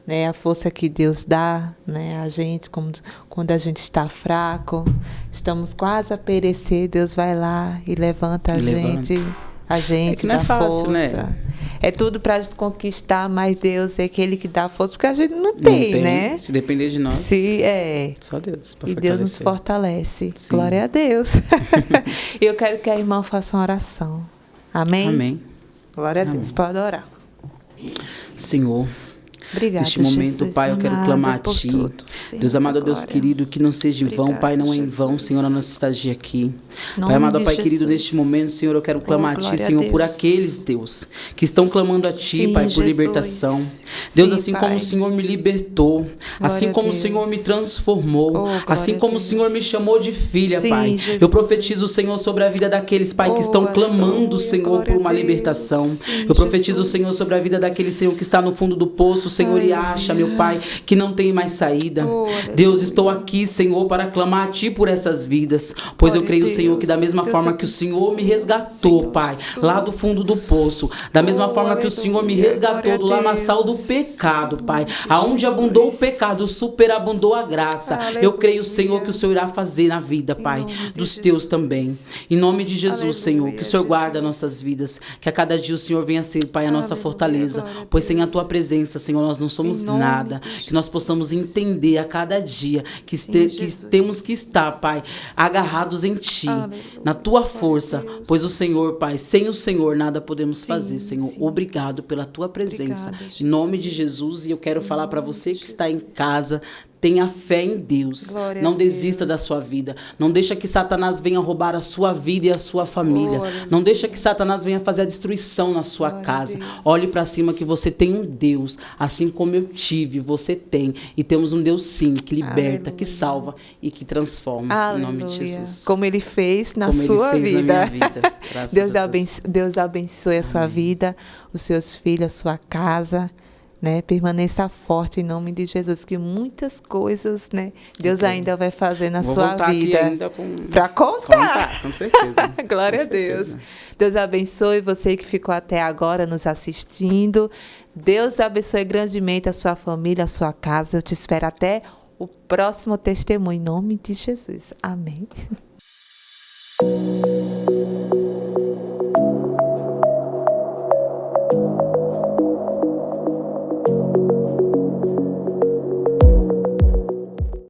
né? A força que Deus dá, né? A gente, quando a gente está fraco, estamos quase a perecer, Deus vai lá e levanta a gente. A gente não dá é fácil, força. Né? É tudo para a gente conquistar, mas Deus é aquele que dá força, porque a gente não tem, né? Se depender de nós. Só Deus para fortalecer. E Deus nos fortalece. Sim. Glória a Deus. Eu quero que a irmã faça uma oração. Amém? Amém. Glória a Deus. Pode orar. Senhor, obrigada, neste momento, Jesus, Pai, eu quero clamar a Ti. Senhor, Deus amado, Deus querido, que não seja em vão, Pai, não é em vão, Senhor, a nossa estadia aqui. Pai amado, Pai querido, neste momento, Senhor, eu quero clamar a Ti, Senhor, por aqueles, Deus, que estão clamando a Ti, Pai, por libertação. Deus, assim como o Senhor me libertou, assim como o Senhor me transformou, assim como o Senhor me chamou de filha, Pai. Eu profetizo, Senhor, sobre a vida daqueles, Pai, que estão clamando, Senhor, por uma libertação. Eu profetizo, Senhor, sobre a vida daquele, Senhor, que está no fundo do poço, Senhor, e acha, meu Pai, que não tem mais saída. Deus, estou aqui, Senhor, para clamar a Ti por essas vidas, pois eu creio, Senhor, que da mesma forma que o Senhor me resgatou, Pai, lá do fundo do poço, da mesma forma que o Senhor me resgatou do lamaçal do pecado, Pai, aonde abundou o pecado, superabundou a graça. Eu creio, Senhor, que o Senhor irá fazer na vida, Pai, dos Teus também. Em nome de Jesus, Senhor, que o Senhor guarda nossas vidas, que a cada dia o Senhor venha ser, Pai, a nossa fortaleza, pois sem a Tua presença, Senhor, nós não somos nada. Que nós possamos entender a cada dia, que Jesus. temos que estar, Pai, agarrados em Ti, Aleluia. na Tua força, Deus. pois o Senhor, Pai, sem o Senhor nada podemos fazer, Senhor. sim. Obrigado pela Tua presença. Obrigada, Em nome de Jesus, e eu quero falar para você que está em casa, tenha fé em Deus. Glória Não a Deus. desista da sua vida. Não deixa que Satanás venha roubar a sua vida e a sua família. Glória a Não deixa que Satanás venha fazer a destruição na sua Glória a casa. Deus. Olhe para cima que você tem um Deus, assim como eu tive, você tem. E temos um Deus sim, que liberta, que Aleluia. salva e que transforma. Em nome de Aleluia. Jesus. Como Ele fez na Como Ele sua fez na vida. minha vida. Graças a Deus. Deus abençoe a sua vida, os seus filhos, a sua casa. Né? Permaneça forte em nome de Jesus, que muitas coisas, né, Deus Ok. ainda vai fazer na Vou sua voltar vida. aqui ainda Para contar. com certeza. Glória Com a Deus. certeza. Deus abençoe você que ficou até agora nos assistindo. Deus abençoe grandemente a sua família, a sua casa. Eu te espero até o próximo testemunho, em nome de Jesus. Amém.